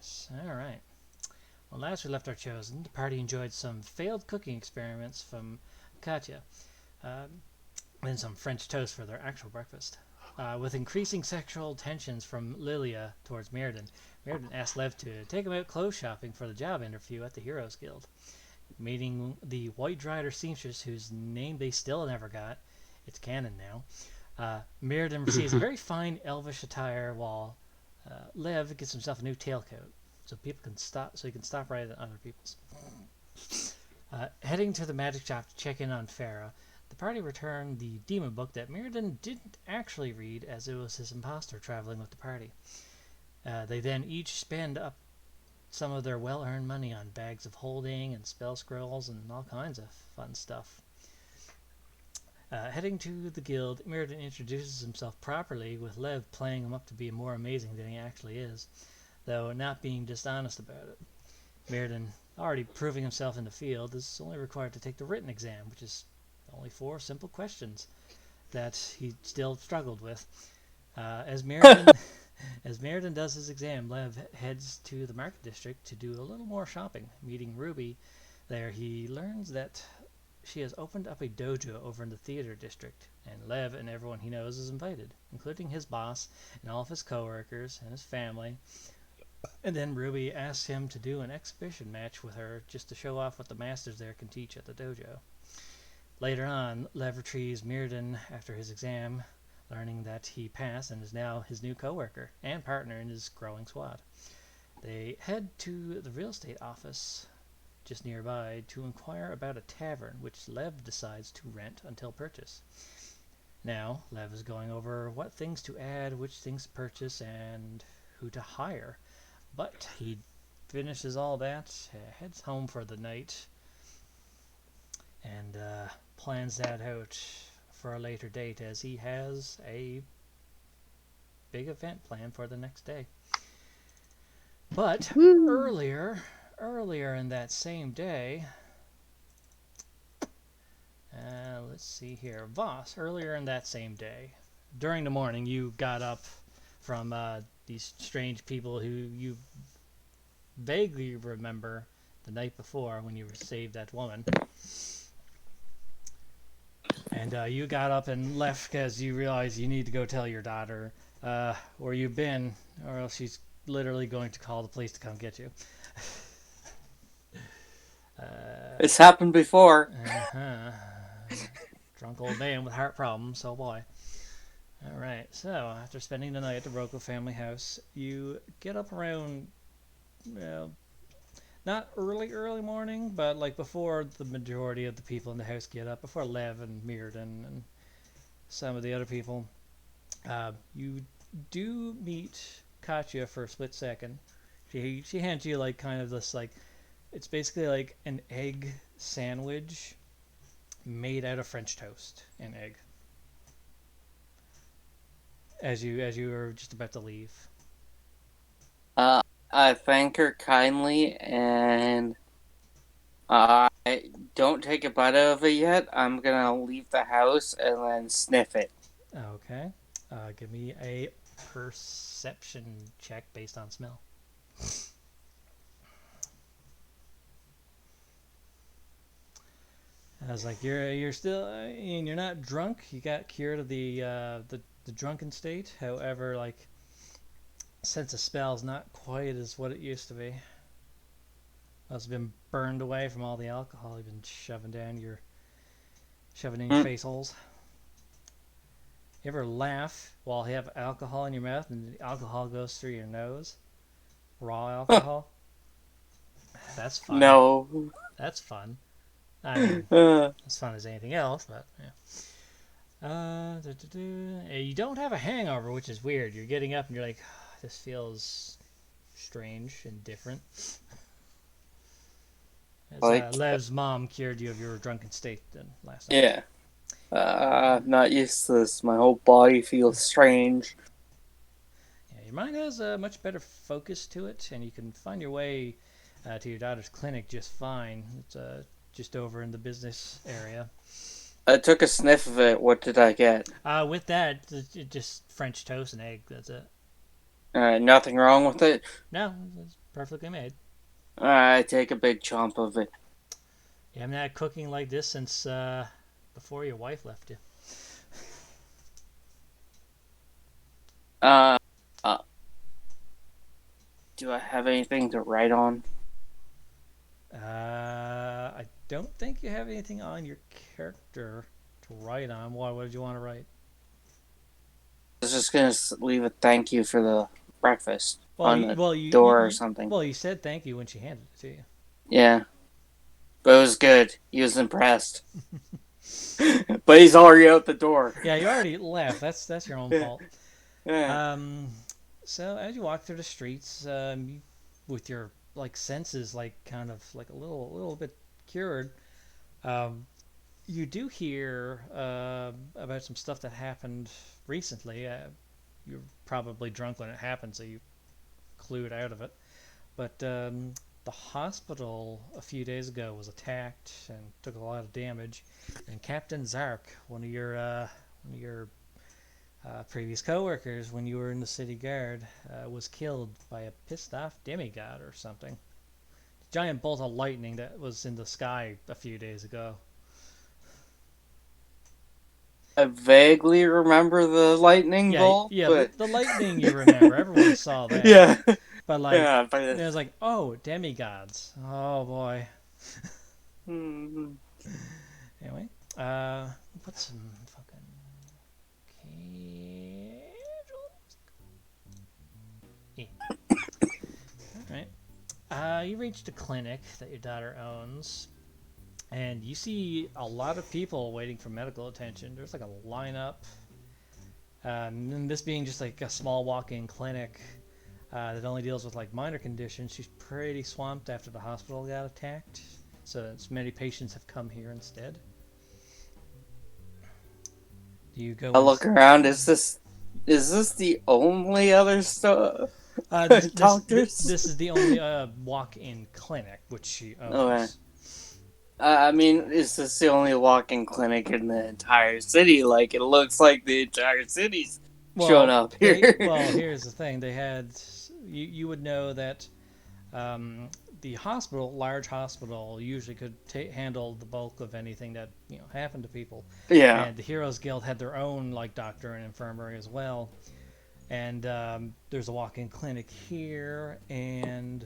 Yes. All right. Well, last we left our chosen, the party enjoyed some failed cooking experiments from Katya, um, and some French toast for their actual breakfast. With increasing sexual tensions from Lilia towards Mirrodin, Mirrodin asked Lev to take him out clothes shopping for the job interview at the Heroes Guild. Meeting the White Rider seamstress, whose name they still never got, it's canon now. Mirrodin receives a very fine elvish attire, while Lev gets himself a new tailcoat, so he can stop right at other people's. Heading to the magic shop to check in on Farah, the party returned the demon book that Mirrodin didn't actually read, as it was his imposter traveling with the party. They then each spend up some of their well-earned money on bags of holding and spell scrolls and all kinds of fun stuff. Heading to the guild, Mirrodin introduces himself properly, with Lev playing him up to be more amazing than he actually is, though not being dishonest about it. Mirrodin, already proving himself in the field, is only required to take the written exam, which is only 4 simple questions that he still struggled with. As Mirrodin does his exam, Lev heads to the market district to do a little more shopping. Meeting Ruby there, he learns that she has opened up a dojo over in the theater district, and Lev and everyone he knows is invited, including his boss and all of his coworkers and his family. And then Ruby asks him to do an exhibition match with her just to show off what the masters there can teach at the dojo. Later on, Lev retrieves Mirrodin after his exam, learning that he passed and is now his new coworker and partner in his growing squad. They head to the real estate office just nearby to inquire about a tavern, which Lev decides to rent until purchase. Now, Lev is going over what things to add, which things to purchase, and who to hire. But he finishes all that, heads home for the night, and plans that out for a later date, as he has a big event planned for the next day. But earlier in that same day, let's see here, Voss, earlier in that same day, during the morning, you got up from these strange people who you vaguely remember the night before when you saved that woman. And you got up and left because you realized you need to go tell your daughter where you've been, or else she's literally going to call the police to come get you. It's happened before. Drunk old man with heart problems, oh boy. Alright, so after spending the night at the Rocco family house, you get up around, well, not early morning, but like before the majority of the people in the house get up, before Lev and Mirrodin and some of the other people. You do meet Katya for a split second. She hands you like kind of this, like, it's basically like an egg sandwich made out of French toast and egg. As you were just about to leave. I thank her kindly, and I don't take a bite out of it yet. I'm gonna leave the house and then sniff it. Okay. Give me a perception check based on smell. I was like, you're still, and you're not drunk. You got cured of the drunken state. However, like, sense of smell is not quite as what it used to be. It's been burned away from all the alcohol you've been shoving in your face holes. You ever laugh while you have alcohol in your mouth and the alcohol goes through your nose? Raw alcohol? That's fun. No. That's fun. I mean, as fun as anything else, but yeah. You don't have a hangover, which is weird. You're getting up and you're like, oh, this feels strange and different. As Lev's mom cured you of your drunken state then last night. Yeah. I'm not used to this. My whole body feels strange. Yeah, your mind has a much better focus to it, and you can find your way to your daughter's clinic just fine. It's just over in the business area. I took a sniff of it. What did I get? With that, just French toast and egg. That's it. Nothing wrong with it? No, it's perfectly made. I take a big chomp of it. You haven't had cooking like this since before your wife left you. Uh, uh, do I have anything to write on? I don't think you have anything on your character to write on. Why? What did you want to write? I was just gonna leave a thank you for the breakfast Well, on you, the well, you, you, door or you something. well, you said thank you when she handed it to you. Yeah, but it was good. He was impressed. But he's already out the door. Yeah, you already left. That's your own Yeah. fault. Yeah. Um, so as you walk through the streets, with your like senses like kind of like a little bit cured, um, you do hear about some stuff that happened recently. You're probably drunk when it happened, so you clued out of it. But the hospital a few days ago was attacked and took a lot of damage. And Captain Zark, one of your previous coworkers, when you were in the city guard, was killed by a pissed off demigod or something. Giant bolt of lightning that was in the sky a few days ago. I vaguely remember the lightning Yeah, bolt, yeah, the, but the lightning you remember. Everyone saw that. yeah, But like, yeah, it but was like, oh, demigods. Oh boy. hmm. Anyway, put some fucking casual. Yeah. All right. You reach the clinic that your daughter owns, and you see a lot of people waiting for medical attention. There's like a lineup. And this being just like a small walk-in clinic that only deals with like minor conditions, she's pretty swamped after the hospital got attacked. So many patients have come here instead. Do you go I in? look around. Is this the only other doctors? This is the only walk-in clinic which she Okay. owns. I mean, is this the only walk-in clinic in the entire city? Like, it looks like the entire city's showing Well, up here. here's the thing. They had you would know that the hospital, large hospital, usually could handle the bulk of anything that happened to people, Yeah. and the Heroes Guild had their own like doctor and infirmary as well. And there's a walk-in clinic here, and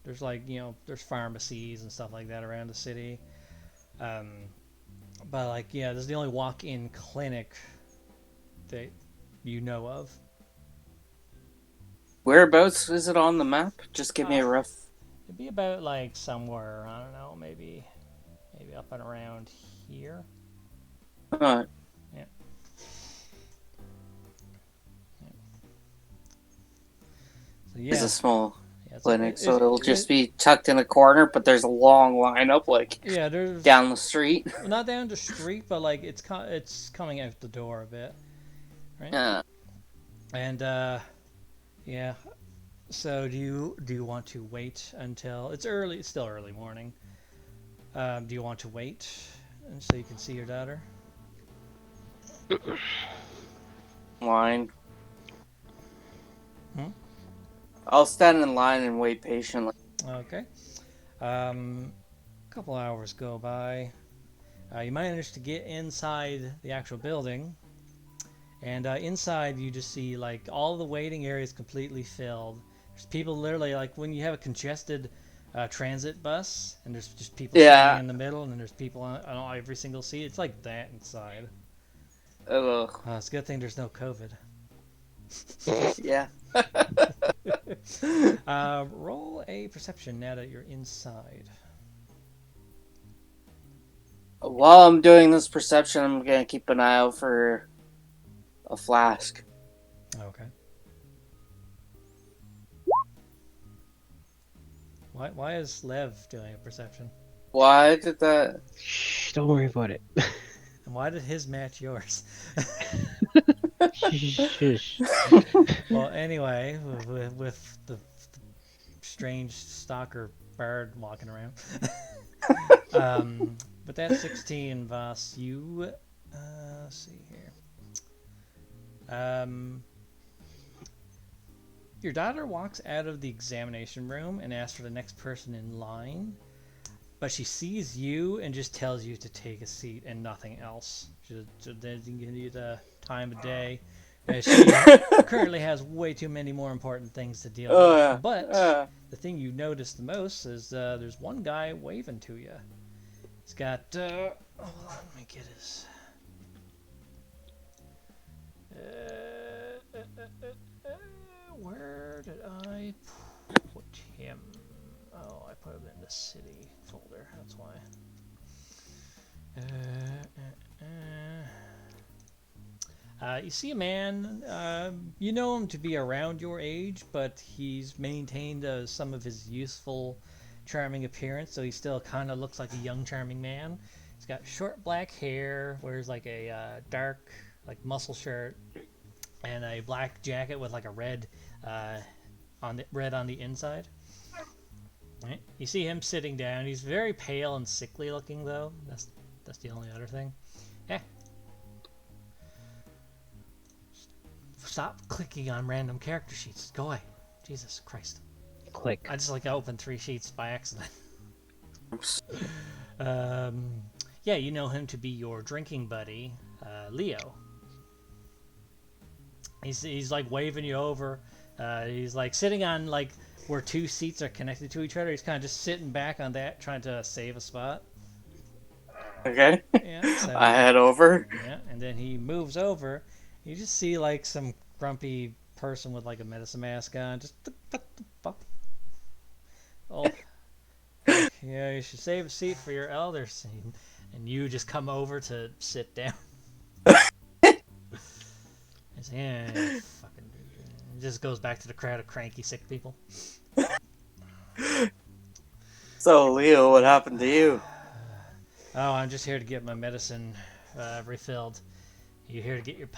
there's like there's pharmacies and stuff like that around the city. Um, but like this is the only walk-in clinic that you know of. Whereabouts is it on the map? Just give me a rough. It'd be about like somewhere, I don't know, maybe up and around here. Uh, Yeah. Yeah. So it's yeah, a small yeah. clinic, so it'll just be tucked in a corner, but there's a long lineup, like, yeah. There's down the street. not down the street, but like it's coming out the door a bit, right? Yeah. And yeah. So do you want to wait until it's early? It's still early morning. Do you want to wait and so you can see your daughter? Line. Hmm? I'll stand in line and wait patiently. Okay. A couple hours go by. You manage to get inside the actual building, and inside you just see like all the waiting areas completely filled. There's people literally like when you have a congested transit bus, and there's just people standing Yeah. in the middle, and then there's people on every single seat. It's like that inside. Ugh. It's a good thing there's no COVID. Yeah. Roll a perception now that you're inside. While I'm doing this perception, I'm gonna keep an eye out for a flask. Okay. Why is Lev doing a perception? Why did that? Shh, don't worry about it. And why did his match yours? Shush. Well, anyway, with the strange stalker bard walking around. But that's 16, Voss. You, let's see here. Your daughter walks out of the examination room and asks for the next person in line, but she sees you and just tells you to take a seat and nothing else. She doesn't give you the time of day. She currently has way too many more important things to deal with. Yeah. But the thing you notice the most is there's one guy waving to you. He's got... hold on, let me get his... where did I put him? Oh, I put him in the city folder. That's why. You see a man. You know him to be around your age, but he's maintained some of his youthful, charming appearance, so he still kind of looks like a young, charming man. He's got short black hair, wears like a dark, like muscle shirt, and a black jacket with like a red on the inside. Right. You see him sitting down. He's very pale and sickly looking, though. That's the only other thing. Yeah. Stop clicking on random character sheets. Go away. Jesus Christ. Click. I just opened 3 sheets by accident. Yeah, you know him to be your drinking buddy, Leo. He's like waving you over. He's like sitting on like where 2 seats are connected to each other. He's kind of just sitting back on that, trying to save a spot. Okay. Yeah, so, I head over. Yeah, and then he moves over. You just see like some grumpy person with like a medicine mask on. Just what the fuck? Oh, yeah. You should save a seat for your elders, and you just come over to sit down. It's, yeah, fucking. It just goes back to the crowd of cranky, sick people. So, Leo, what happened to you? Oh, I'm just here to get my medicine refilled. You here to get your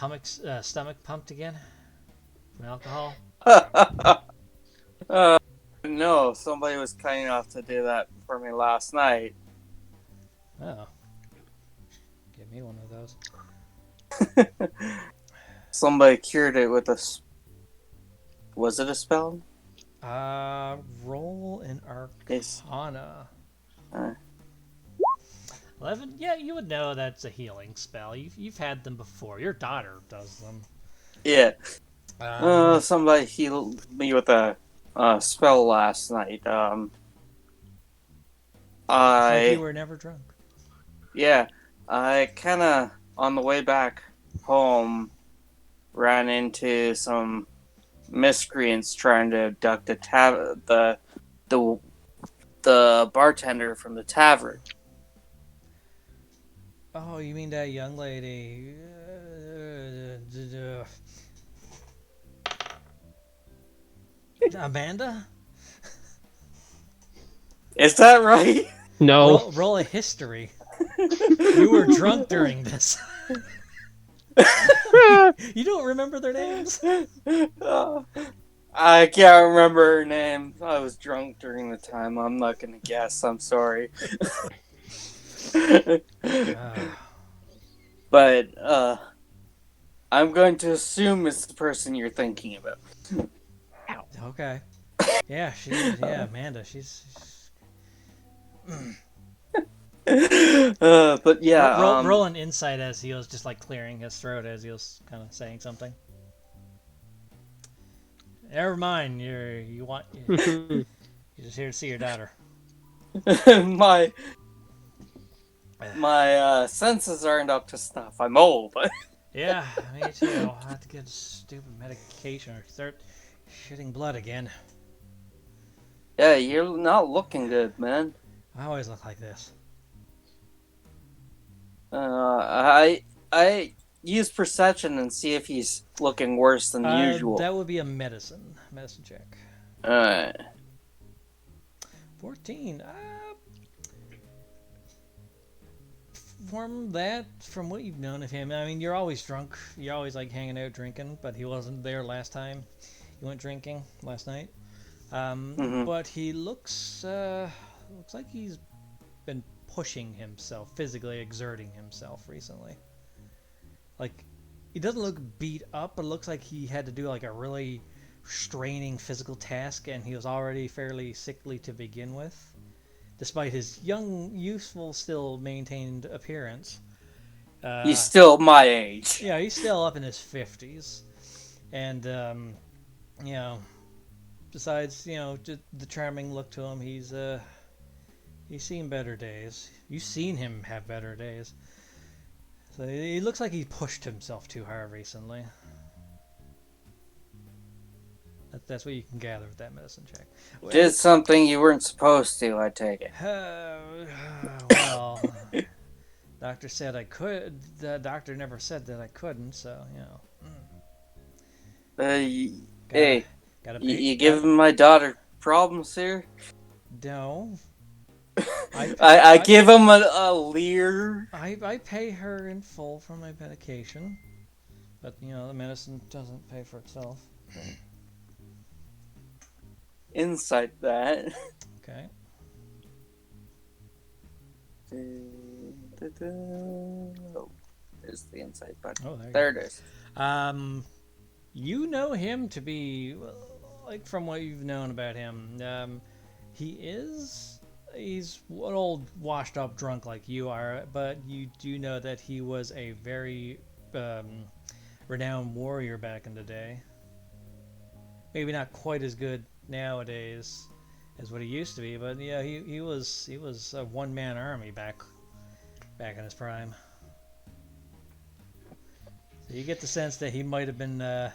stomach pumped again? From alcohol? No, somebody was kind enough to do that for me last night. Oh. Give me one of those. Somebody cured it with a... Was it a spell? Roll an Arcana. 11? Yeah, you would know that's a healing spell. You've had them before. Your daughter does them. Yeah. Somebody healed me with a spell last night. Like you were never drunk. Yeah. I kind of, on the way back home, ran into some miscreants trying to abduct the bartender from the tavern. Oh, you mean that young lady? Amanda? Is that right? No. Roll a history. You were drunk during this. You don't remember their names? I can't remember her name. I was drunk during the time. I'm not gonna guess. I'm sorry. But I'm going to assume it's the person you're thinking about. Okay. Yeah, Amanda. She's but yeah, roll an insight as he was just like clearing his throat as he was kind of saying something. Never mind. You're just here to see your daughter. my senses aren't up to snuff. I'm old. Yeah, me too. I'll have to get stupid medication or start shitting blood again. Yeah, you're not looking good, man. I always look like this. I use perception and see if he's looking worse than usual. That would be a medicine check. 14. From what you've known of him, I mean, you're always drunk. You're always like hanging out drinking, but he wasn't there last time you went drinking last night. But he looks like he's been pushing himself, physically exerting himself recently. Like, he doesn't look beat up, but it looks like he had to do like a really straining physical task, and he was already fairly sickly to begin with, despite his young, youthful, still maintained appearance. He's still my age. Yeah, he's still up in his 50s. And, you know, besides, the charming look to him, he's seen better days. You've seen him have better days. So he looks like he pushed himself too hard recently. That's what you can gather with that medicine check. Did something you weren't supposed to, I take it. Well, doctor said I could. The doctor never said that I couldn't, so, Hey, Gotta you giving my daughter problems here? No. I give him a leer. I pay her in full for my medication, but the medicine doesn't pay for itself. Insight that. Okay. Oh, there's the insight button. Oh, there it is. You know him to be, like, from what you've known about him, he's an old washed up drunk like you are, but you do know that he was a very renowned warrior back in the day. Maybe not quite as good nowadays as what he used to be, but yeah, he was a one-man army back in his prime. So you get the sense that he might have been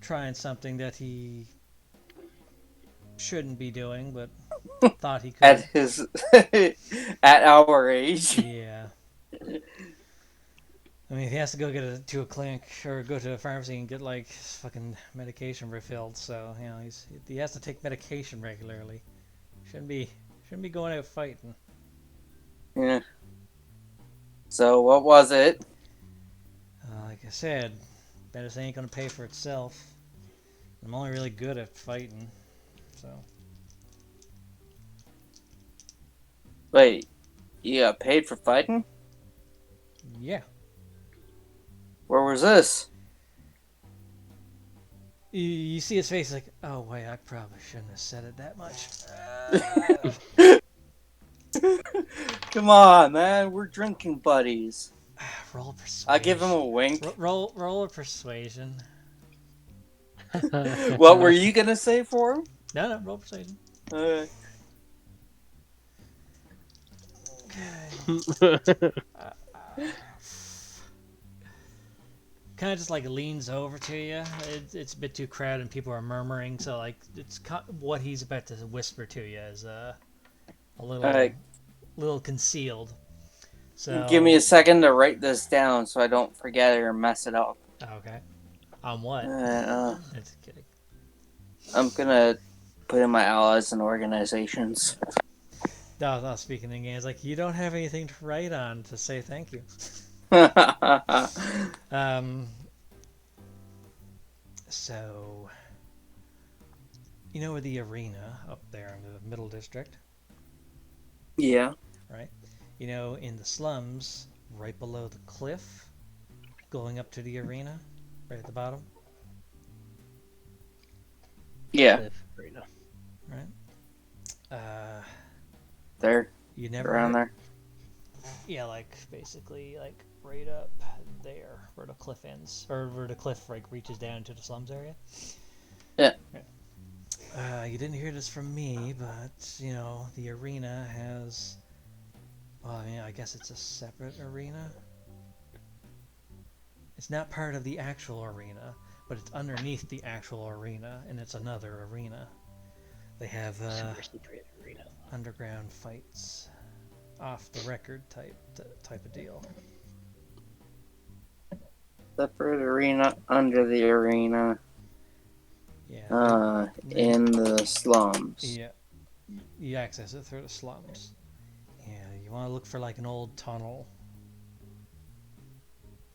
trying something that he shouldn't be doing, but thought he could. At our age. Yeah. I mean, he has to go to a clinic or go to a pharmacy and get like fucking medication refilled. So he has to take medication regularly. Shouldn't be going out fighting. Yeah. So what was it? Like I said, medicine ain't gonna pay for itself. I'm only really good at fighting, so. Wait, you got paid for fighting? Yeah. Where was this? You see his face like, oh wait, I probably shouldn't have said it that much. Come on, man, we're drinking buddies. Roll persuasion. I give him a wink. Roll a persuasion. What were you gonna say for him? No, roll persuasion. Okay. Kind of just like leans over to you. It's a bit too crowded and people are murmuring, so like it's what he's about to whisper to you is a little concealed. So Give me a second to write this down so I don't forget it or mess it up. Okay. On what? Just kidding. I'm gonna put in my allies and organizations. No, speaking in games, like you don't have anything to write on to say thank you. So you know where the arena up there in the middle district? Yeah. Right? You know, in the slums, right below the cliff, going up to the arena, right at the bottom? Yeah. Arena. Right? There. You never Around there. Yeah, like basically like right up there where the cliff ends, or where the cliff like reaches down to the slums area. Yeah. You didn't hear this from me, but the arena has. Well, I mean, I guess it's a separate arena. It's not part of the actual arena, but it's underneath the actual arena, and it's another arena. They have underground fights, off the record type of deal. Separate arena under the arena. Yeah. In the slums. Yeah. You access it through the slums. Yeah, you want to look for like an old tunnel.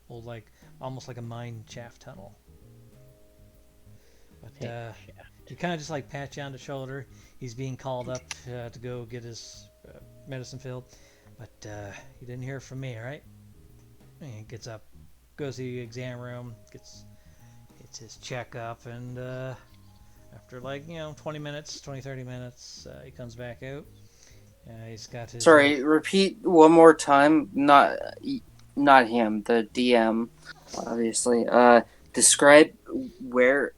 Old, like, almost like a mine shaft tunnel. But, you kind of just like pat you on the shoulder. He's being called up to go get his medicine filled. But, you didn't hear from me, right? And he gets up, goes to the exam room, gets gets his checkup, and after 20 minutes, 30 minutes, he comes back out. He's got his. Sorry, repeat one more time. Not him, the DM, obviously. Describe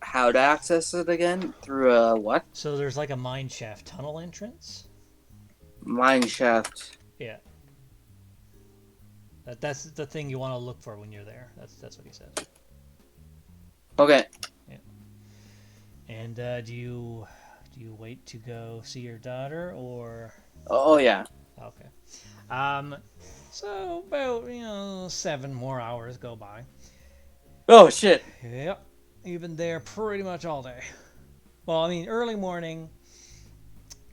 how to access it again through a what? So there's like a mine shaft tunnel entrance. Mine shaft. Yeah. That's the thing you want to look for when you're there. That's what he says. Okay. Yeah. And do you wait to go see your daughter, or? Oh yeah. Okay. So about 7 more hours go by. Oh shit. Yep. You've been there pretty much all day. Well, I mean, early morning.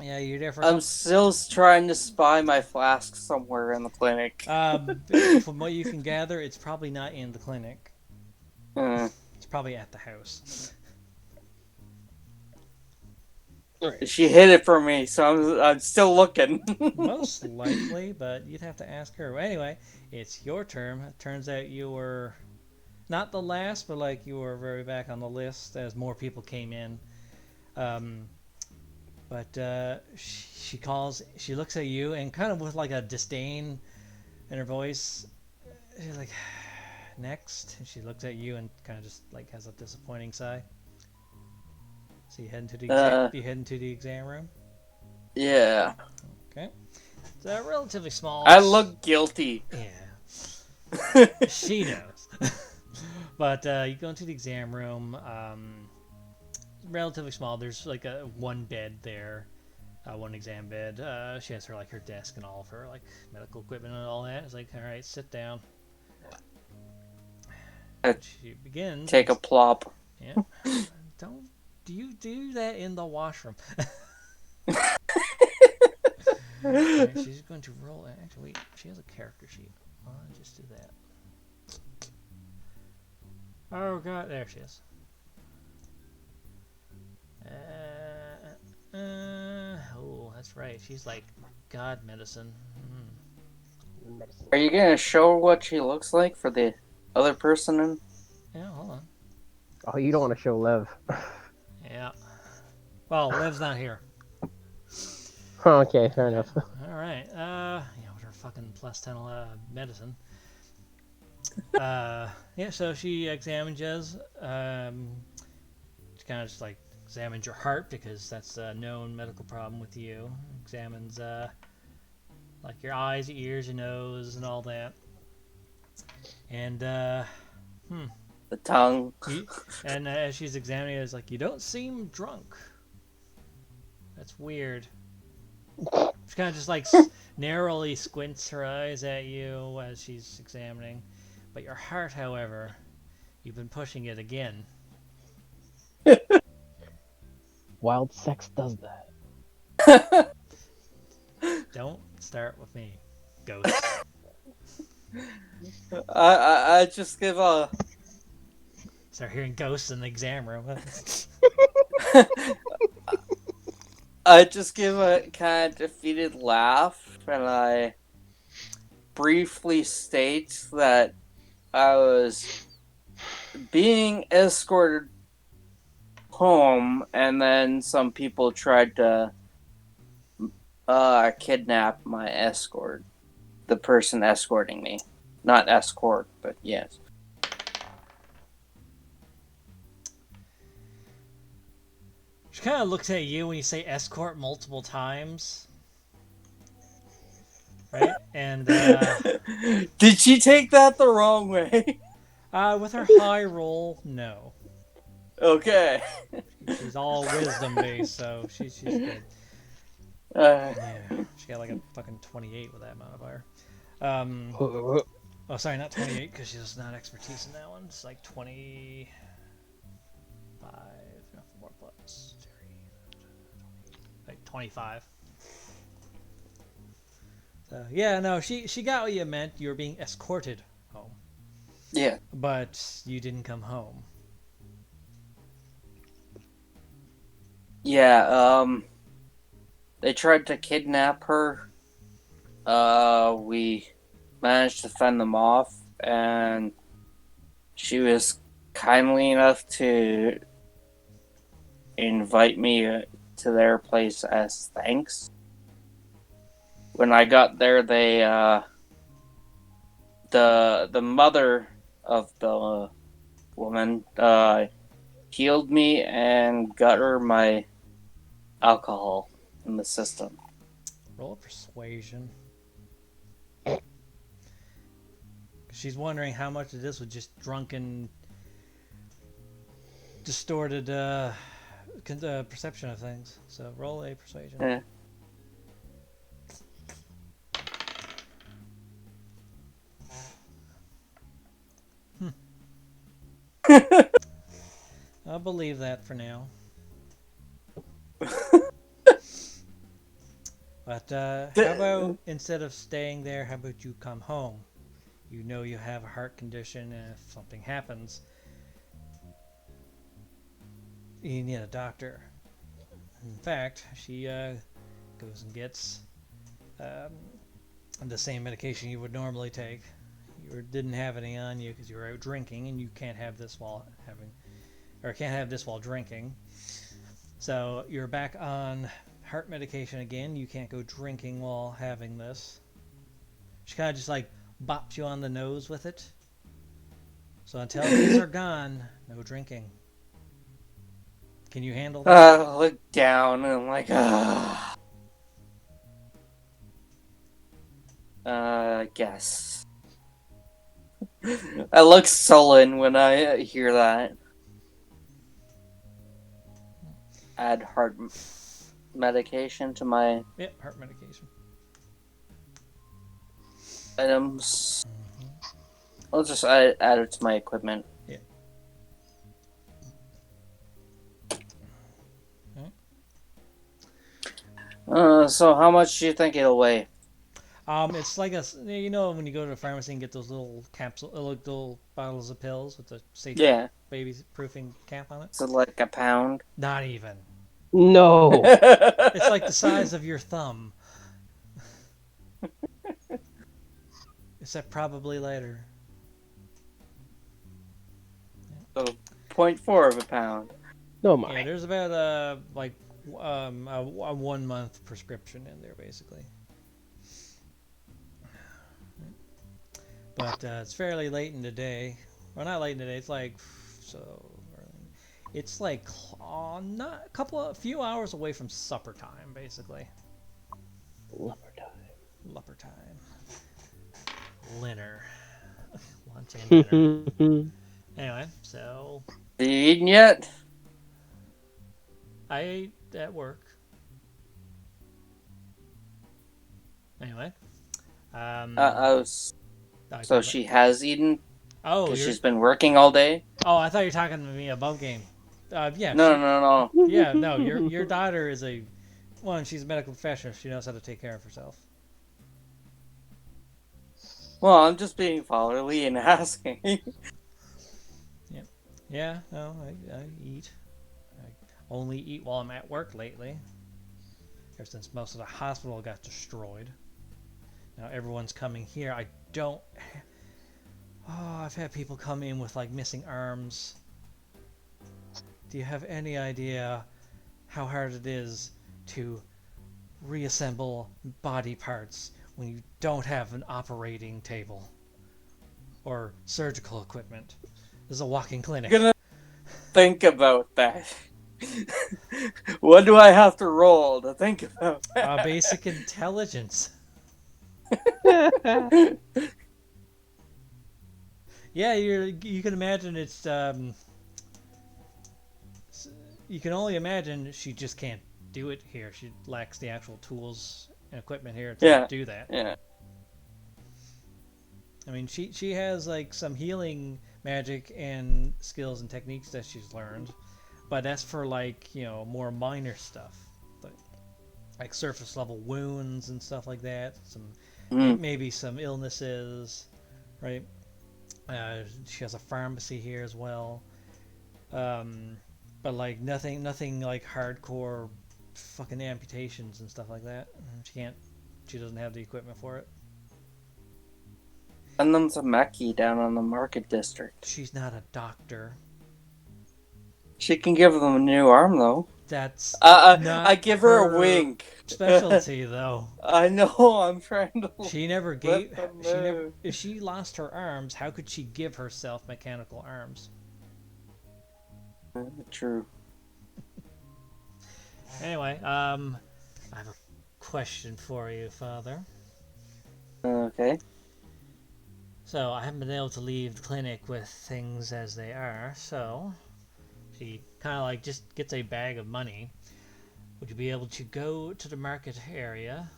Yeah, you're there for. I'm still trying to spy my flask somewhere in the clinic. From what you can gather, it's probably not in the clinic. It's probably at the house. She hid it from me, so I'm still looking. Most likely, but you'd have to ask her. Anyway, it's your turn. It turns out you were not the last, but you were very back on the list as more people came in. But she looks at you, and kind of with a disdain in her voice, she's like, next. And she looks at you and kind of just has a disappointing sigh. So you head into the exam room? Yeah. Okay. It's a relatively small. I look guilty. Yeah. She knows. But you go into the exam room. Relatively small. There's one bed there, one exam bed. She has her desk and all of her medical equipment and all that. It's all right, sit down. She begins. Take a plop. Yeah. Do you do that in the washroom? Right, she's going to roll. Actually, wait. She has a character sheet. I'll just do that. Oh god, there she is. Oh, that's right. She's god medicine. Are you gonna show what she looks like for the other person? Yeah, hold on. Oh, you don't want to show Lev. Yeah. Well, Liv's not here. Okay, fair enough. All right. With her fucking plus 10 medicine. Yeah. So she examines you. She kind of just examines your heart because that's a known medical problem with you. Examines your eyes, your ears, your nose, and all that. And The tongue. And as she's examining it, it's you don't seem drunk. That's weird. She kind of just narrowly squints her eyes at you as she's examining. But your heart, however, you've been pushing it again. Wild sex does that. Don't start with me, ghost. I just give a. Start hearing ghosts in the exam room. I just give a kind of defeated laugh, and I briefly state that I was being escorted home, and then some people tried to kidnap my escort. The person escorting me. Not escort, but yes. She kind of looks at you when you say escort multiple times. Right? And, Did she take that the wrong way? with her high roll, no. Okay. She's all wisdom based, so she's good. Yeah, she got a fucking 28 with that modifier. Oh, sorry, not 28, because she's not expertise in that one. It's 25. No, 4 plus 3. 25. So, yeah, no, she got what you meant. You were being escorted home. Yeah. But you didn't come home. Yeah, they tried to kidnap her. We managed to fend them off, and she was kindly enough to invite me to their place as thanks. When I got there, they the mother of the woman healed me and got her my alcohol in the system. Roll a persuasion. She's wondering how much of this was just drunken, distorted perception of things. So roll a persuasion. Yeah. I'll believe that for now. But how about instead of staying there, how about you come home? You know you have a heart condition, and if something happens, you need a doctor. In fact, she goes and gets the same medication you would normally take. You didn't have any on you because you were out drinking, and you can't have this while drinking. So you're back on heart medication again. You can't go drinking while having this. She kind of just like bops you on the nose with it. So until these are gone, no drinking. Can you handle that? I look down and I'm like, I guess. I look sullen when I hear that. Add heart medication to my Yep, heart medication. items. I'll just add it to my equipment. Yeah. So how much do you think it'll weigh? It's like when you go to the pharmacy and get those little little bottles of pills with the safe baby proofing cap on it. Is it like a pound? Not even. No. It's like the size of your thumb. Except probably lighter. So 0.4 of a pound. No, my. Yeah, there's about a 1 month prescription in there basically. But it's fairly late in the day. Well, not late in the day. It's like it's like not a few hours away from supper time, basically. Lupper time. Dinner. Lunch and dinner. Anyway, so Have you eaten yet? I ate at work. Anyway, So she has eaten Oh, because she's been working all day. Oh, I thought you were talking to me above game. Yeah. No. Yeah, no. Your daughter is she's a medical professional. She knows how to take care of herself. Well, I'm just being fatherly and asking. Yeah. No, I eat. I only eat while I'm at work lately. Ever since most of the hospital got destroyed. Now everyone's coming here. I've had people come in with like missing arms. Do you have any idea how hard it is to reassemble body parts when you don't have an operating table or surgical equipment? This is a walking clinic. I'm gonna think about that. What do I have to roll to think about that? Basic intelligence. Yeah, you can imagine it's you can only imagine she just can't do it here. She lacks the actual tools and equipment here to do that. Yeah. I mean, she has like some healing magic and skills and techniques that she's learned, but that's for like more minor stuff, like surface level wounds and stuff like that. Maybe some illnesses, right? She has a pharmacy here as well, but like nothing like hardcore fucking amputations and stuff like that. She doesn't have the equipment for it. Send them to Meki down on the Market District. She's not a doctor. She can give them a new arm, though. That's I not give her a wink. specialty, though. I know. I'm trying to. She never let gave. them She never. know. If she lost her arms, how could she give herself mechanical arms? True. Anyway, I have a question for you, Father. Okay. So I haven't been able to leave the clinic with things as they are. So she kind of like just gets a bag of money. Would you be able to go to the market area,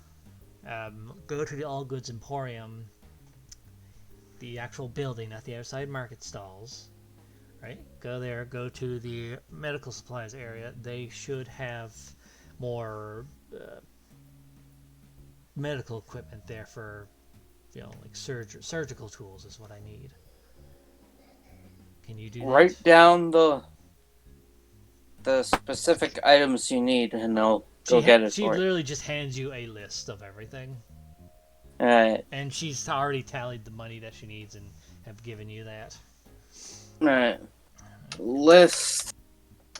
go to the All Goods Emporium, the actual building at the outside market stalls, right? Go there, go to the medical supplies area. They should have more medical equipment there for, like surgical tools is what I need. Can you do that? Write down the specific items you need, and I'll go get it She for you. literally just hands you a list of everything. Alright. And she's already tallied the money that she needs and have given you that. Alright. List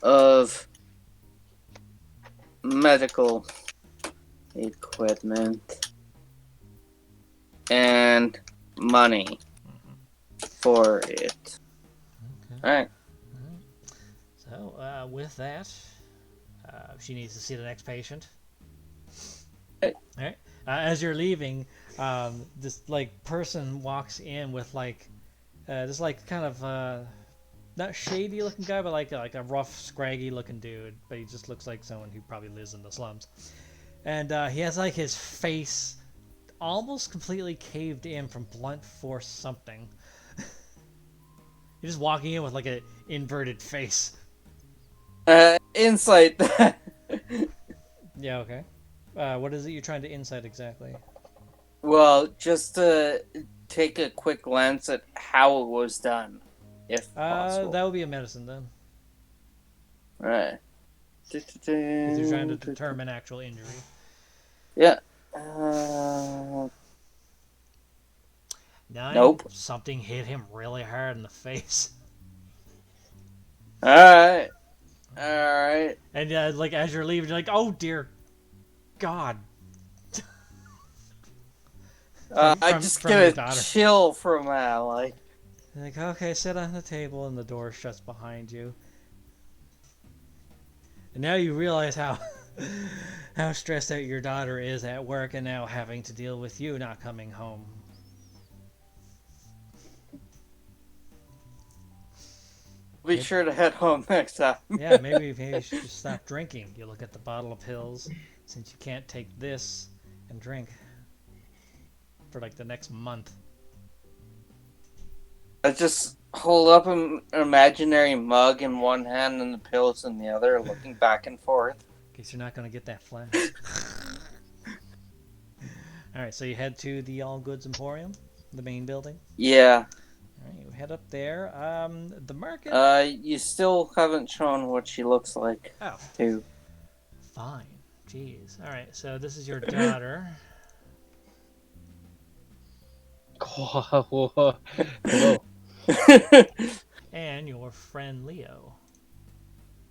of medical equipment and money for it. Okay. Alright. So, with that, she needs to see the next patient. Okay. All right. As you're leaving, this like person walks in with this like kind of not shady looking guy, but like a rough, scraggy looking dude. But he just looks like someone who probably lives in the slums. And he has like his face almost completely caved in from blunt force something. You're just walking in with like an inverted face. Insight. Yeah, okay. What is it you're trying to insight exactly? Well, just to take a quick glance at how it was done, if possible. That would be a medicine then. Right. If you're trying to determine actual injury. Yeah. 9. Nope. Something hit him really hard in the face. Alright. And like as you're leaving, you're like, oh dear God. I just get a chill from that, like. You're like, okay, sit on the table and the door shuts behind you. And now you realize how stressed out your daughter is at work and now having to deal with you not coming home. Be sure to head home next time. Yeah, maybe you should just stop drinking. You look at the bottle of pills, since you can't take this and drink for like the next month. I just hold up an imaginary mug in one hand and the pills in the other, looking back and forth. In case you're not going to get that flash. Alright, so you head to the All Goods Emporium, the main building. Yeah. Alright, you head up there. The market... You still haven't shown what she looks like. Oh. Too. Fine. Jeez. Alright, so this is your daughter. Hello. And your friend Leo.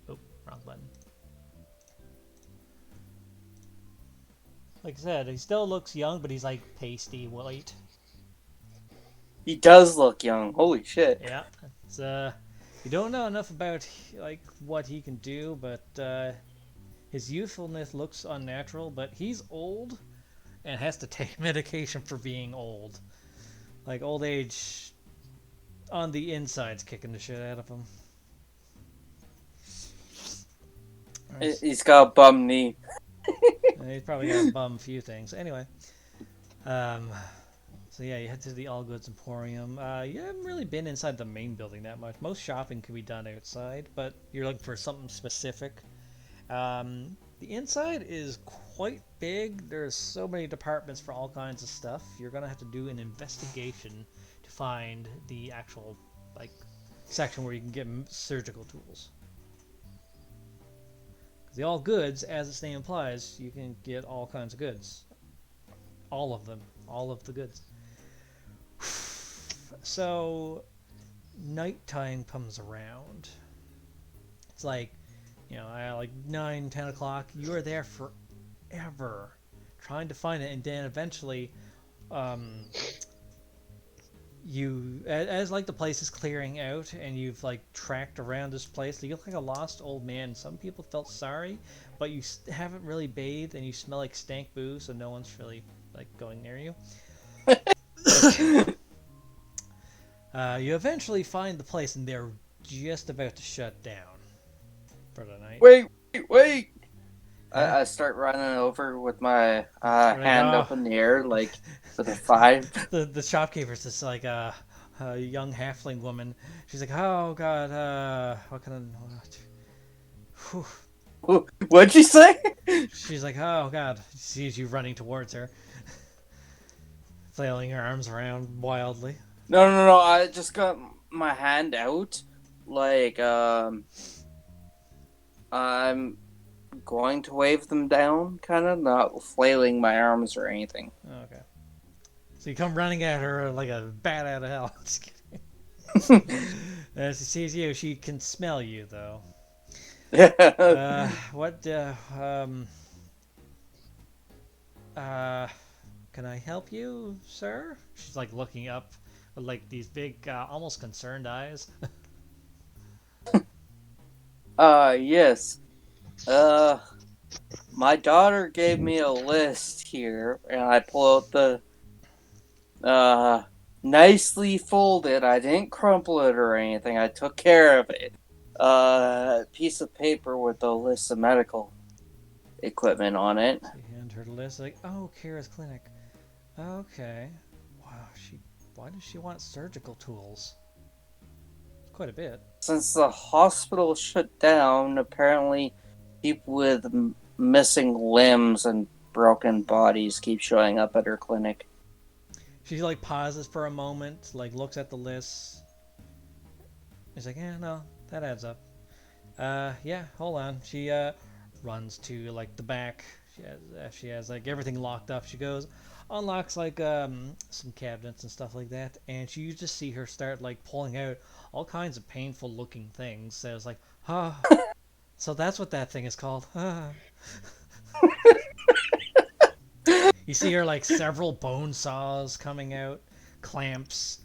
Oh, wrong button. Like I said, he still looks young, but he's like pasty white. He does look young. Holy shit. Yeah, it's you don't know enough about like what he can do, but his youthfulness looks unnatural. But he's old and has to take medication for being old. Like old age on the inside's kicking the shit out of him. He's got a bum knee. He's probably got a bum few things. Anyway, so yeah, you head to the All Goods Emporium. You haven't really been inside the main building that much. Most shopping can be done outside, but you're looking for something specific. The inside is quite big. There's so many departments for all kinds of stuff. You're gonna have to do an investigation to find the actual like section where you can get surgical tools. The All Goods, as its name implies, you can get all kinds of goods. All of them. All of the goods. So nighttime comes around. It's like, like 9, 10 o'clock. You are there forever trying to find it, and then eventually, um, as like the place is clearing out, and you've like tracked around this place. You look like a lost old man. Some people felt sorry, but you haven't really bathed, and you smell like stank boo, so no one's really like going near you. You eventually find the place, and they're just about to shut down for the night. Wait! Huh? I start running over with my Like, hand oh. up in the air, like with a 5. The shopkeeper's just like a young halfling woman. She's like, oh god, what can I? What'd you say? She's like, oh god. She sees you running towards her, flailing her arms around wildly. No. I just got my hand out, like I'm going to wave them down, kind of, not flailing my arms or anything. Okay. So you come running at her like a bat out of hell. Just kidding. As she sees you, she can smell you though. What? Can I help you, sir? She's like looking up with like these big, almost concerned eyes. Yes. My daughter gave me a list here, and I pull out the nicely folded. I didn't crumple it or anything. I took care of it. Piece of paper with a list of medical equipment on it. So you hand her the list, like, oh, Kira's clinic. Okay. Wow, why does she want surgical tools? Quite a bit. Since the hospital shut down, apparently people with missing limbs and broken bodies keep showing up at her clinic. She like pauses for a moment, like looks at the list. She's like, yeah, no, that adds up. Yeah, hold on. She runs to like the back. She has like everything locked up. She goes, unlocks like some cabinets and stuff like that, and you just see her start like pulling out all kinds of painful looking things. So it's like, ah, so that's what that thing is called. You see her like several bone saws coming out, clamps,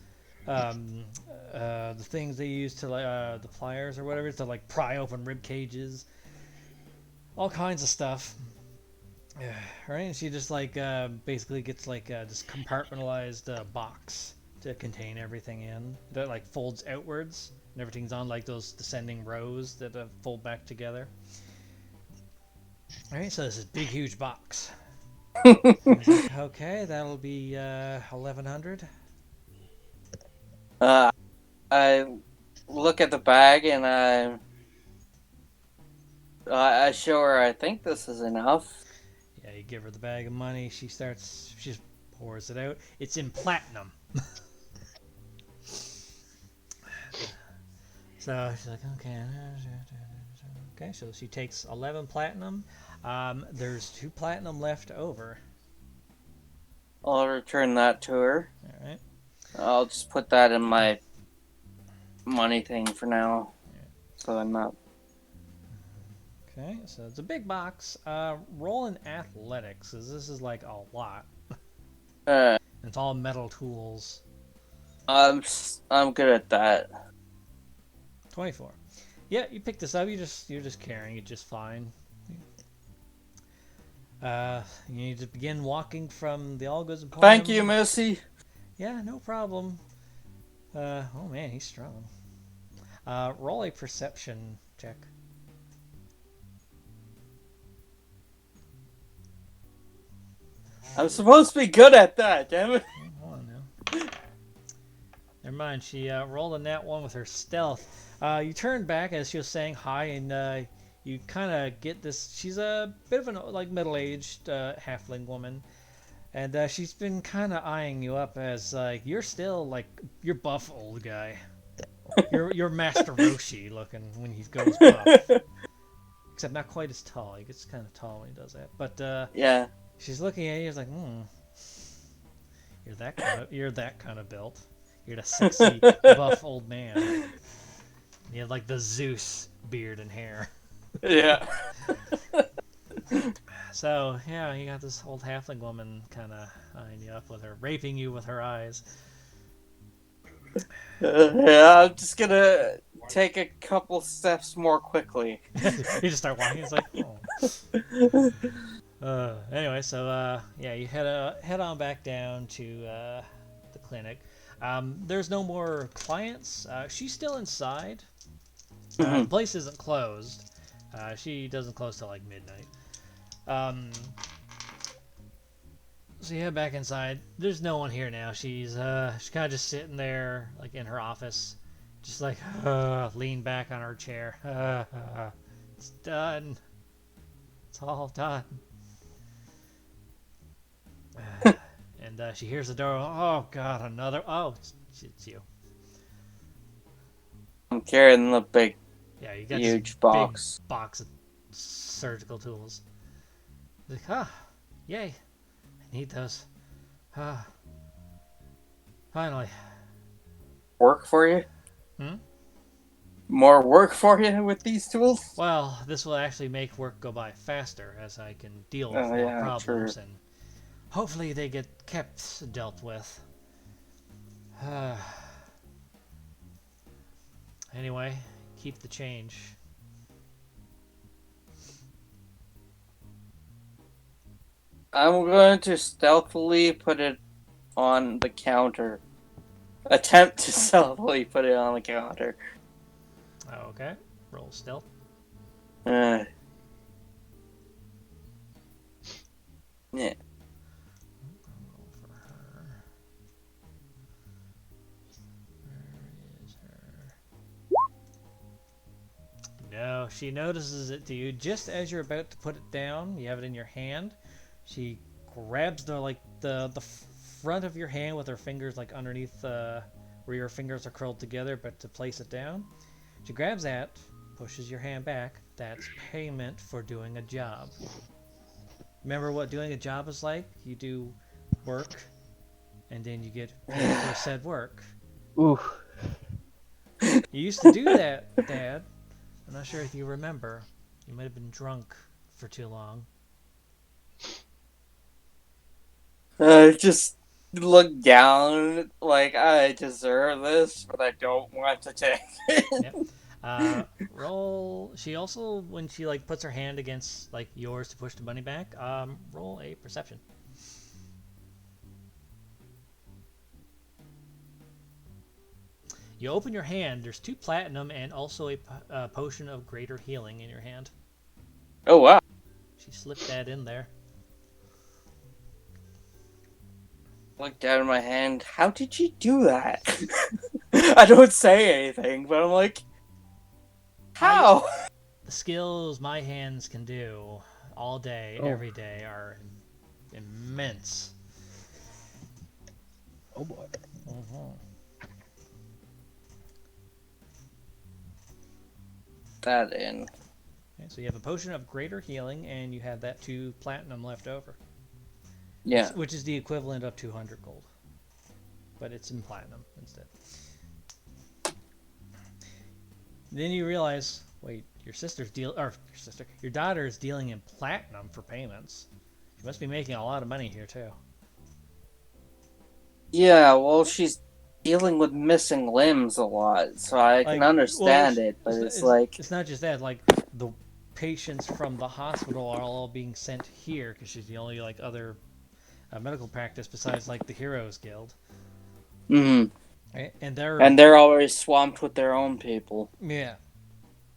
the things they use to like the pliers or whatever to like pry open rib cages, all kinds of stuff. Right, and she just like basically gets like this compartmentalized box to contain everything in that like folds outwards, and everything's on like those descending rows that fold back together. All right, so this is big, huge box. Like, okay, that'll be 1,100. I look at the bag and I show her. I think this is enough. Yeah, you give her the bag of money. She just pours it out. It's in platinum. So she's like, okay. Okay, so she takes 11 platinum. There's 2 platinum left over. I'll return that to her. All right. I'll just put that in my money thing for now, so I'm not. Okay, so it's a big box. Roll in athletics, as this is like a lot. It's all metal tools. I'm good at that. 24. Yeah, you pick this up. You're just carrying it just fine. You need to begin walking from the All Goods Emporium. Thank you, Missy. Yeah, no problem. Oh man, he's strong. Roll a perception check. I'm supposed to be good at that, damn it. Hold on now. Never mind. She rolled a nat 1 with her stealth. You turn back as she was saying hi, and you kind of get this. She's a bit of an like middle-aged halfling woman, and she's been kind of eyeing you up as like you're still like you're buff old guy. You're Master Roshi looking when he goes buff, except not quite as tall. He gets kind of tall when he does that. But Yeah. she's looking at you. She's like, you're that kind of built. You're a sexy, buff old man. You have like the Zeus beard and hair. Yeah. So, yeah, you got this old halfling woman kind of eyeing you up with her, raping you with her eyes. Yeah, I'm just gonna take a couple steps more quickly. You just start walking. It's like, oh. Anyway, so yeah, you head on back down to the clinic. There's no more clients. She's still inside. The place isn't closed. She doesn't close till like midnight. So you head back inside. There's no one here now. She's kind of just sitting there, like in her office, just like lean back on her chair. It's done. It's all done. And she hears the door. Oh God, another. Oh, it's you. I'm carrying the big, Yeah, you got huge this box. big box of surgical tools. Like, yay! I need those. Finally. Work for you? More work for you with these tools? Well, this will actually make work go by faster as I can deal with more yeah, problems, true. and hopefully they get kept dealt with. Anyway, keep the change. I'm going to stealthily put it on the counter. Attempt to stealthily put it on the counter. Okay, roll stealth. Yeah. Roll for her. Where is her? No, she notices it to you just as you're about to put it down. You have it in your hand. She grabs the front of your hand with her fingers like underneath where your fingers are curled together, but to place it down. She grabs that, pushes your hand back. That's payment for doing a job. Remember what doing a job is like? You do work, and then you get paid for said work. Ooh. You used to do that, Dad. I'm not sure if you remember. You might have been drunk for too long. Just look down like I deserve this, but I don't want to take it. Yep. Roll. She also, when she like puts her hand against like yours to push the money back, roll a perception. You open your hand. There's 2 platinum and also a potion of greater healing in your hand. Oh wow! She slipped that in there. Look down at my hand. How did she do that? I don't say anything, but I'm like, how? The skills my hands can do all day, every day, are immense. Oh boy. That in. Okay, so you have a potion of greater healing, and you have that 2 platinum left over. Yeah. Which is the equivalent of 200 gold. But it's in platinum instead. Then you realize, wait, your daughter is dealing in platinum for payments. She must be making a lot of money here too. Yeah, well, she's dealing with missing limbs a lot, so I can understand it, but it's like... It's not just that, like, the patients from the hospital are all being sent here, because she's the only, like, other medical practice besides, like, the Heroes Guild. Mm-hmm. Right? And they're always swamped with their own people. Yeah.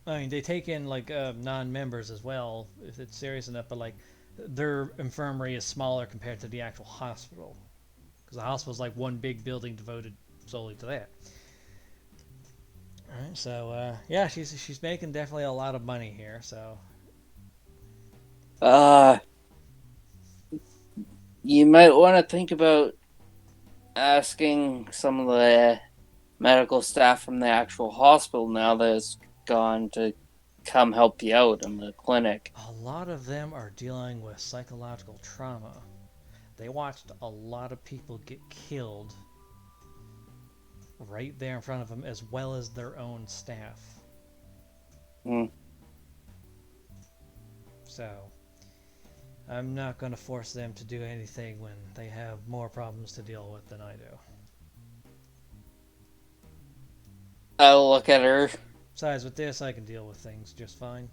I mean, they take in, like, non-members as well, if it's serious enough, but, like, their infirmary is smaller compared to the actual hospital. Because the hospital's, like, one big building devoted solely to that. Alright, so, yeah, she's making definitely a lot of money here, so... You might want to think about asking some of the medical staff from the actual hospital now that it's gone to come help you out in the clinic. A lot of them are dealing with psychological trauma. They watched a lot of people get killed right there in front of them, as well as their own staff. Mm. So, I'm not going to force them to do anything when they have more problems to deal with than I do. I'll look at her. Besides, with this, I can deal with things just fine.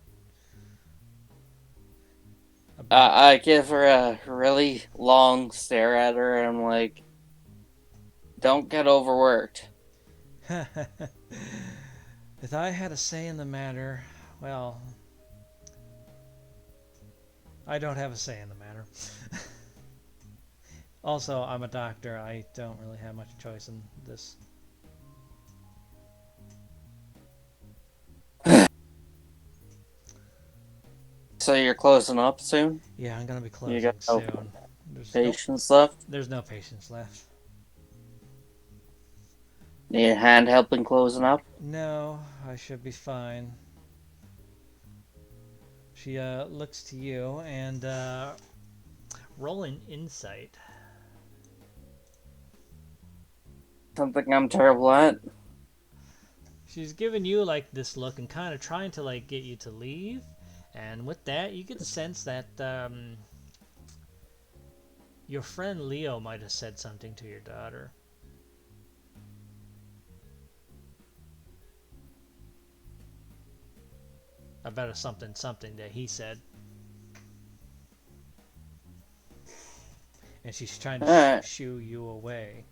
I give her a really long stare at her, and I'm like, don't get overworked. If I had a say in the matter, well, I don't have a say in the matter. Also, I'm a doctor. I don't really have much choice in this. So you're closing up soon? Yeah, I'm gonna be You closing got no soon. patience left? There's no patience left. Need a hand helping closing up? No, I should be fine. She looks to you and roll an insight. Something I'm terrible at? She's giving you like this look and kind of trying to like get you to leave, and with that, you get the sense that your friend Leo might have said something to your daughter. About a something that he said. And she's trying to Alright. shoo you away.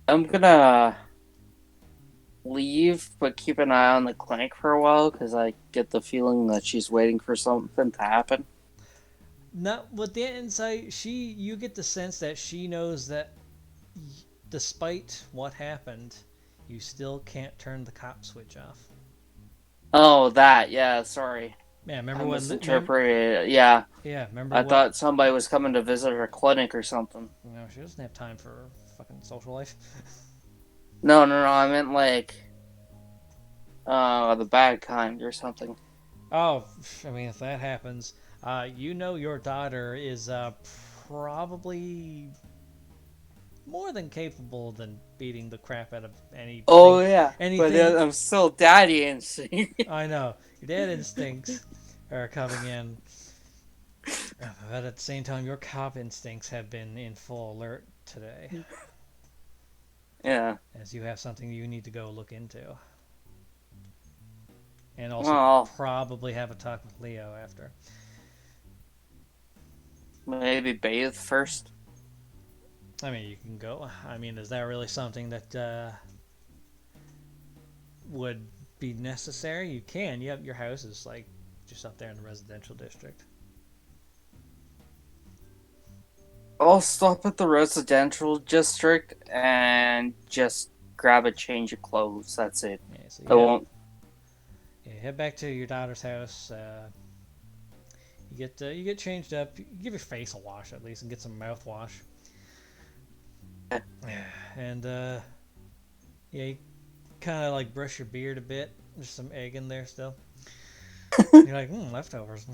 I'm gonna leave, but keep an eye on the clinic for a while, because I get the feeling that she's waiting for something to happen. Not with the insight, you get the sense that she knows that despite what happened, you still can't turn the cop switch off. Oh, that, yeah, sorry. Yeah, remember I what? misinterpreted it. Yeah. Yeah, remember I what? thought somebody was coming to visit her clinic or something. No, she doesn't have time for fucking social life. No, I meant like the bad kind or something. Oh, I mean, if that happens, you know your daughter is probably more than capable than beating the crap out of anything. Oh yeah, Anything. but I'm still daddy instinct. I know your dad instincts are coming in, but at the same time, your cop instincts have been in full alert today. Yeah. As you have something you need to go look into, and also Well, probably have a talk with Leo after. maybe bathe first. I mean, you can go. I mean, is that really something that would be necessary? You can. You have your house is like just up there in the residential district. I'll stop at the residential district and just grab a change of clothes. That's it. Yeah, so I won't. Yeah, head back to your daughter's house. You get changed up. You give your face a wash at least, and get some mouthwash. And yeah, you kind of like brush your beard a bit. There's some egg in there still. You're like, leftovers.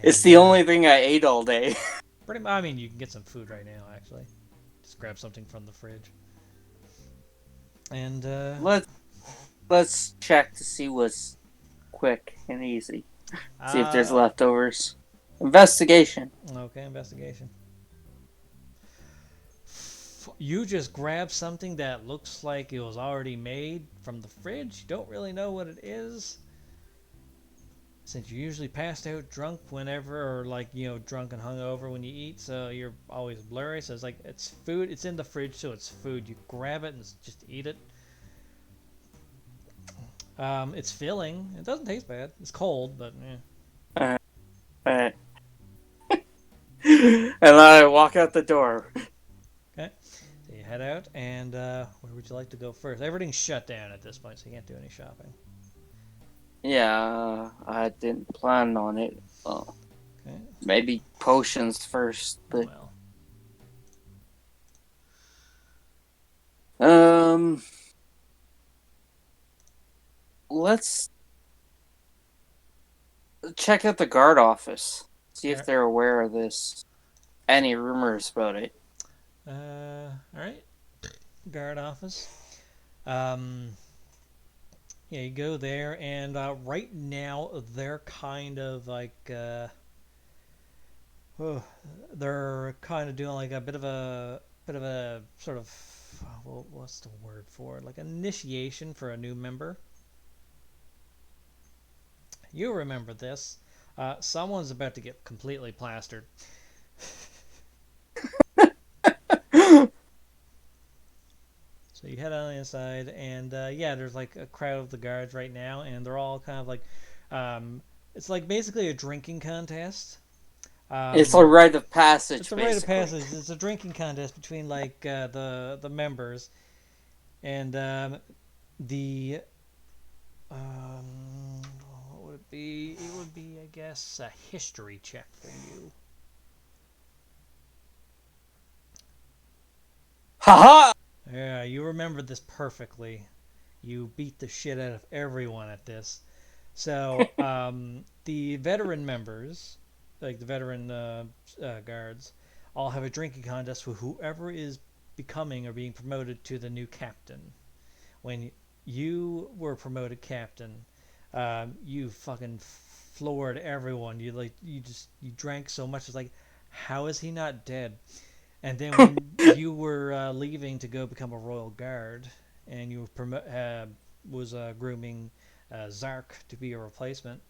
It's the only thing I ate all day. Pretty much. I mean, you can get some food right now. Actually, just grab something from the fridge. And Let's check to see what's quick and easy. See if there's leftovers. Investigation. Okay, investigation. You just grab something that looks like it was already made from the fridge. You don't really know what it is. Since you're usually passed out drunk whenever, or like, drunk and hungover when you eat, so you're always blurry. So it's like, it's food. It's in the fridge, so it's food. You grab it and just eat it. It's filling. It doesn't taste bad. It's cold, but yeah. Alright. And I walk out the door. Okay. So you head out, and where would you like to go first? Everything's shut down at this point, so you can't do any shopping. Yeah, I didn't plan on it. Well, Okay. maybe potions first, but Well. let's check out the guard office. See if Alright. they're aware of this. Any rumors about it. Alright. Guard office. Yeah, you go there, and right now they're kind of like they're kind of doing like a bit of a sort of what's the word for it? Like initiation for a new member. You remember this? Someone's about to get completely plastered. So you head on the inside, and yeah, there's like a crowd of the guards right now, and they're all kind of like, it's like basically a drinking contest. It's a rite of passage, It's a rite of basically. passage. It's a drinking contest between like the members, and the what would it be? It would be, I guess, a history check for you. Haha! Yeah, you remember this perfectly. You beat the shit out of everyone at this. So the veteran members, like the veteran guards, all have a drinking contest with whoever is becoming or being promoted to the new captain. When you were promoted captain, you fucking floored everyone. You drank so much. It's like, how is he not dead? And then when you were leaving to go become a royal guard, and you were grooming Zark to be your replacement,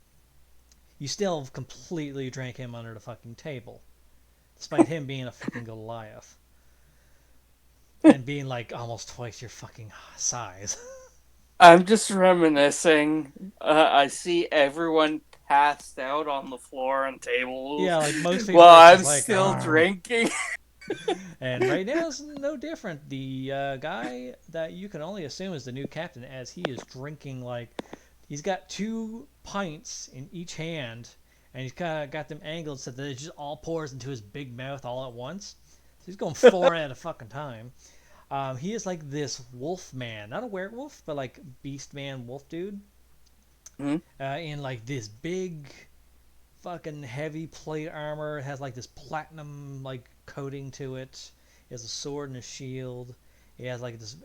you still completely drank him under the fucking table, despite him being a fucking Goliath and being like almost twice your fucking size. I'm just reminiscing. I see everyone passed out on the floor and tables Yeah, like most people are while just I'm like, still "Argh." drinking. And right now it's no different. The guy that you can only assume is the new captain, as he is drinking like he's got 2 pints in each hand, and he's kind of got them angled so that it just all pours into his big mouth all at once. So he's going 4 at a fucking time. He is like this wolf man, not a werewolf, but like beast man wolf dude, Hmm? in like this big fucking heavy plate armor. It has like this platinum like coating to it. He has a sword and a shield. He has like this.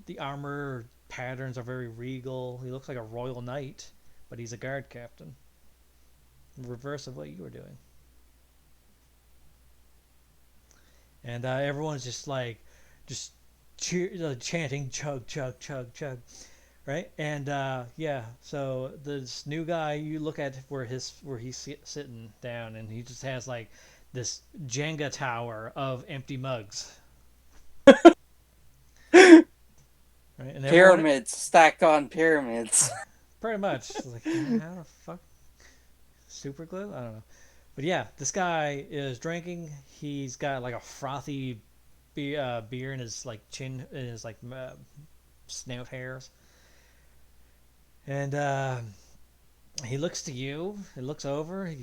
The armor patterns are very regal. He looks like a royal knight, but he's a guard captain. Reverse of what you were doing. And everyone's just chanting chug chug chug chug, right? And yeah, so this new guy, you look at where he's sitting down, and he just has like this Jenga tower of empty mugs, right? And everyone, Pyramids stacked on pyramids. pretty much, is like, how the fuck super glue? I don't know, but yeah, this guy is drinking. He's got like a frothy beer in his like chin, in his like snout hairs, and he looks to you. He looks over.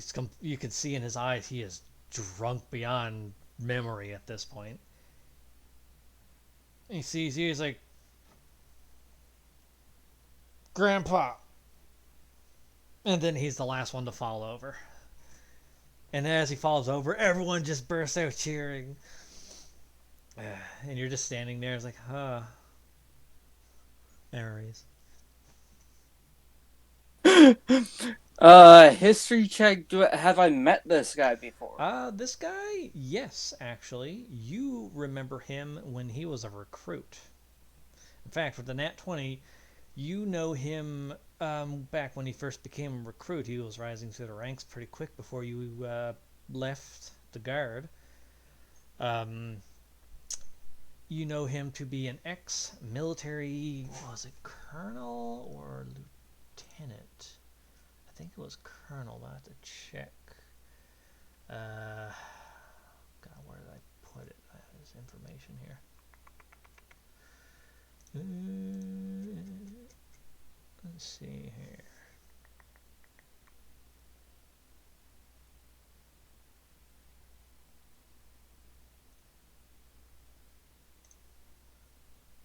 You can see in his eyes he is drunk beyond memory at this point. He sees you. He's like, "Grandpa," and then he's the last one to fall over. And as he falls over, everyone just bursts out cheering. And you're just standing there. It's like, huh, memories. History check. Have I met this guy before? This guy, yes, actually, you remember him when he was a recruit. In fact, for the Nat 20, you know him back when he first became a recruit. He was rising through the ranks pretty quick before you left the guard. Um, you know him to be an ex-military, was it colonel or lieutenant? I think it was colonel, but I have to check. God, where did I put it? I have this information here. Let's see here.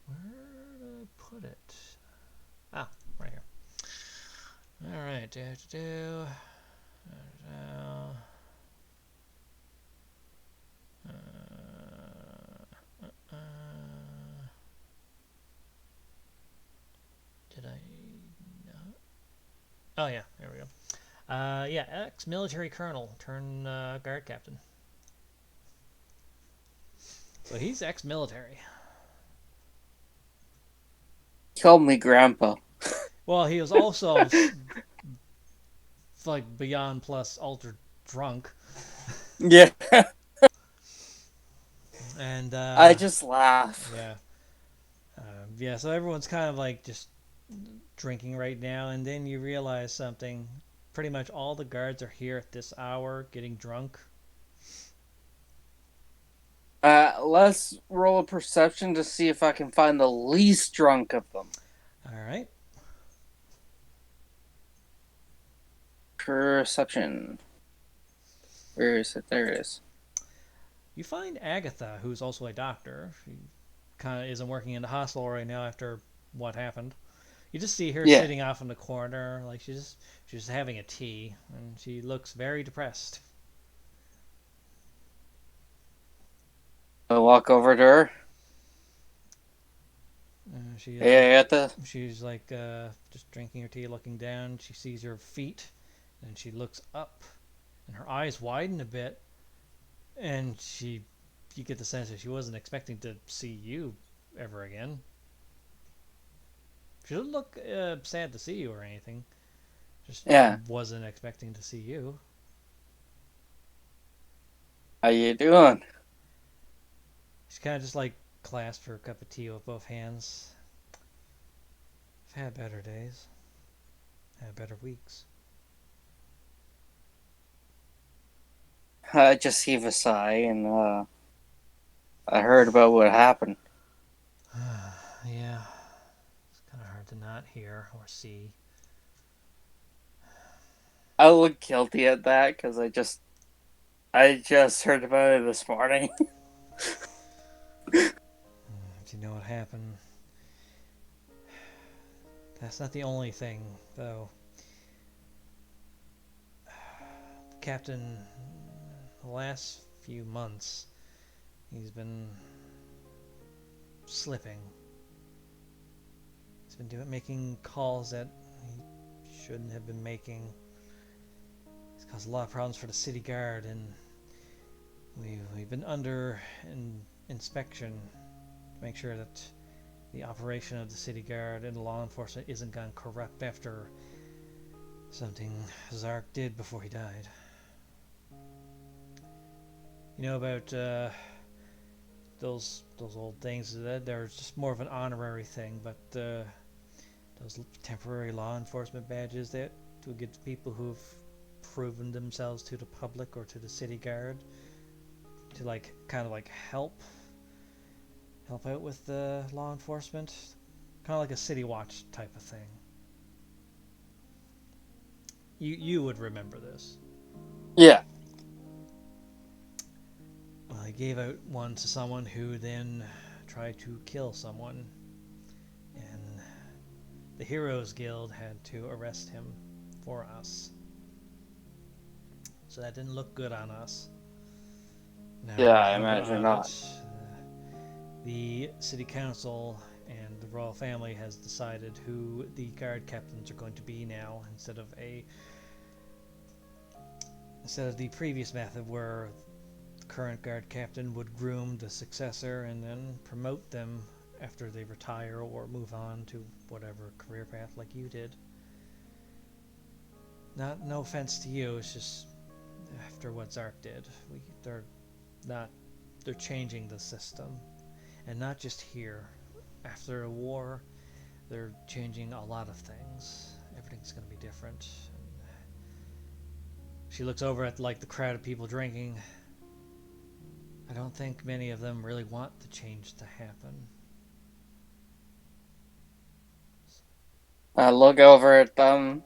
Where did I put it? Ah, right here. All right. Oh yeah, there we go. Yeah, ex-military colonel turned guard captain. So he's ex-military. He called me grandpa. Well, he was also like beyond plus ultra drunk, Yeah. and I just laugh. yeah, yeah. So everyone's kind of like just drinking right now, and then you realize something. Pretty much all the guards are here at this hour getting drunk. Let's roll a perception to see if I can find the least drunk of them. All right. Perception. Where is it? There it is. You find Agatha, who's also a doctor. She kind of isn't working in the hospital right now after what happened. You just see her Yeah. sitting off in the corner, like she's just having a tea, and she looks very depressed. I walk over to her. She Hey, Agatha. she's like just drinking her tea, looking down. She sees her feet, and she looks up, and her eyes widen a bit, and you get the sense that she wasn't expecting to see you ever again. She doesn't look sad to see you or anything. Just Yeah. wasn't expecting to see you. How you doing? She kind of just like clasped her cup of tea with both hands. I've had better days. Had better weeks. I just heave a sigh and I heard about what happened. Yeah. It's kind of hard to not hear or see. I look guilty at that because I just heard about it this morning. If you know what happened. That's not the only thing, though. The captain, the last few months, he's been slipping. He's been making calls that he shouldn't have been making. It's caused a lot of problems for the city guard, and we've been under inspection to make sure that the operation of the city guard and law enforcement isn't gone corrupt after something Zark did before he died. You know about those old things that they're just more of an honorary thing, but those temporary law enforcement badges that to give to people who've proven themselves to the public or to the city guard to like kind of like help out with the law enforcement, kind of like a city watch type of thing. You would remember this. Yeah. Well, I gave out one to someone who then tried to kill someone, and the Heroes Guild had to arrest him for us. So that didn't look good on us. Now, Yeah, I on imagine of not. it, the city council and the royal family has decided who the guard captains are going to be now, instead of the previous method where the current guard captain would groom the successor and then promote them after they retire or move on to whatever career path like you did. No offense to you, it's just after what Zark did, they're changing the system, and not just here. After a war, they're changing a lot of things. Everything's going to be different. And she looks over at like the crowd of people drinking. I don't think many of them really want the change to happen. I look over at them.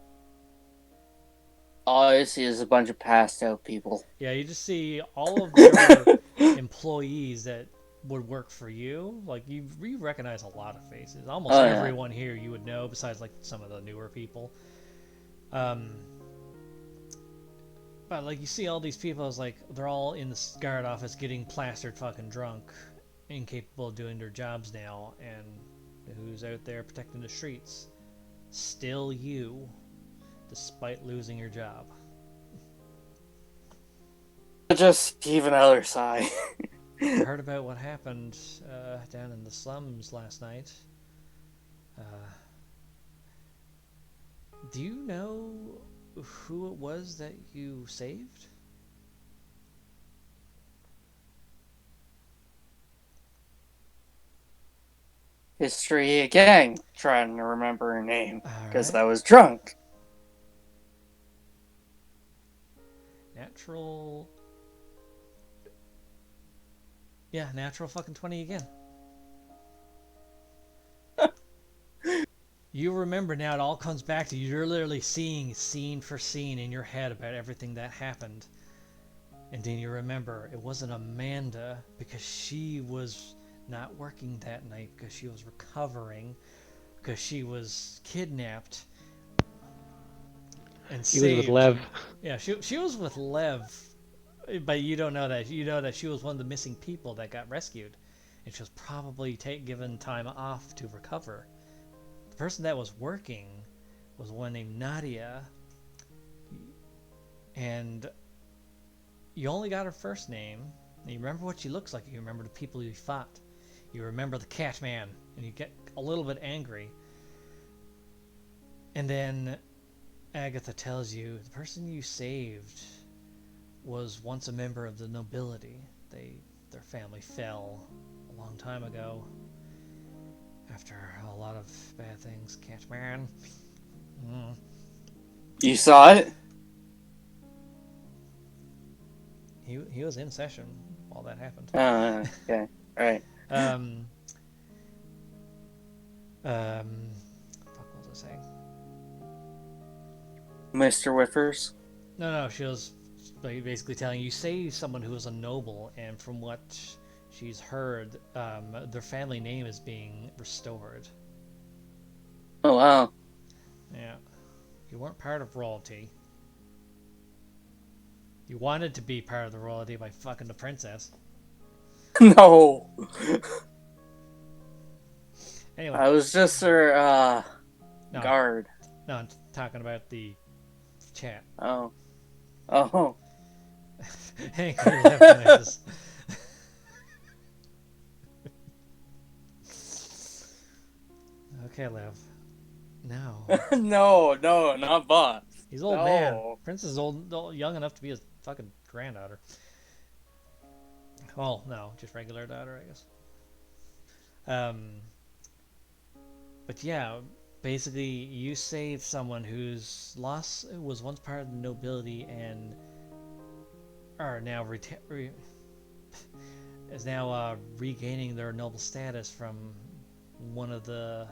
All I see is a bunch of passed out people. Yeah, you just see all of your employees that would work for you. Like you recognize a lot of faces. Almost everyone here you would know, besides like some of the newer people. But like you see all these people, it's like they're all in the guard office getting plastered fucking drunk, incapable of doing their jobs now, and who's out there protecting the streets? Still you. despite losing your job. Just heave another sigh. I heard about what happened down in the slums last night. Uh, do you know who it was that you saved? History again. Trying to remember her name because Alright. I was drunk. Natural. Yeah, natural fucking 20 again. You remember now, it all comes back to you. You're literally seeing scene for scene in your head about everything that happened. And then you remember it wasn't Amanda because she was not working that night because she was recovering because she was kidnapped and He was with saved. Lev. Yeah, she was with Lev, but you don't know that. You know that she was one of the missing people that got rescued, and she was probably given time off to recover. The person that was working was one named Nadia, and you only got her first name. And you remember what she looks like. You remember the people you fought. You remember the cat man, and you get a little bit angry. And then Agatha tells you the person you saved was once a member of the nobility. Their family fell a long time ago after a lot of bad things. Catman. You saw it? He was in session while that happened. Okay. Alright. Fuck, what was I saying? Mr. Whiffers? No, she was basically telling you, say someone who is a noble, and from what she's heard, their family name is being restored. Oh, wow. Yeah. You weren't part of royalty. You wanted to be part of the royalty by fucking the princess. No. Anyway. I was just her, No, guard. No, I'm talking about the chat. Oh. Angry left noises. Okay, Lev. No. No, not Bob. He's old No. man. Prince is old, young enough to be his fucking granddaughter. Well, no, just regular daughter, I guess. But yeah, basically, you saved someone whose loss was once part of the nobility and are now is now regaining their noble status from one of the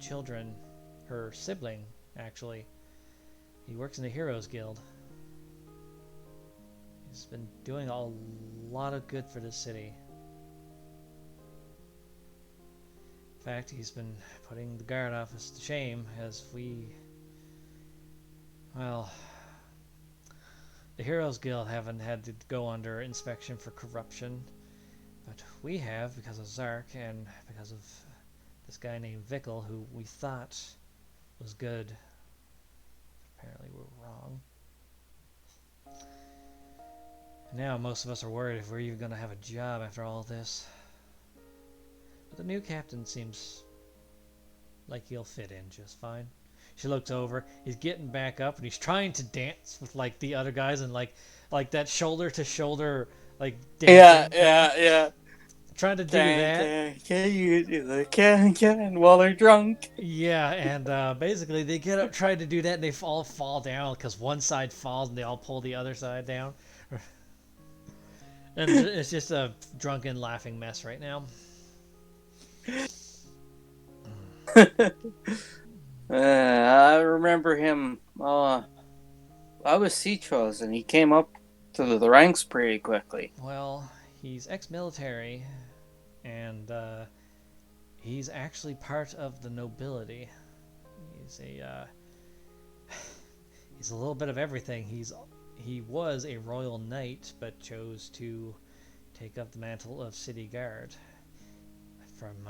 children, her sibling, actually. He works in the Heroes Guild. He's been doing a lot of good for this city. In fact, he's been putting the guard office to shame as well, the Heroes Guild haven't had to go under inspection for corruption, but we have because of Zark and because of this guy named Vickle, who we thought was good. Apparently we're wrong. And now most of us are worried if we're even going to have a job after all this. But the new captain seems like he'll fit in just fine. She looks over, he's getting back up, and he's trying to dance with, like, the other guys, and, like that shoulder-to-shoulder, like, dancing. Yeah. Trying to do that. Can you do the can while they're drunk? Yeah, and basically they get up, try to do that, and they all fall down, because one side falls, and they all pull the other side down. And it's just a drunken, laughing mess right now. I remember him. I was C-Chose, and he came up to the ranks pretty quickly. Well, he's ex-military, and he's actually part of the nobility. He's a little bit of everything. He was a royal knight, but chose to take up the mantle of city guard from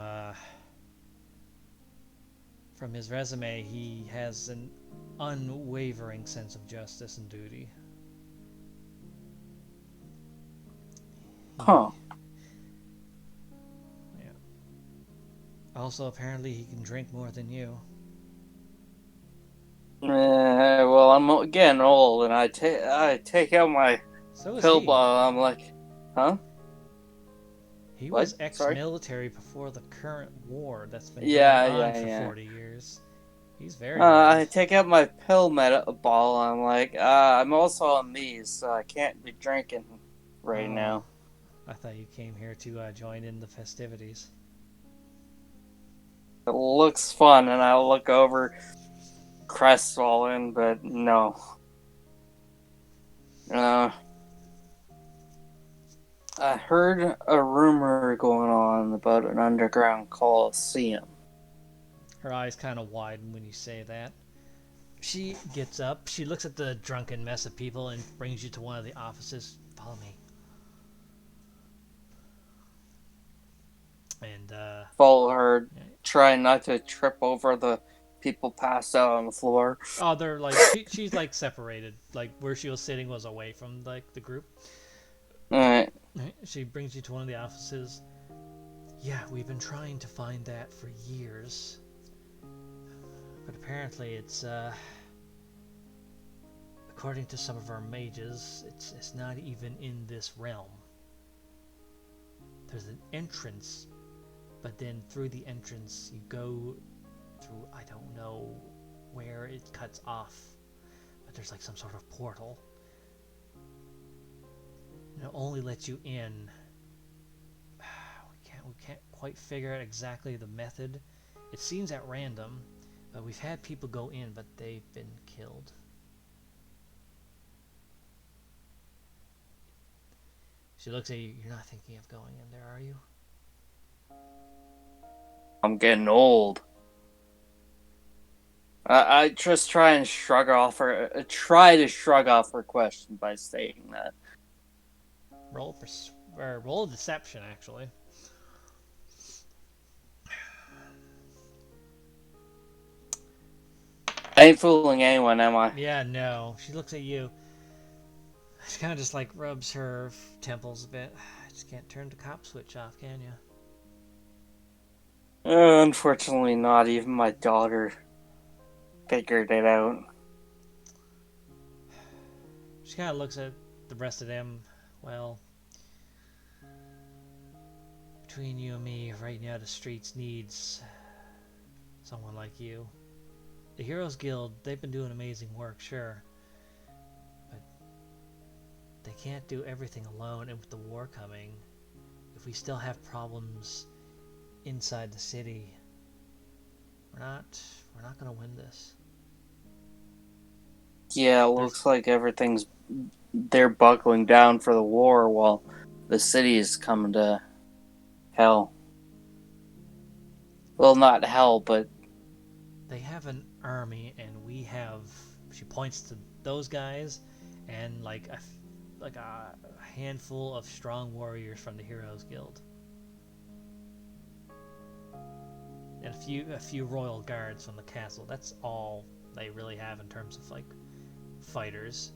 from his resume, he has an unwavering sense of justice and duty. Huh. Yeah. Also, apparently, he can drink more than you. Well, I'm getting old, and I take out my So is pill he. bottle. I'm like, huh? He What? was Sorry? ex-military before the current war that's been Yeah, going on for yeah. 40 years. He's very old. I take out my pill bottle. I'm like, I'm also on these, so I can't be drinking right Oh, now. I thought you came here to join in the festivities. It looks fun, and I look over, crestfallen, but no. I heard a rumor going on about an underground coliseum. Her eyes kind of widen when you say that. She gets up, she looks at the drunken mess of people and brings you to one of the offices. Follow me. And, Follow her, try not to trip over the people passed out on the floor. oh, they're like, she's like separated. Like, where she was sitting was away from, like, the group. Alright. She brings you to one of the offices. Yeah, we've been trying to find that for years. But apparently it's, according to some of our mages, it's not even in this realm. There's an entrance, but then through the entrance you go through, I don't know where it cuts off, but there's like some sort of portal. And it only lets you in. We can't quite figure out exactly the method. It seems at random, but we've had people go in, but they've been killed. She looks at you. You're not thinking of going in there, are you? I'm getting old. I just try to shrug off her question by saying that. Roll deception, actually. I ain't fooling anyone, am I? Yeah, no. She looks at you. She kind of just like rubs her temples a bit. Just can't turn the cop switch off, can you? Unfortunately, not even my daughter figured it out. She kind of looks at the rest of them. Well, between you and me, right now the streets needs someone like you. The Heroes Guild, they've been doing amazing work, sure. But they can't do everything alone, and with the war coming, if we still have problems inside the city, we're not gonna win this. Yeah, it looks like they're buckling down for the war while the city is coming to hell. Well, not hell, but They have an army, and we have. She points to those guys, and like a handful of strong warriors from the Heroes Guild, and a few royal guards from the castle. That's all they really have in terms of like fighters.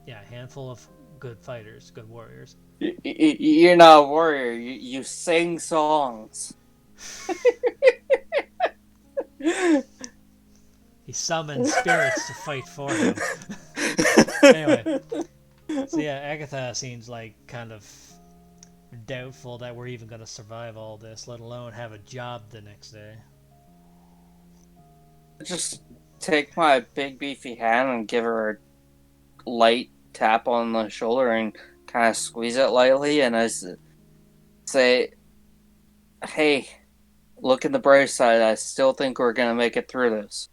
Yeah, a handful of good fighters, good warriors. you're not a warrior. You sing songs. He summons spirits to fight for him. Anyway, so yeah, Agatha seems like kind of doubtful that we're even going to survive all this, let alone have a job the next day. Just take my big beefy hand and give her a light tap on the shoulder and kind of squeeze it lightly, and I say, "Hey, look in the bright side. I still think we're gonna make it through this."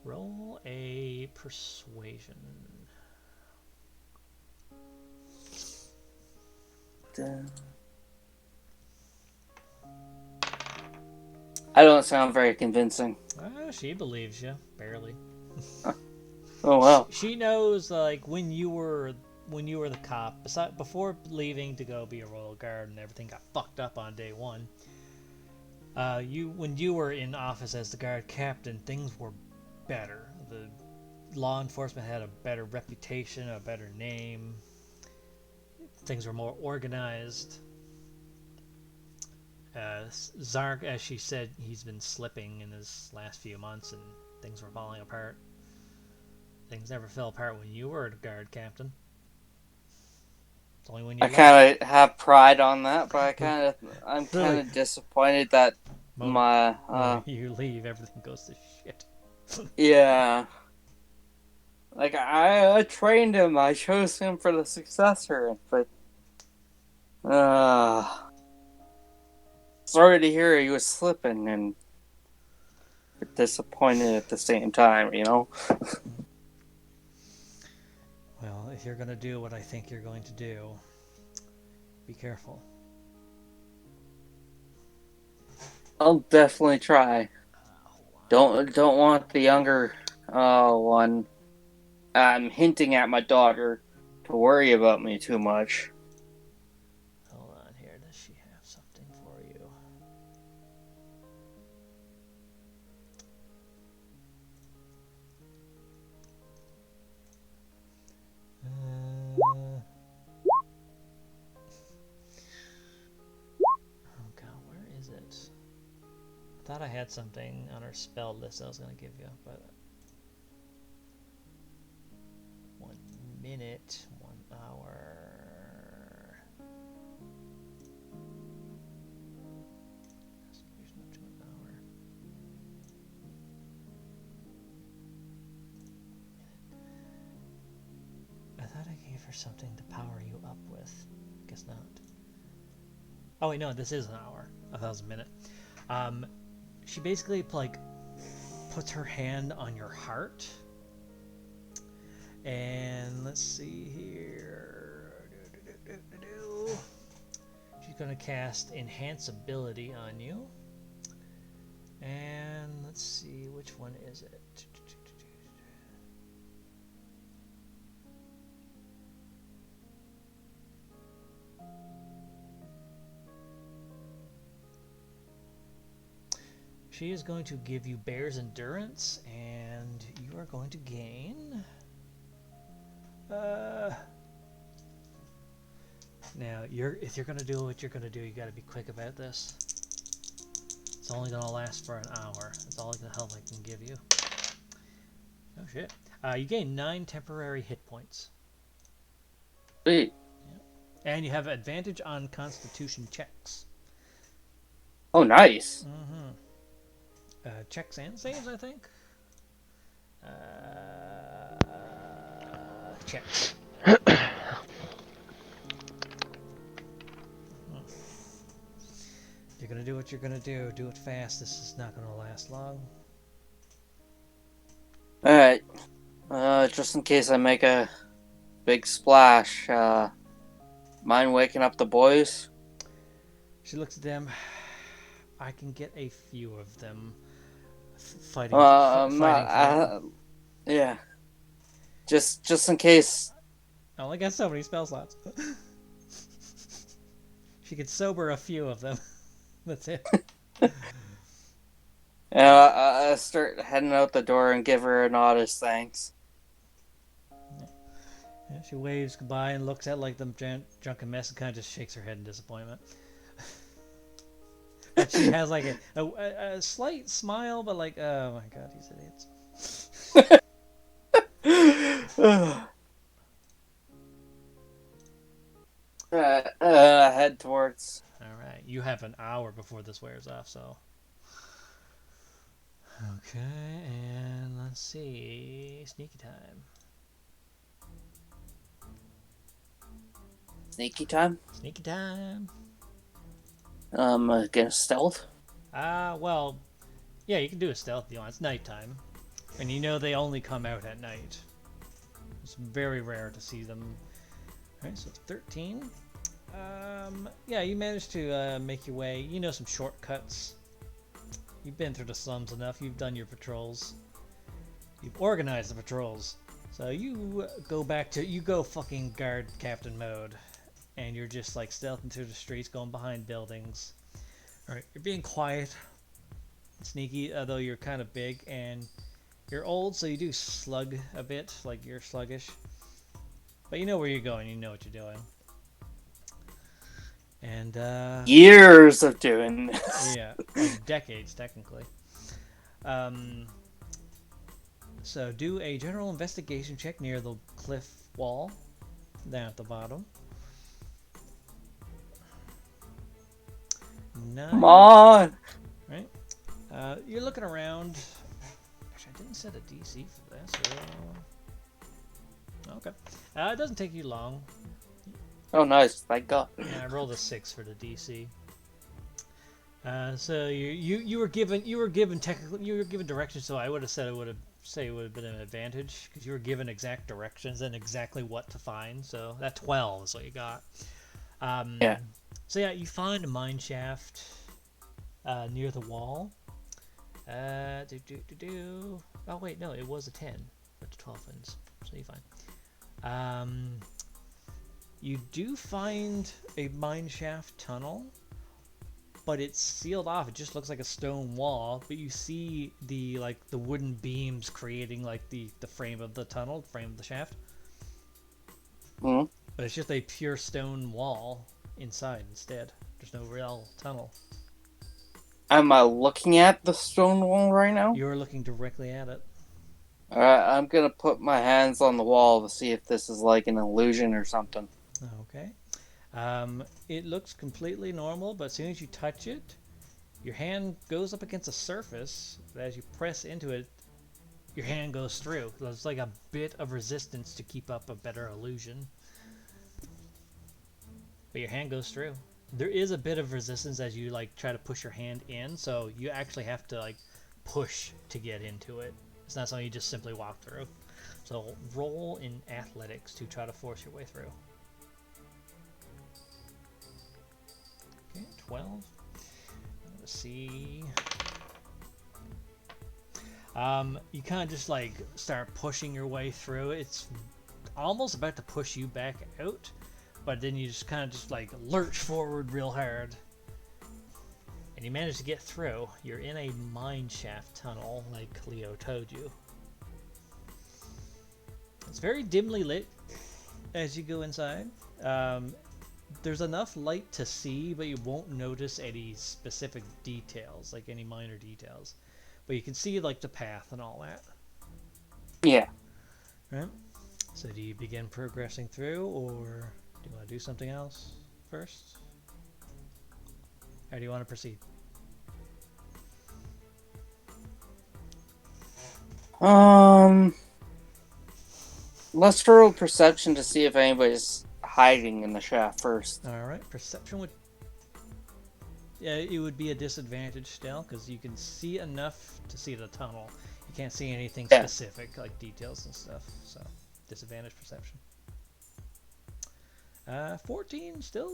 Roll a persuasion. I don't sound very convincing. She believes you, barely. Oh wow. She knows, like, when you were when you were the cop, before leaving to go be a royal guard and everything got fucked up on day one, when you were in office as the guard captain, things were better. The law enforcement had a better reputation, a better name. Things were more organized. Zark, as she said, he's been slipping in his last few months and things were falling apart. Things never fell apart when you were the guard captain. It's only when you I left. kind of have pride on that, but I'm kind of disappointed that you leave, everything goes to shit. Yeah. Like, I trained him. I chose him for the successor, but sorry to hear he was slipping and disappointed at the same time, you know? Well, if you're going to do what I think you're going to do, be careful. I'll definitely try. Don't want the younger one hinting at my daughter to worry about me too much. Hold on here. Does she have something for you? Oh god, where is it? I thought I had something on her spell list I was going to give you, but 1 minute, 1 hour. Execution up to 1 hour. I thought I gave her something to power you up with. Guess not. Oh wait, no, this is an hour. I thought it was a minute. She basically like puts her hand on your heart. And let's see here. She's going to cast Enhance Ability on you. And let's see, which one is it? She is going to give you Bear's Endurance, and you are going to gain... Now, if you're going to do what you're going to do, you got to be quick about this. It's only going to last for an hour. That's all the help I can give you. Oh, shit. You gain 9 temporary hit points. Sweet. Yeah. And you have advantage on Constitution checks. Oh, nice. Mm-hmm. Checks and saves, I think. Checks. You're gonna do what you're gonna do. Do it fast. This is not gonna last long. Alright. Just in case I make a big splash, mind waking up the boys? She looks at them. I can get a few of them fighting. Yeah. Just in case. I only got so many spell slots. She could sober a few of them. That's it. I start heading out the door and give her an honest thanks. Yeah, she waves goodbye and looks at like them drunken mess and kind of just shakes her head in disappointment. But she has like a slight smile, but like, oh my god, these idiots. Head towards. Alright, you have an hour before this wears off, so. Okay, and let's see. Sneaky time. Sneaky time? Sneaky time. Against stealth? Well, yeah, you can do a stealth if you want. It's nighttime. And you know they only come out at night. It's very rare to see them. Alright, so 13. Yeah, you managed to make your way. You know some shortcuts. You've been through the slums enough. You've done your patrols. You've organized the patrols. So you go fucking guard captain mode, and you're just like stealthing through the streets, going behind buildings. All right, you're being quiet, sneaky, although you're kind of big and you're old, so you do slug a bit, like you're sluggish. But you know where you're going, you know what you're doing. And Years of doing this. yeah, like decades technically. So do a general investigation check near the cliff wall, down at the bottom. 9. Come on. Right. You're looking around. Actually, I didn't set a DC for this. Okay. It doesn't take you long. Oh, nice. Thank God. And I rolled a 6 for the DC. So you were given directions. So I would have said it would have been an advantage because you were given exact directions and exactly what to find. So that 12 is what you got. Yeah. So yeah, you find a mine shaft near the wall. Oh wait, no, it was a 10, but the 12 wins. So you're fine. You do find a mine shaft tunnel, but it's sealed off. It just looks like a stone wall, but you see the wooden beams creating like the frame of the tunnel, frame of the shaft. Hmm. But it's just a pure stone wall inside instead. There's no real tunnel. Am I looking at the stone wall right now? You're looking directly at it. Alright, I'm gonna put my hands on the wall to see if this is like an illusion or something. Okay. It looks completely normal, but as soon as you touch it, your hand goes up against a surface, but as you press into it, your hand goes through. There's like a bit of resistance to keep up a better illusion. But your hand goes through. There is a bit of resistance as you like try to push your hand in, so you actually have to like push to get into it. It's not something you just simply walk through. So roll in athletics to try to force your way through. Okay, 12. Let's see. You kind of just like start pushing your way through. It's almost about to push you back out, but then you just kind of just like lurch forward real hard. And you manage to get through. You're in a mine shaft tunnel, like Leo told you. It's very dimly lit as you go inside. There's enough light to see, but you won't notice any specific details, like any minor details. But you can see like the path and all that. Yeah. Right? So do you begin progressing through, or do you want to do something else first? How do you want to proceed? Let's throw perception to see if anybody's hiding in the shaft first. Alright, perception would... Yeah, it would be a disadvantage still, because you can see enough to see the tunnel. You can't see anything specific, like details and stuff, so disadvantage perception. 14 still,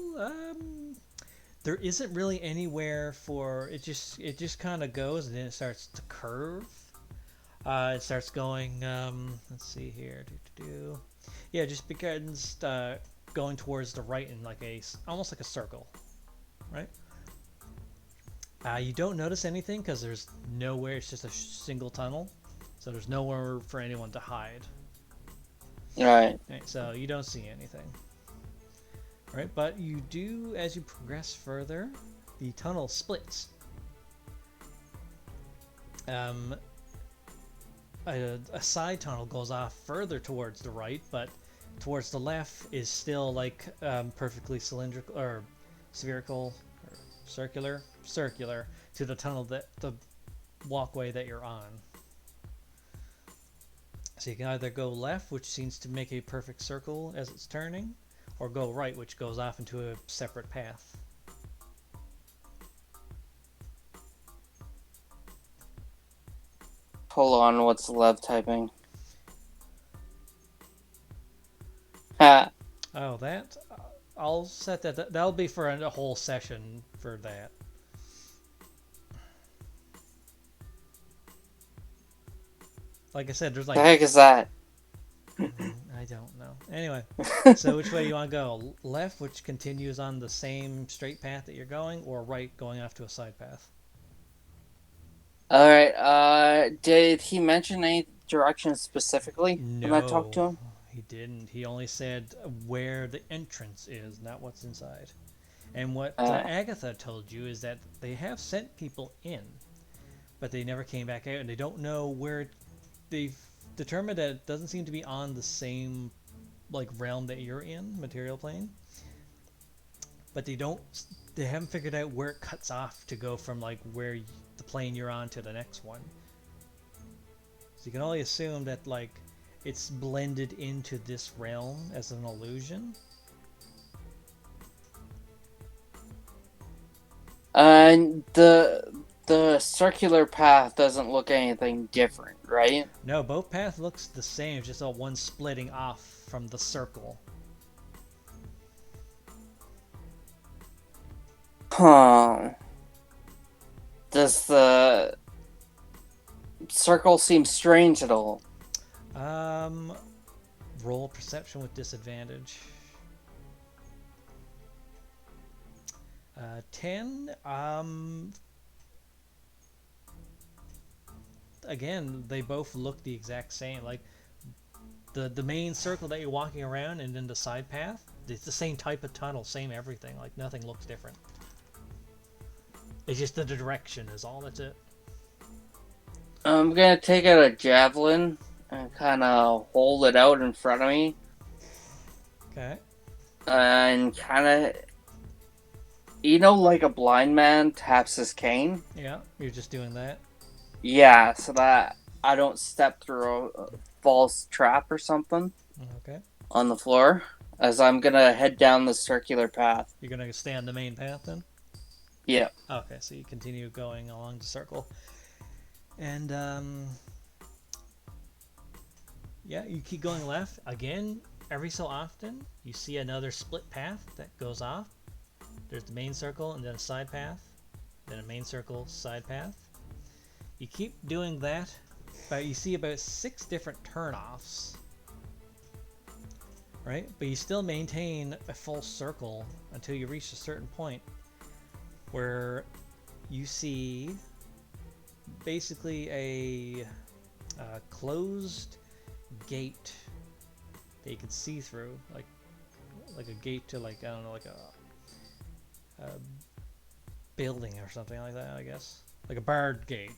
there isn't really anywhere for... It just kind of goes, and then it starts to curve. It starts going, let's see here, yeah, it just begins going towards the right in like almost like a circle, right? You don't notice anything because there's nowhere, it's just a single tunnel, so there's nowhere for anyone to hide. Right. Right, so you don't see anything. Right, but you do, as you progress further, the tunnel splits. A side tunnel goes off further towards the right, but towards the left is still like perfectly cylindrical or spherical or circular to the tunnel, that the walkway that you're on. So you can either go left, which seems to make a perfect circle as it's turning, or go right, which goes off into a separate path. Hold on, what's Lev typing? Ha. Oh, that? I'll set that. That'll be for a whole session for that. Like I said, there's like... The heck is that? I don't know. Anyway, so which way do you want to go? Left, which continues on the same straight path that you're going, or right, going off to a side path? All right. Did he mention any directions specifically when I talked to No, him? he didn't. He only said where the entrance is, not what's inside. And what Uh, Agatha told you is that they have sent people in, but they never came back out, and they don't know where. They've determined that it doesn't seem to be on the same like realm that you're in, material plane, but they haven't figured out where it cuts off to go from like where the plane you're on to the next one. So you can only assume that like it's blended into this realm as an illusion. and the circular path doesn't look anything different, right? No, both paths looks the same, just all one splitting off from the circle. Huh. Does the circle seem strange at all? Um, roll perception with disadvantage. 10. Again, they both look the exact same. Like the main circle that you're walking around, and then the side path. It's the same type of tunnel, same everything. Like nothing looks different. It's just the direction is all. That's it. I'm gonna take out a javelin and kind of hold it out in front of me, Okay. and kind of, like a blind man taps his cane. Yeah, you're just doing that. Yeah, so that I don't step through a false trap or something Okay. on the floor, as I'm gonna head down the circular path. You're gonna stay on the main path then. Yeah. Okay, so you continue going along the circle, and yeah, you keep going left. Again, every so often, you see another split path that goes off. There's the main circle and then a side path, then a main circle, side path. You keep doing that, but you see about 6 different turnoffs, right? But you still maintain a full circle until you reach a certain point where you see basically a closed gate that you can see through, like a gate to like I don't know, like a building or something like that. I guess like a barred gate,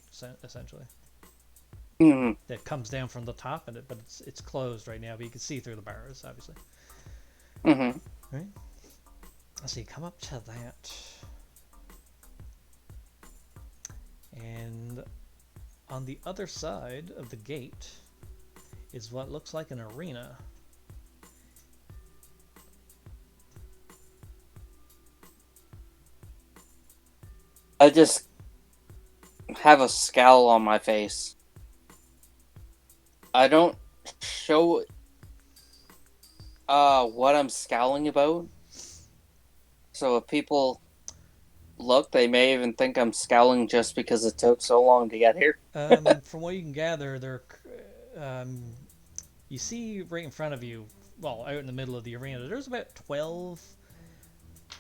essentially, Hmm. that comes down from the top of it, but it's closed right now. But you can see through the bars, obviously. Hmm. Right. So you come up to that, and on the other side of the gate is what looks like an arena. I just have a scowl on my face. I don't show what I'm scowling about. So if people look, they may even think I'm scowling just because it took so long to get here. From what you can gather, um, you see right in front of you, well, out in the middle of the arena, there's about 12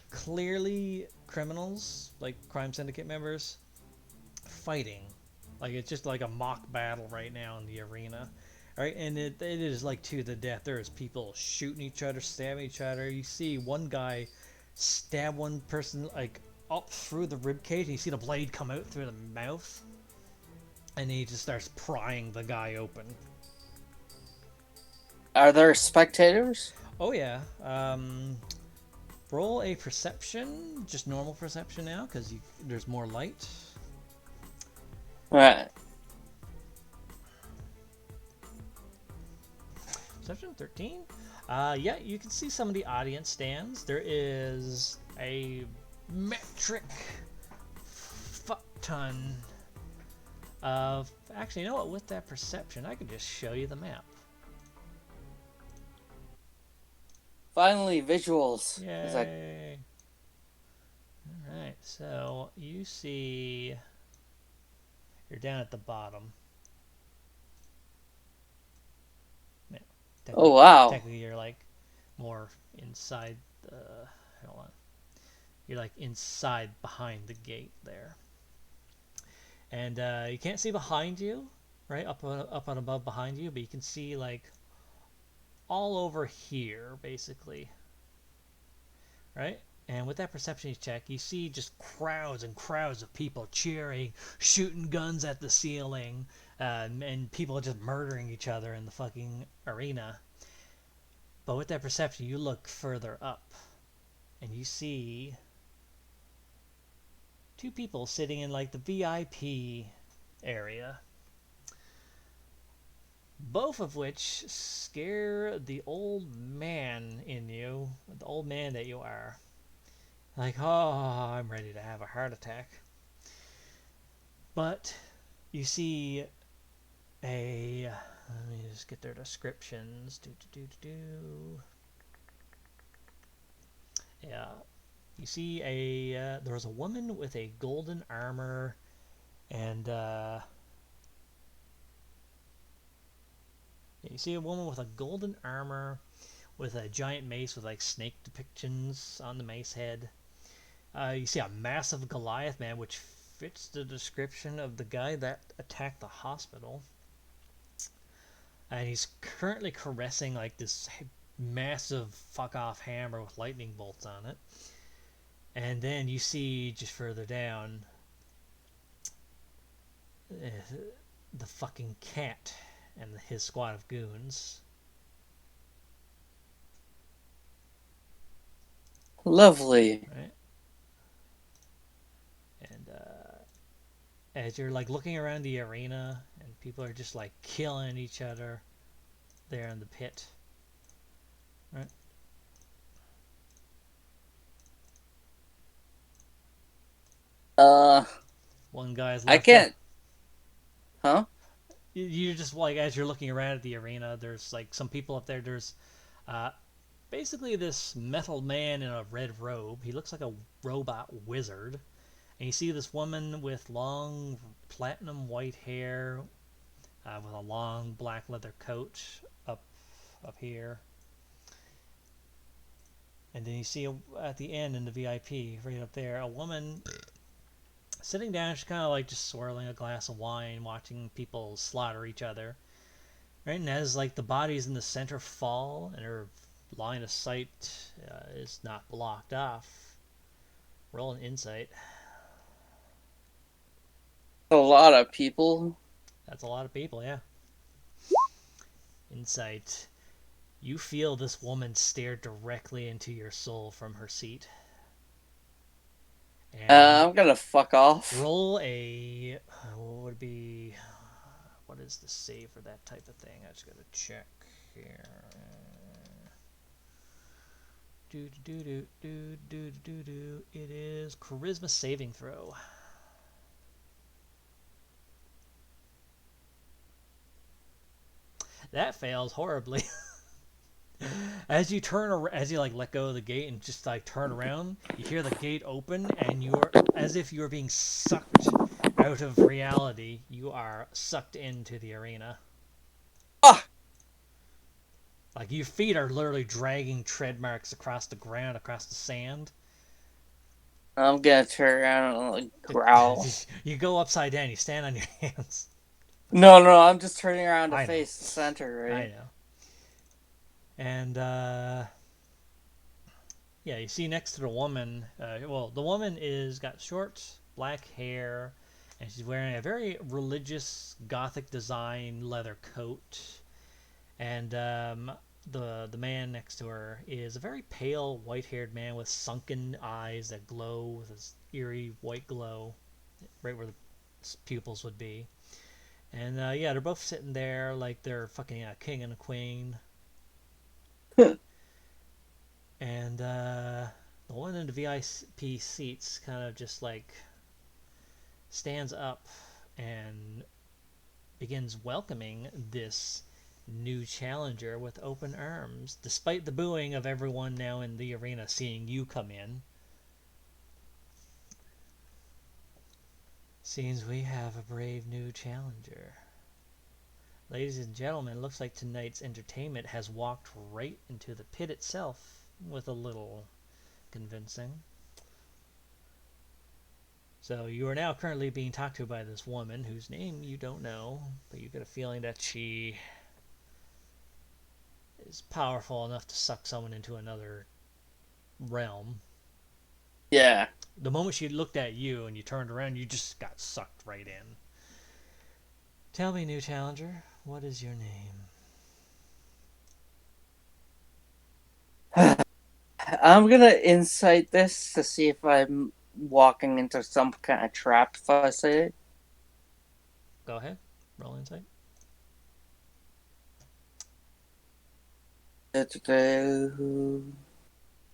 clearly criminals, like crime syndicate members, fighting. Like it's just like a mock battle right now in the arena. All right, and it is like to the death. There's people shooting each other, stabbing each other. You see one guy stab one person like up through the rib cage, and you see the blade come out through the mouth, and he just starts prying the guy open. Are there spectators? Oh yeah. Roll a perception, just normal perception now, because there's more light. Right. Perception 13. Yeah, you can see some of the audience stands. There is a metric fuck ton of. Actually, you know what? With that perception, I could just show you the map. Finally, visuals. Yay! Alright, so you see. You're down at the bottom. Yeah. Oh, wow. Technically, you're like more inside. Hold on. You're like inside behind the gate there, and you can't see behind you, right up and above behind you, but you can see like all over here, basically, right? And with that perception check, you see just crowds and crowds of people cheering, shooting guns at the ceiling, and people just murdering each other in the fucking arena. But with that perception, you look further up, and you see two people sitting in like the VIP area, both of which scare the old man in you, the old man that you are. Like, oh, I'm ready to have a heart attack. But you see let me just get their descriptions. Yeah. You see there was a woman with a golden armor and you see a woman with a golden armor with a giant mace with like snake depictions on the mace head. You see a massive Goliath man, which fits the description of the guy that attacked the hospital. And he's currently caressing like this massive fuck off hammer with lightning bolts on it. And then you see just further down the fucking cat and his squad of goons. Lovely. Right? And as you're like looking around the arena and people are just like killing each other there in the pit. Right? One guy's I left up. can't. Huh? You just like as you're looking around at the arena, there's like some people up there. There's basically this metal man in a red robe. He looks like a robot wizard. And you see this woman with long platinum white hair, with a long black leather coat up here. And then you see at the end in the VIP, right up there, a woman sitting down. She's kind of like just swirling a glass of wine, watching people slaughter each other. Right, and as like the bodies in the center fall and her line of sight is not blocked off, roll an insight. A lot of people. That's a lot of people, yeah. Insight. You feel this woman stare directly into your soul from her seat. And I'm gonna fuck off. roll a. What would be. What is the save for that type of thing? I just gotta check here. It is charisma saving throw. That fails horribly. As you like let go of the gate and just like turn around, you hear the gate open, and you're as if you're being sucked out of reality. You are sucked into the arena. Ah! Like your feet are literally dragging tread marks across the ground, across the sand. I'm gonna turn around and like, growl. You go upside down. You stand on your hands. No, I'm just turning around to I know. face the center, right? I know. And yeah, you see next to the woman. The woman is got short black hair, and she's wearing a very religious Gothic design leather coat. And the man next to her is a very pale, white-haired man with sunken eyes that glow with this eerie white glow, right where the pupils would be. And yeah, they're both sitting there like they're fucking a king and a queen. And the one in the VIP seats kind of just like stands up and begins welcoming this new challenger with open arms, despite the booing of everyone now in the arena seeing you come in. Seems we have a brave new challenger. Ladies and gentlemen, looks like tonight's entertainment has walked right into the pit itself with a little convincing. So you are now currently being talked to by this woman whose name you don't know, but you get a feeling that she is powerful enough to suck someone into another realm. Yeah. The moment she looked at you and you turned around, you just got sucked right in. Tell me, new challenger, what is your name? I'm gonna insight this to see if I'm walking into some kind of trap if I say it. Go ahead. Roll insight.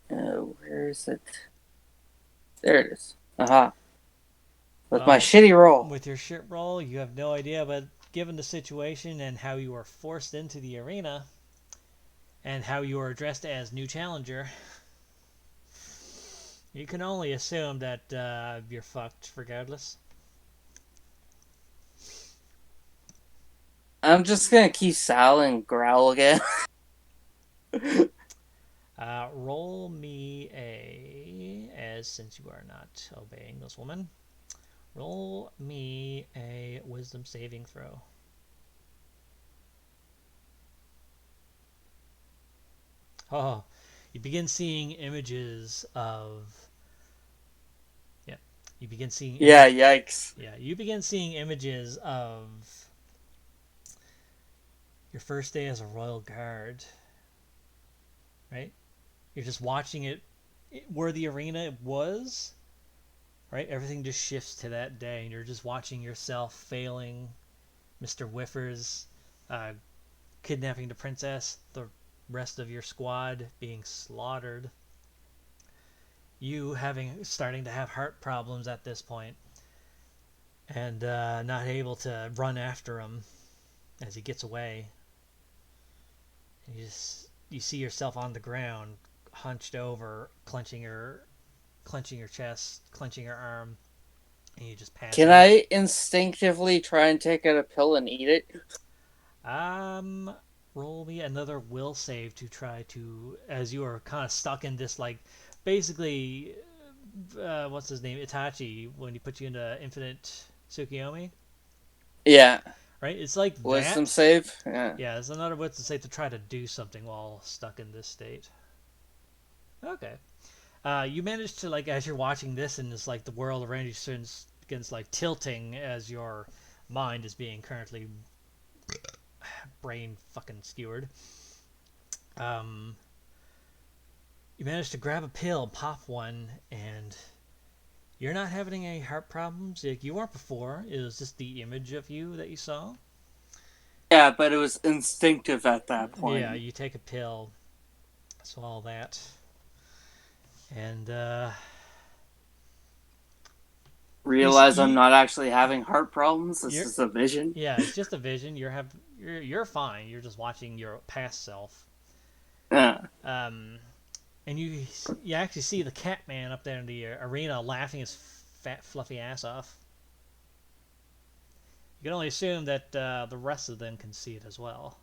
Where is it? There it is. Aha. With my Well, shitty roll. with your shit roll, you have no idea, but given the situation and how you were forced into the arena, and how you are addressed as new challenger, you can only assume that you're fucked regardless. I'm just gonna keep silent and growl again. Roll me since you are not obeying this woman, roll me a wisdom saving throw. Oh, you begin seeing images of. Yeah, you begin seeing. Yeah, yikes. Yeah, you begin seeing images of your first day as a royal guard. Right, you're just watching it where the arena was. Right, everything just shifts to that day, and you're just watching yourself failing Mr. Whiffers, uh, kidnapping the princess, the rest of your squad being slaughtered. You starting to have heart problems at this point, and not able to run after him as he gets away. And you see yourself on the ground, hunched over, clenching your chest, clenching your arm, and you just pass Can out. I instinctively try and take out a pill and eat it? Roll me another will save to try to, as you are kind of stuck in this, like, basically, what's his name, Itachi, when he put you into Infinite Tsukiyomi, Yeah. right? It's like Wisdom that. save? Yeah. Yeah, it's another wisdom save to try to do something while stuck in this state. Okay. You manage to, like, as you're watching this, and it's like the world around you begins like tilting as your mind is being currently brain fucking skewered. Um, you manage to grab a pill, pop one, and you're not having any heart problems like you weren't before. It was just the image of you that you saw. Yeah, but it was instinctive at that point. Yeah, you take a pill, swallow that, and Realize I'm not actually having heart problems. This is a vision. yeah, it's just a vision. You're fine. You're just watching your past self. Yeah. And you actually see the Catman up there in the arena laughing his fat fluffy ass off. You can only assume that the rest of them can see it as well.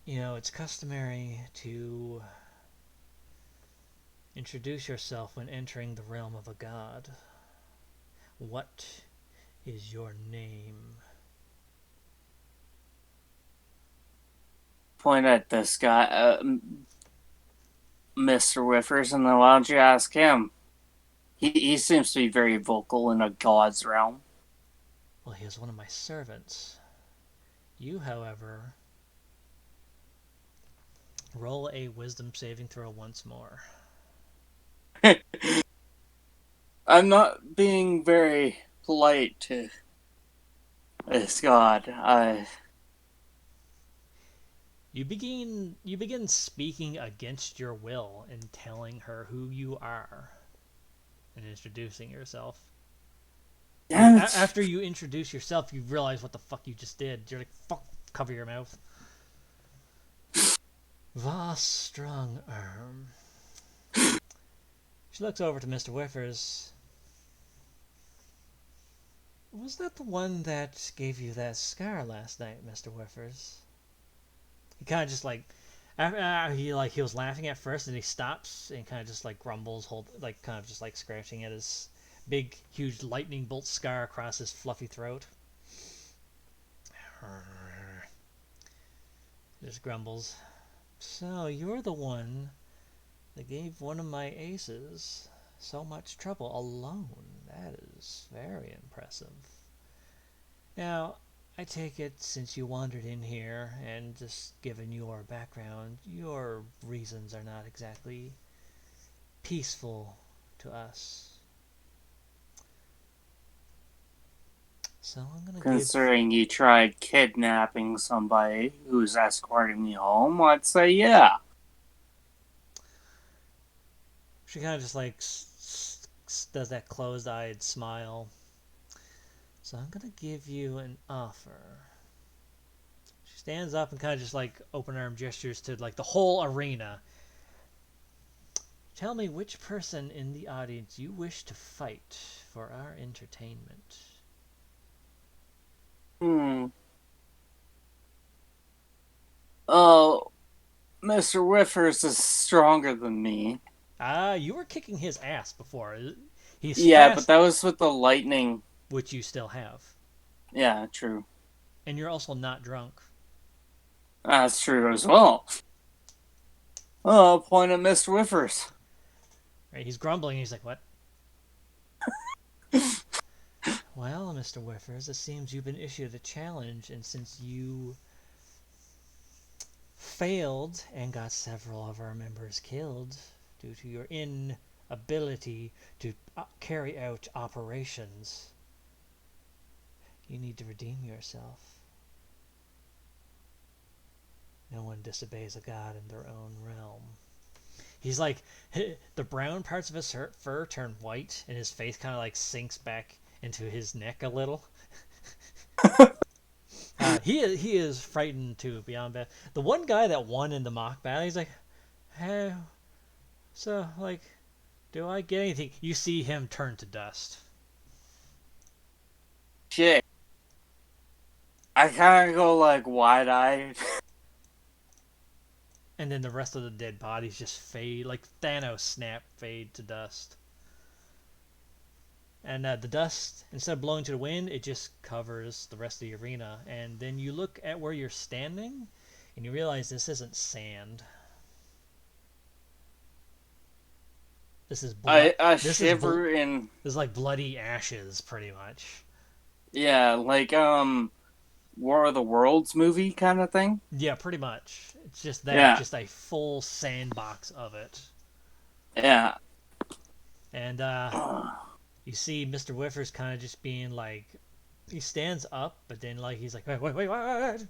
You know, it's customary to introduce yourself when entering the realm of a god. What is your name? Point at this guy, Mr. Whiffers, and then why don't you ask him? He seems to be very vocal in a god's realm. Well, he is one of my servants. You, however, roll a wisdom saving throw once more. I'm not being very polite to this god. You begin speaking against your will and telling her who you are and introducing yourself. Damn it. After you introduce yourself, you realize what the fuck you just did. You're like, fuck, cover your mouth. Vast strong arm. She looks over to Mr. Whiffers. Was that the one that gave you that scar last night, Mr. Whiffers? He kind of just like, he was laughing at first, and he stops and kind of just like grumbles, kind of just like scratching at his big, huge lightning bolt scar across his fluffy throat. Just grumbles. So you're the one that gave one of my aces so much trouble alone. That is very impressive. Now, I take it since you wandered in here, and just given your background, your reasons are not exactly peaceful to us. So I'm gonna Considering you tried kidnapping somebody who's escorting me home, I'd say yeah. She kind of just like does that closed-eyed smile. So I'm gonna give you an offer. She stands up and kind of just like open arm gestures to like the whole arena. Tell me which person in the audience you wish to fight for our entertainment. Oh, Mr. Whiffers is stronger than me. You were kicking his ass before. He's Yeah, fast, but that was with the lightning. which you still have. Yeah, true. And you're also not drunk. That's true as well. Oh, point at Mr. Whiffers. Right? He's grumbling. He's like, what? Well, Mr. Whiffers, it seems you've been issued a challenge, and since you failed and got several of our members killed due to your inability to carry out operations, you need to redeem yourself. No one disobeys a god in their own realm. He's like, the brown parts of his fur turn white, and his face kind of like sinks back into his neck a little. He is frightened too, beyond bad. The one guy that won in the mock battle, he's like, hey, so like, do I get anything? You see him turn to dust. Shit. I kind of go like wide-eyed. And then the rest of the dead bodies just fade, like Thanos snap, fade to dust. And the dust, instead of blowing to the wind, it just covers the rest of the arena. And then you look at where you're standing, and you realize this isn't sand. This is blood. This shiver in. This is like bloody ashes, pretty much. Yeah, like War of the Worlds movie kind of thing. Yeah, pretty much. It's just that, Yeah. just a full sandbox of it. Yeah. And you see Mr. Whiffers kind of just being like, he stands up, but then like he's like, wait.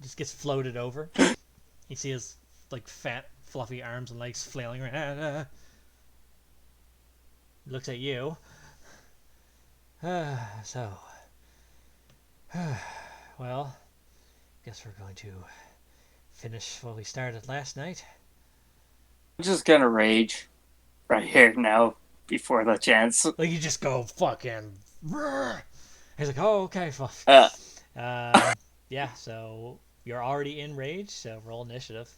Just gets floated over. You see his like fat, fluffy arms and legs flailing around. Looks at you. So, well, guess we're going to finish what we started last night. I'm just gonna rage right here now before the chance. Like you just go fucking. He's like, oh, okay, fuck. Yeah, so you're already in rage, so roll initiative.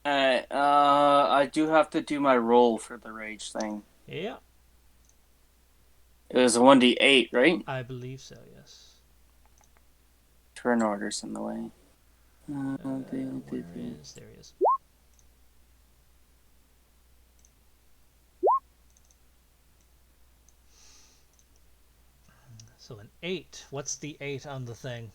I do have to do my roll for the rage thing. Yeah. It was a 1d8, right? I believe so, yes. Turn order's in the way. Where is... There he is. So an 8. What's the 8 on the thing?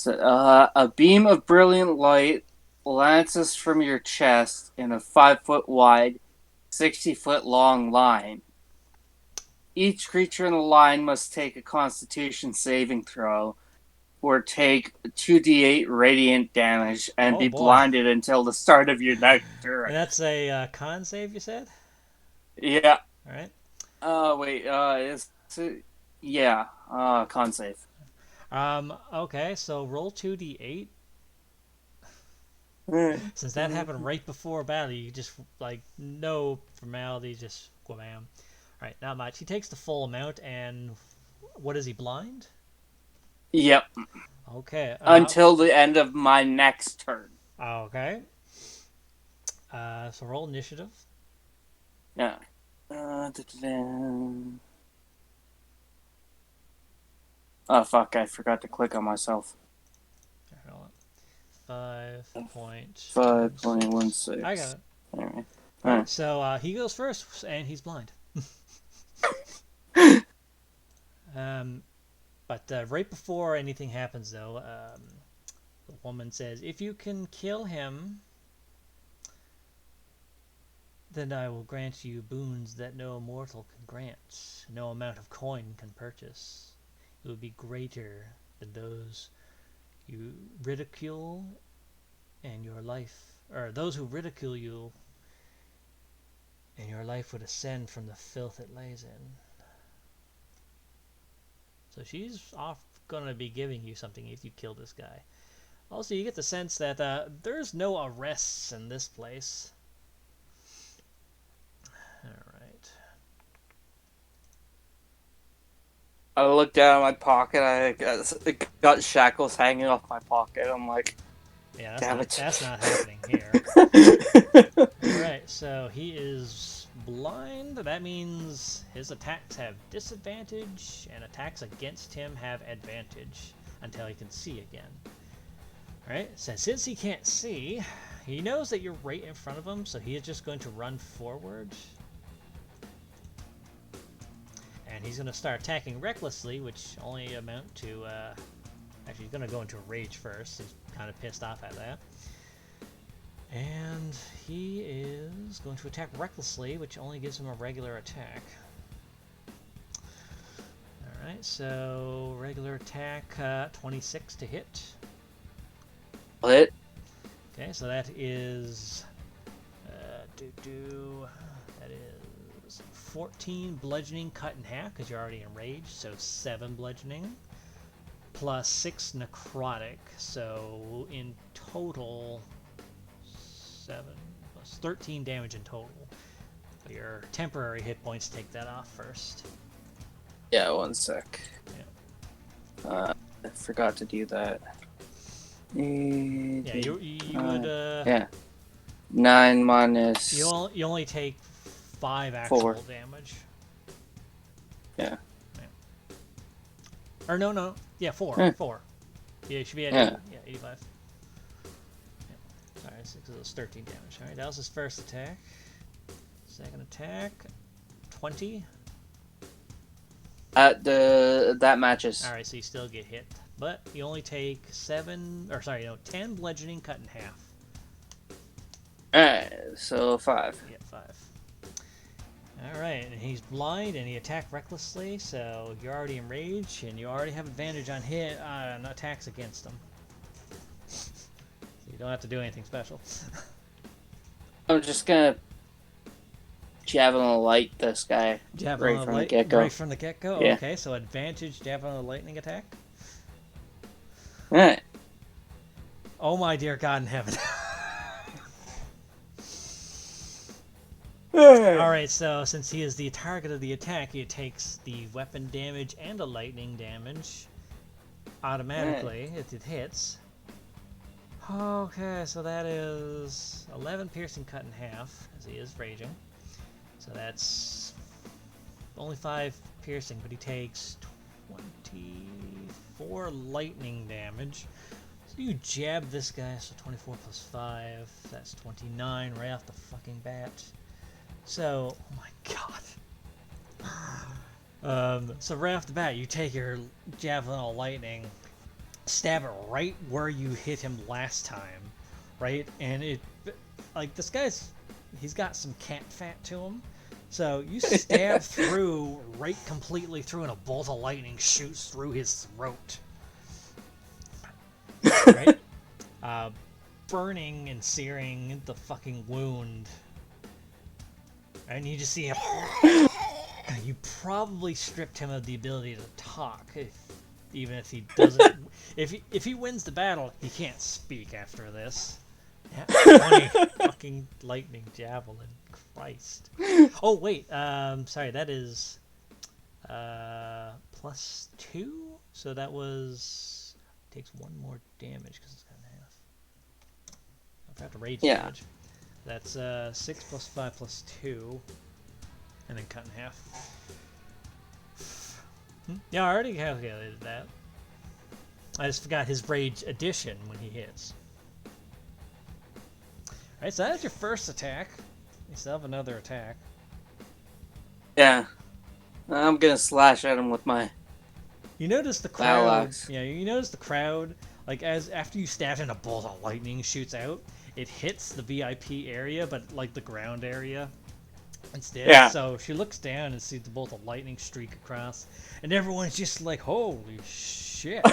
A beam of brilliant light lances from your chest in a 5-foot wide, 60-foot long line. Each creature in the line must take a Constitution saving throw or take 2d8 radiant damage and be blinded until the start of your next turn. And that's a con save, you said? Yeah. All right. Wait. Yeah. Con save. Okay, so roll 2d8. Since that happened right before battle, you just, like, no formality, just wham. Alright, not much. He takes the full amount, and what is he, blind? Yep. Okay. Until the end of my next turn. Okay. So roll initiative. Yeah. Oh, fuck, I forgot to click on myself. Hold on. 5.16. 5.16. I got it. Alright. Alright, so he goes first, and he's blind. But right before anything happens, though, the woman says, "If you can kill him, then I will grant you boons that no mortal can grant, no amount of coin can purchase. It will be greater than those you ridicule, and your life, or those who ridicule you, and your life would ascend from the filth it lays in." So she's gonna be giving you something if you kill this guy. Also, you get the sense that there's no arrests in this place. Alright. I looked down at my pocket. I got shackles hanging off my pocket. I'm like, Yeah, damn it. That's not happening here. Alright, so he is blind. That means his attacks have disadvantage, and attacks against him have advantage until he can see again. Alright, so since he can't see, he knows that you're right in front of him, so he is just going to run forward. And he's going to start attacking recklessly, which only amount to... actually, he's going to go into a rage first. He's kind of pissed off at that. And he is going to attack recklessly, which only gives him a regular attack. Alright, so regular attack, 26 to hit. What? Okay, so that is... that is 14 bludgeoning cut in half, because you're already enraged, so 7 bludgeoning. Plus 6 necrotic, so in total... 7 plus 13 damage in total. But your temporary hit points take that off first. Yeah, 1 sec. Yeah. I forgot to do that. Yeah, you would. Yeah. 9 minus. You only take 5 actual 4 damage. Yeah. Or no. Yeah, 4. Yeah. 4. Yeah, you should be at 85. Alright, 6 is 13 damage. Alright, that was his first attack. Second attack, 20. That matches. Alright, so you still get hit. But you only take 10 bludgeoning cut in half. Alright, so 5. You get 5. Alright, and he's blind and he attacked recklessly, so you're already enraged and you already have advantage on attacks against him. You don't have to do anything special. I'm just gonna Javelin Light this guy right from the get-go. Right from the get-go? Yeah. Okay, so advantage Javelin Lightning attack. Alright. Oh my dear God in heaven. Alright, so since he is the target of the attack, he takes the weapon damage and the lightning damage automatically if it hits. Okay, so that is 11 piercing cut in half, as he is raging. So that's only 5 piercing, but he takes 24 lightning damage. So you jab this guy, so 24 plus 5, that's 29 right off the fucking bat. So, oh my God. So right off the bat, you take your Javelin of Lightning, stab it right where you hit him last time, right? And it, like, this guy's, he's got some cat fat to him. So you stab through, right completely through, and a bolt of lightning shoots through his throat. Right? Burning and searing the fucking wound. And you just see him. You probably stripped him of the ability to talk, even if he doesn't. If he wins the battle, he can't speak after this. Yeah, 20 fucking lightning javelin. Christ. Oh, wait. Sorry, that is +2. So that was takes 1 more damage because it's cut in half. I have to rage Yeah. damage. That's 6 + 5 + 2, and then cut in half. Yeah, I already calculated that. I just forgot his rage addition when he hits. Alright, so that's your first attack. You still have another attack. Yeah. I'm gonna slash at him with my You notice the battle crowd. axe. Yeah, you notice the crowd. Like after you stab and a bolt of lightning shoots out, it hits the VIP area, but like the ground area instead. Yeah. So she looks down and sees the bolt of lightning streak across, and everyone's just like, "Holy shit!"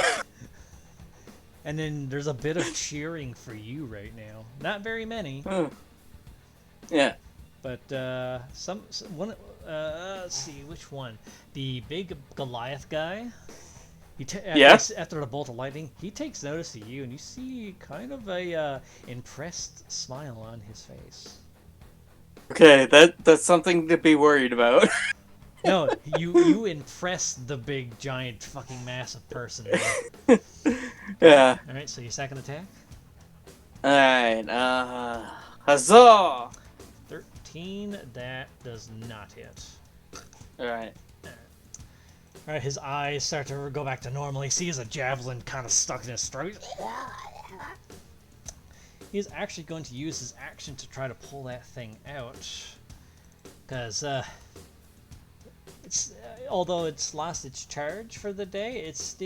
And then there's a bit of cheering for you right now. Not very many, Yeah. but one. Let's see which one. The big Goliath guy. After the bolt of lightning, he takes notice of you, and you see kind of a impressed smile on his face. Okay, that's something to be worried about. No, you impress the big, giant, fucking massive person. Yeah. All right, so your second attack. All right. Huzzah! 13. That does not hit. All right. All right, his eyes start to go back to normal. He sees a javelin kind of stuck in his throat. He's actually going to use his action to try to pull that thing out, because it's although it's lost its charge for the day, it's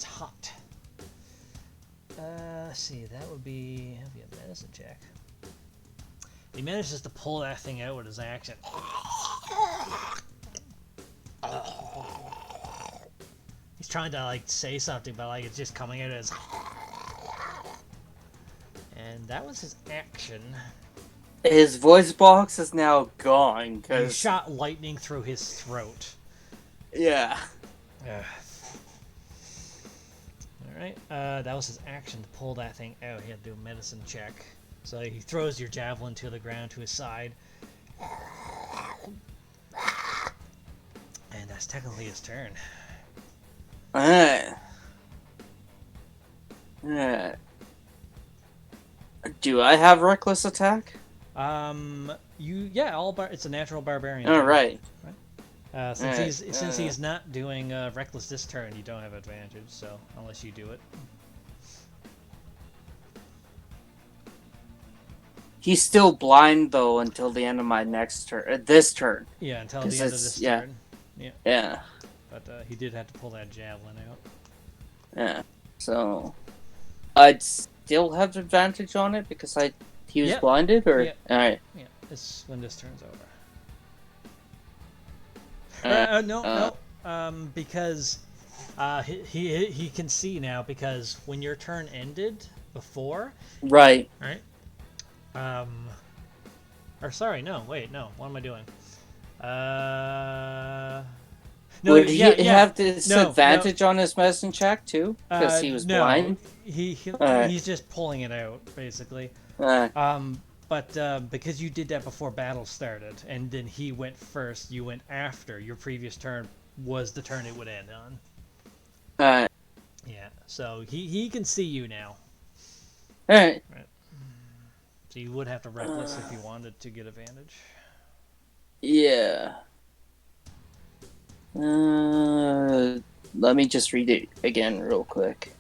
hot. Let's see, that would be a medicine check. He manages to pull that thing out with his action. He's trying to like say something, but like it's just coming out as. And that was his action. His voice box is now gone He because shot lightning through his throat. yeah. Alright, that was his action to pull that thing out. He had to do a medicine check. So he throws your javelin to the ground to his side. And that's technically his turn. Alright. Alright. Do I have reckless attack? It's a natural barbarian. All right. Since he's not doing reckless this turn, you don't have advantage. So unless you do it, He's still blind though until the end of my next turn. This turn. yeah, until the end of this yeah. turn. Yeah. But he did have to pull that javelin out. Yeah. So I'd still have advantage on it because he was blinded, or all right. Yeah, it's when this turn's over. No. Because he can see now, because when your turn ended before, Right. right? Or sorry, no, wait, no. What am I doing? No, Would he have disadvantage on his medicine check too? Because he was blind? He's just pulling it out, basically. But because you did that before battle started, and then he went first, you went after, your previous turn was the turn it would end on. Yeah, so he can see you now. Alright. Right. So you would have to reckless if you wanted to get advantage. Yeah. Let me just read it again real quick.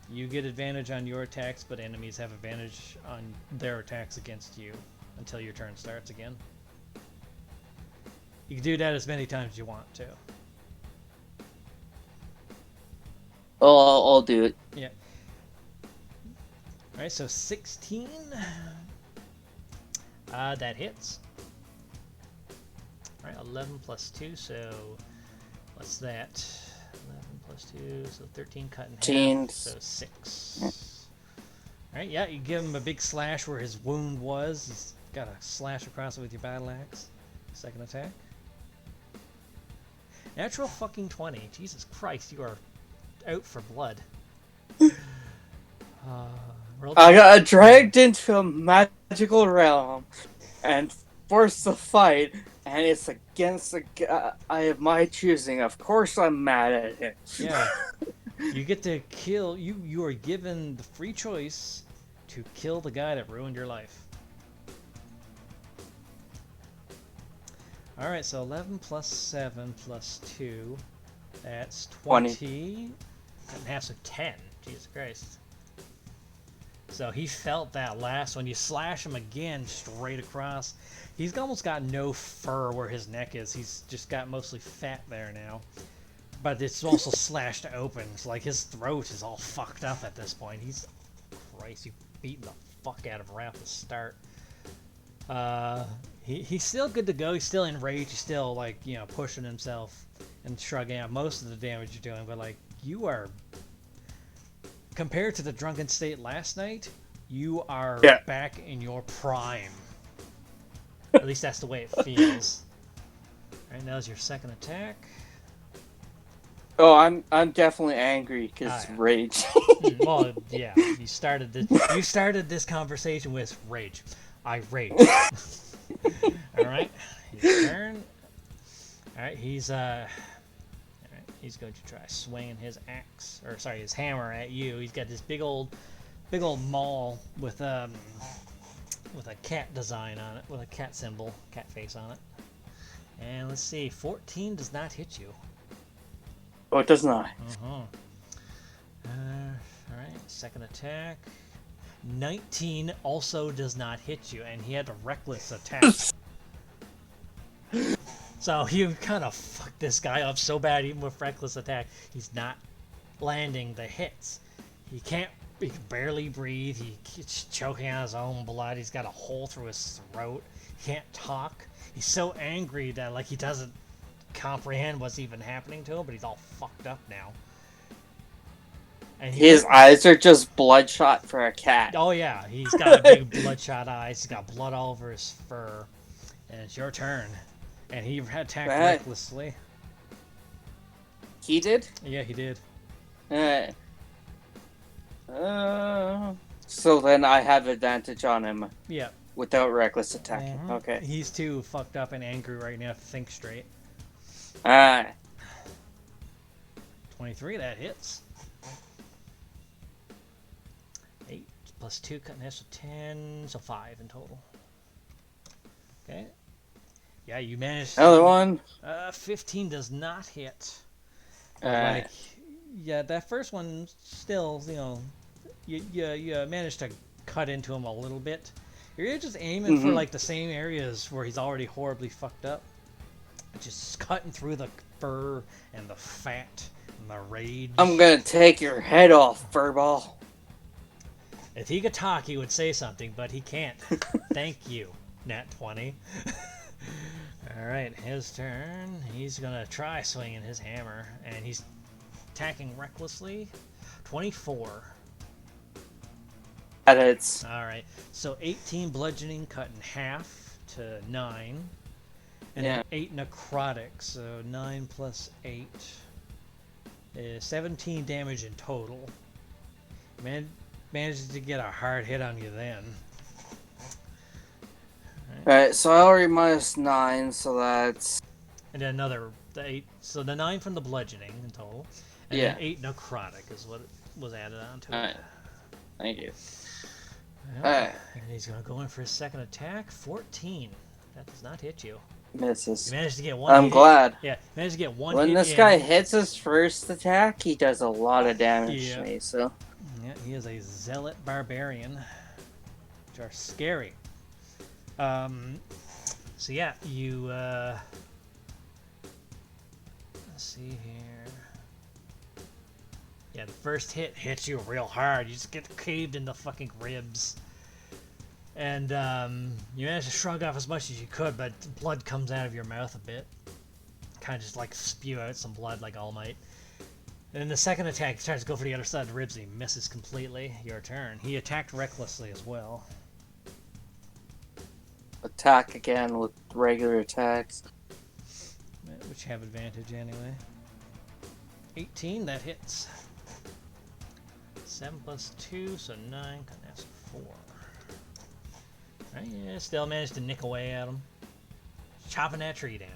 You get advantage on your attacks, but enemies have advantage on their attacks against you until your turn starts again. You can do that as many times as you want to. Oh, I'll do it. Yeah. Alright, so 16. That hits. Alright, 11 plus 2, so what's that? 11 plus 2, so 13 cut in half, so 6. Alright, yeah, you give him a big slash where his wound was. He's got a slash across it with your battle axe. Second attack. Natural fucking 20. Jesus Christ, you are out for blood. Roll I got dragged into a magical realm and forced to fight, and it's against a guy of my choosing. Of course, I'm mad at him. Yeah. You get to kill. You are given the free choice to kill the guy that ruined your life. All right, so 11 plus 7 plus 2, that's 20. Cut in half, so 10. Jesus Christ. So he felt that last one. You slash him again straight across. He's almost got no fur where his neck is. He's just got mostly fat there now. But it's also slashed open. So like his throat is all fucked up at this point. He's... Christ, you've beaten the fuck out of him right off the start. He's still good to go. He's still enraged. He's still, like, you know, pushing himself and shrugging out most of the damage you're doing. But, like, you are... Compared to the drunken state last night, you are back in your prime. At least that's the way it feels. Alright, now's your second attack. Oh, I'm definitely angry because rage. Well, yeah, you started this conversation with rage. I rage. All right, his turn. All right, he's going to try swinging his axe, or sorry, his hammer at you. He's got this big old maul with a cat design on it, with a cat symbol, cat face on it. And let's see, 14 does not hit you. Oh, it does not. All right, second attack. 19 also does not hit you, and he had a reckless attack. So you kind of fucked this guy up so bad, even with reckless attack. He's not landing the hits. He can barely breathe. He's choking on his own blood. He's got a hole through his throat. He can't talk. He's so angry that, like, he doesn't comprehend what's even happening to him, but he's all fucked up now. And his eyes are just bloodshot for a cat. Oh yeah, he's got big bloodshot eyes. He's got blood all over his fur. And it's your turn. And he attacked recklessly. He did? Yeah, he did. So then I have advantage on him. Yeah. Without reckless attacking. Mm-hmm. Okay. He's too fucked up and angry right now to think straight. 23, that hits. 8 plus 2, cutting half, so 10, so 5 in total. Okay. Yeah, you managed. Another one. 15 does not hit. Like, yeah, that first one still, you know, you managed to cut into him a little bit. You're just aiming for like the same areas where he's already horribly fucked up. Just cutting through the fur and the fat and the rage. I'm gonna take your head off, furball. If he could talk, he would say something, but he can't. Thank you, Nat 20. Alright, his turn. He's gonna try swinging his hammer, and he's attacking recklessly. 24. That hits. Alright, so 18 bludgeoning cut in half to 9. And then 8 necrotic, so 9 plus 8 is 17 damage in total. Managed to get a hard hit on you then. Alright, so I already minus 9, so that's... And then another 8, so the 9 from the bludgeoning in total. And then 8 necrotic is what was added on to it. Alright, thank you. Alright. And he's going to go in for his second attack, 14. That does not hit you. Misses. You managed to get one I'm hit glad. In. Yeah, managed to get one when hit this in. guy hits his first attack, he does a lot of damage to me, so... Yeah, he is a zealot barbarian, which are scary. So yeah, you, let's see here. Yeah, the first hit hits you real hard. You just get caved in the fucking ribs. And, you manage to shrug off as much as you could, but blood comes out of your mouth a bit. Kind of just, like, spew out some blood like All Might. And then the second attack, he tries to go for the other side of the ribs, and he misses completely. Your turn. He attacked recklessly as well. Attack again with regular attacks. Which have advantage anyway. 18, that hits. 7 plus 2, so 9. Cutting half, so 4. Alright, yeah, still managed to nick away at him. Chopping that tree down.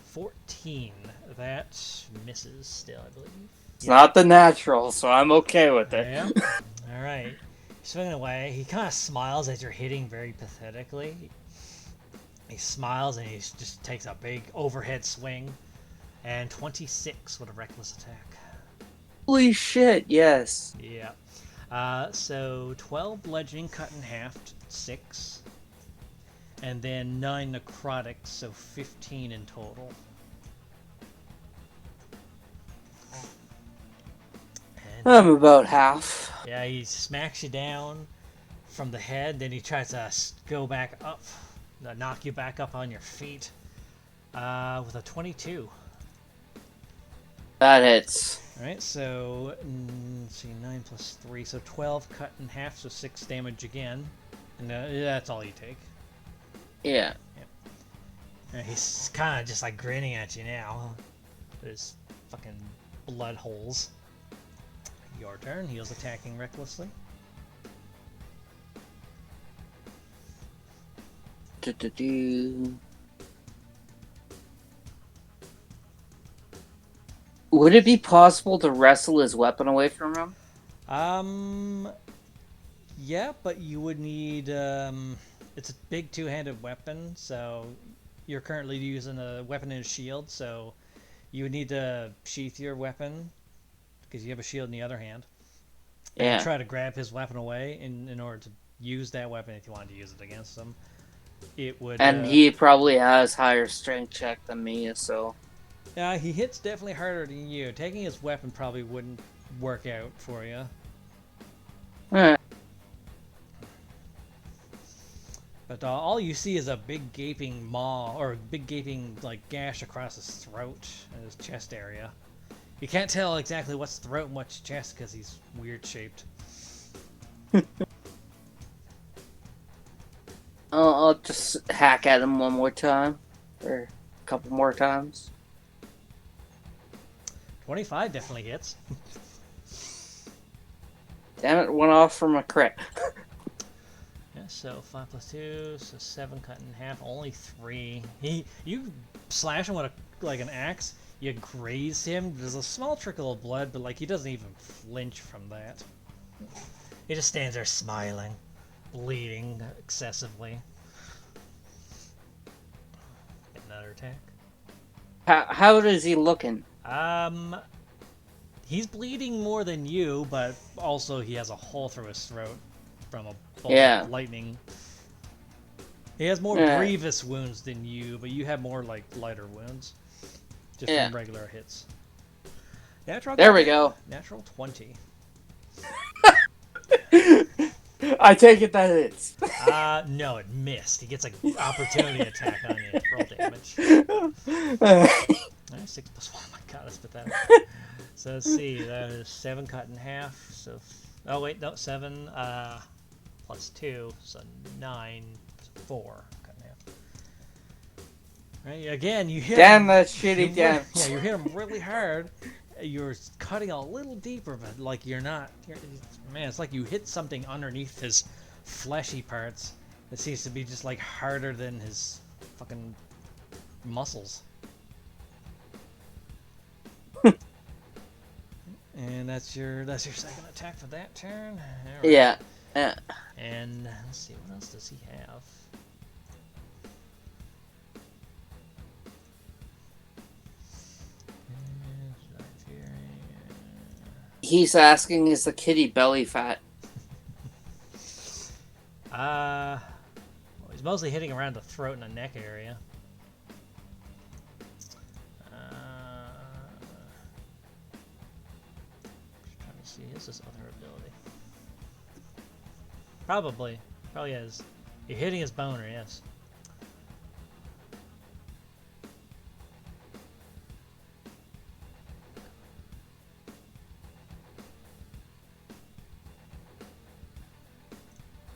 14. That misses still, I believe. It's not the natural, so I'm okay with it. Yeah. Alright. Swinging away. He kind of smiles as you're hitting very pathetically. He smiles and he just takes a big overhead swing. And 26 with a reckless attack. Holy shit, yes. Yeah. So 12 bludgeoning cut in half, 6. And then 9 necrotic, so 15 in total. And, I'm about half. yeah, he smacks you down from the head, then he tries to go back up, knock you back up on your feet with a 22. That hits. Alright, so, let's see, 9 plus 3, so 12 cut in half, so 6 damage again. And that's all you take. Yeah. And he's kind of just like grinning at you now. There's fucking blood holes. Your turn. He's attacking recklessly. Would it be possible to wrestle his weapon away from him? Yeah, but you would need, it's a big two-handed weapon, so you're currently using a weapon and a shield, so you would need to sheath your weapon, because you have a shield in the other hand. Yeah. And try to grab his weapon away in order to use that weapon if you wanted to use it against him. It would. And he probably has higher strength check than me, so. Yeah, he hits definitely harder than you. Taking his weapon probably wouldn't work out for you. But all you see is a big gaping maw, or a big gaping like gash across his throat and his chest area. You can't tell exactly what's throat and what's chest because he's weird shaped. I'll just hack at him one more time, or a couple more times. 25 definitely hits. Damn it, went off from a crit. Yeah, so 5 plus 2, so 7 cut in half, only 3. You slash him with like an axe, you graze him, there's a small trickle of blood, but like he doesn't even flinch from that. He just stands there smiling, bleeding excessively. Get another attack. How is he looking? He's bleeding more than you, but also he has a hole through his throat from a bolt Yeah. of lightning. He has more grievous wounds than you, but you have more like lighter wounds, just from regular hits. Natural. There we go. Natural 20. I take it that it's. No, it missed. He gets an opportunity attack on you. Roll damage. 6 plus 1. Oh my god, that's pathetic. So let's see. That is 7 cut in half. So, oh wait, no, 7 plus 2, so 9, 4 cut in half. Right, again, you hit. Damn him, that shitty damage. Yeah, you hit him really hard. You're cutting a little deeper, but like you're not. Man, it's like you hit something underneath his fleshy parts. It seems to be just like harder than his fucking muscles. And that's your second attack for that turn. Right. Yeah. And let's see, what else does he have? He's asking, is the kitty belly fat? Well, he's mostly hitting around the throat and the neck area. Trying to see, is this other ability? Probably is. You're hitting his boner, yes.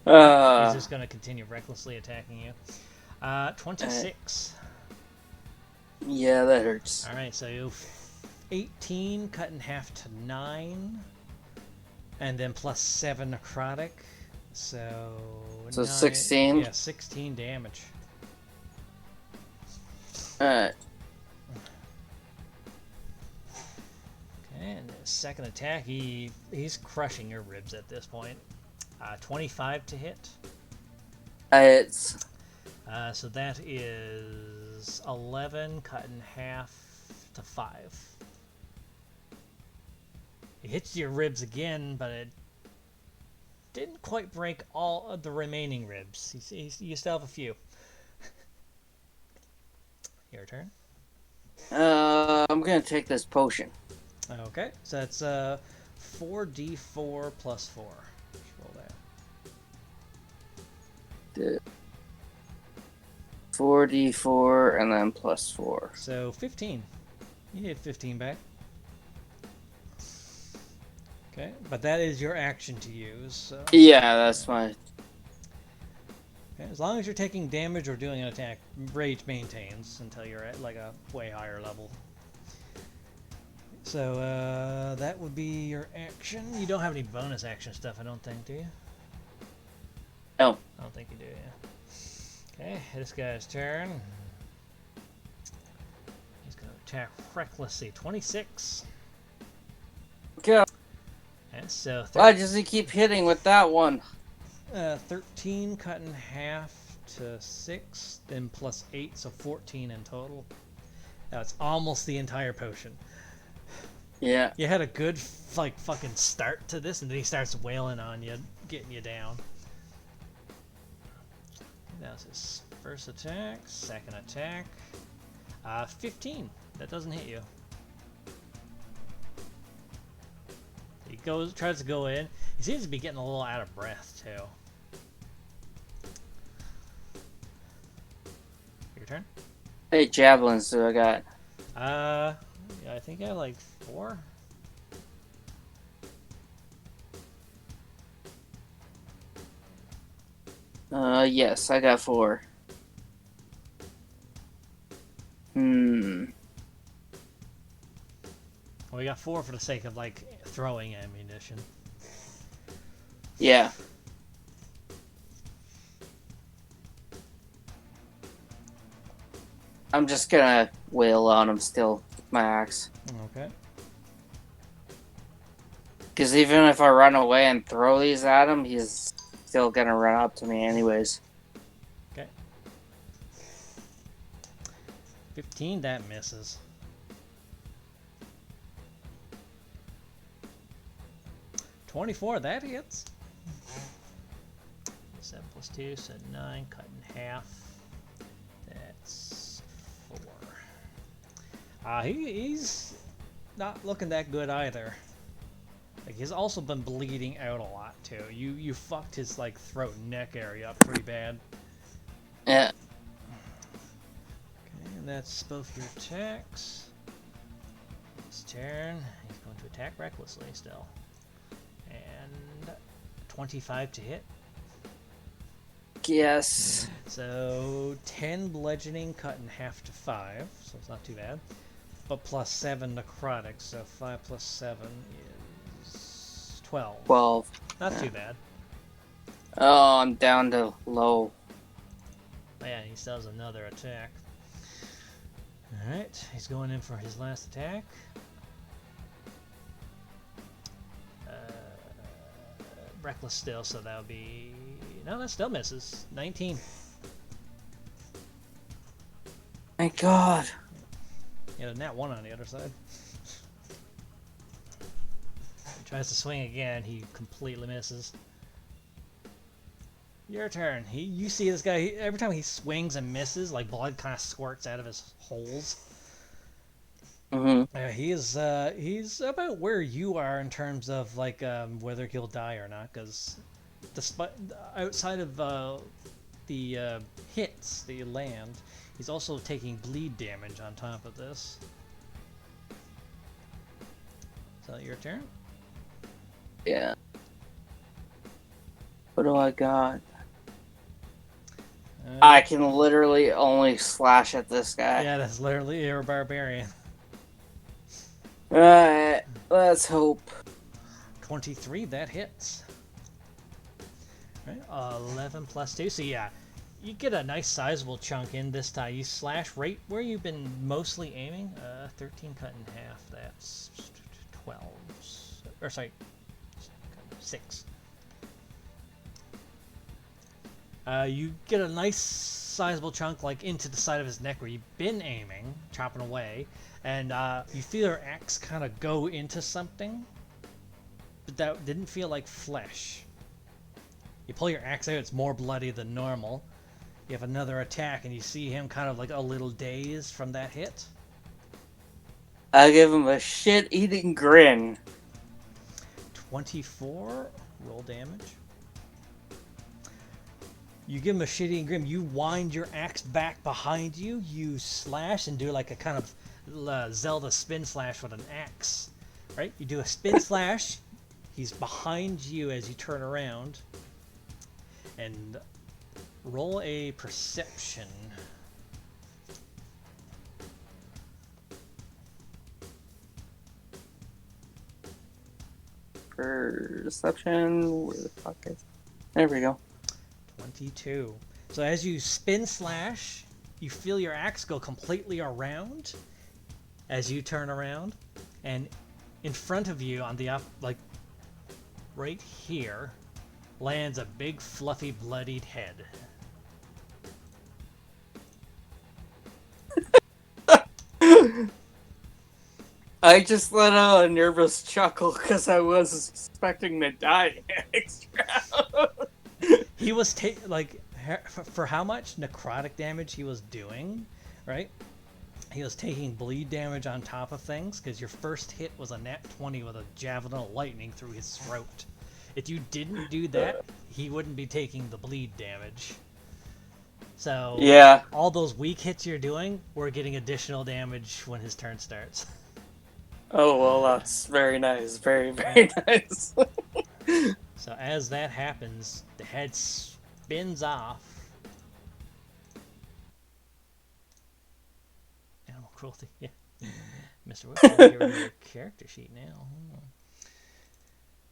He's just going to continue recklessly attacking you. 26. Yeah, that hurts. Alright, so you 18 cut in half to 9, and then plus 7 necrotic. So 16? Yeah, 16 damage. Alright. Okay, and the second attack, he's crushing your ribs at this point. 25 to hit. It's So that is 11 cut in half to 5. It hits your ribs again, but it didn't quite break all of the remaining ribs. You still have a few. Your turn. I'm gonna take this potion. Okay, so that's 4d4 plus 4. Let's roll that. 4d4 and then plus 4. So 15. You get 15 back. Okay, but that is your action to use. So. Yeah, that's my. Okay, as long as you're taking damage or doing an attack, rage maintains until you're at like a way higher level. So that would be your action. You don't have any bonus action stuff, I don't think, do you? No. I don't think you do, yeah. Okay, this guy's turn. He's going to attack recklessly. 26. Go. And so Why does he keep hitting with that one? 13 cut in half to 6, then plus 8, so 14 in total. That's almost the entire potion. Yeah. You had a good like fucking start to this, and then he starts wailing on you, getting you down. That was his first attack. Second attack. 15. That doesn't hit you. He tries to go in. He seems to be getting a little out of breath too. Your turn. Hey, javelins do I got? Yeah, I think I have like 4. Yes, I got 4. Well, we got 4 for the sake of like throwing ammunition. Yeah. I'm just gonna wail on him still with my axe. Okay. Because even if I run away and throw these at him, he's still gonna run up to me anyways. Okay. 15, that misses. 24, that hits. 7 plus 2, so 9, cut in half. That's 4. He's not looking that good either. Like, he's also been bleeding out a lot too. You fucked his like throat and neck area up pretty bad. Yeah. Okay, and that's both your attacks. His turn. He's going to attack recklessly still. And 25 to hit. Yes. So 10 bludgeoning, cut in half to 5, so it's not too bad. But plus 7 necrotic, so 5 plus 7 is 12. 12. Not too bad. Oh, I'm down to low. Oh, yeah, he still has another attack. Alright, he's going in for his last attack. Reckless still, so that would be... No, that still misses. 19. Thank God. Yeah, there's nat 1 on the other side. He tries to swing again, he completely misses. Your turn. You see this guy, every time he swings and misses, like blood kind of squirts out of his holes. He's about where you are in terms of like whether he'll die or not, because despite outside of the hits that you land, he's also taking bleed damage on top of this. Is that your turn? Yeah. What do I got? I can literally only slash at this guy. Yeah, that's literally you're a barbarian. Alright, let's hope. 23, that hits. Right, 11 plus 2. So yeah, you get a nice sizable chunk in this time. You slash right where you've been mostly aiming. 13 cut in half. That's 12. Or sorry, 6. You get a nice sizable chunk like into the side of his neck where you've been aiming, chopping away, and you feel your axe kind of go into something, but that didn't feel like flesh. You pull your axe out, it's more bloody than normal. You have another attack, and you see him kind of like a little dazed from that hit. I give him a shit-eating grin. 24, roll damage. You give him a shitty grim. You wind your axe back behind you. You slash and do like a kind of Zelda spin slash with an axe. Right? You do a spin slash. He's behind you as you turn around. And roll a perception. Perception. Where the fuck is? There we go. 22. So as you spin slash, you feel your axe go completely around as you turn around, and in front of you on the up, like right here, lands a big fluffy bloodied head. I just let out a nervous chuckle because I was expecting to die next round. He was for how much necrotic damage he was doing, right? He was taking bleed damage on top of things because your first hit was a nat 20 with a javelin of lightning through his throat. If you didn't do that, he wouldn't be taking the bleed damage. So Yeah. all those weak hits you're doing, we're getting additional damage when his turn starts. Oh, well, that's very nice. Very, very nice. So as that happens, the head spins off. Animal cruelty, yeah. Mr. Whip, get rid of your character sheet now.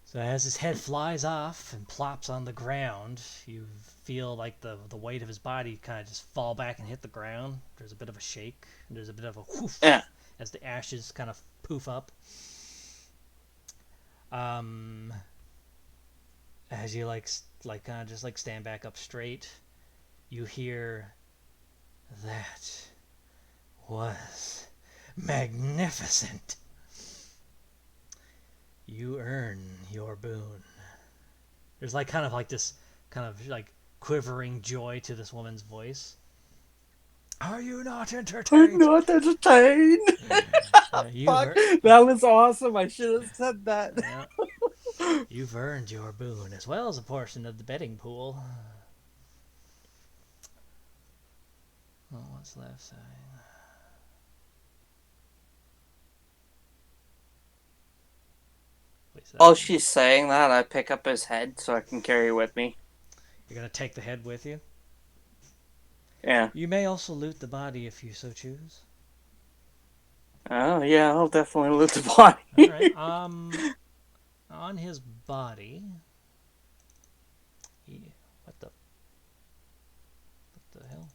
So as his head flies off and plops on the ground, you feel like the weight of his body kind of just fall back and hit the ground. There's a bit of a shake, and there's a bit of a whoof as the ashes kind of poof up. As you kind of just stand back up straight, you hear, "That was magnificent. You earn your boon." There's this kind of quivering joy to this woman's voice. Are you not entertained? I'm not entertained. Fuck, that was awesome. I should have said that. Yeah. You've earned your boon, as well as a portion of the betting pool. Oh, what's left side? Oh, she's saying that. I pick up his head so I can carry it with me. You're going to take the head with you? Yeah. You may also loot the body if you so choose. Oh, yeah, I'll definitely loot the body. Alright, on his body... What the hell?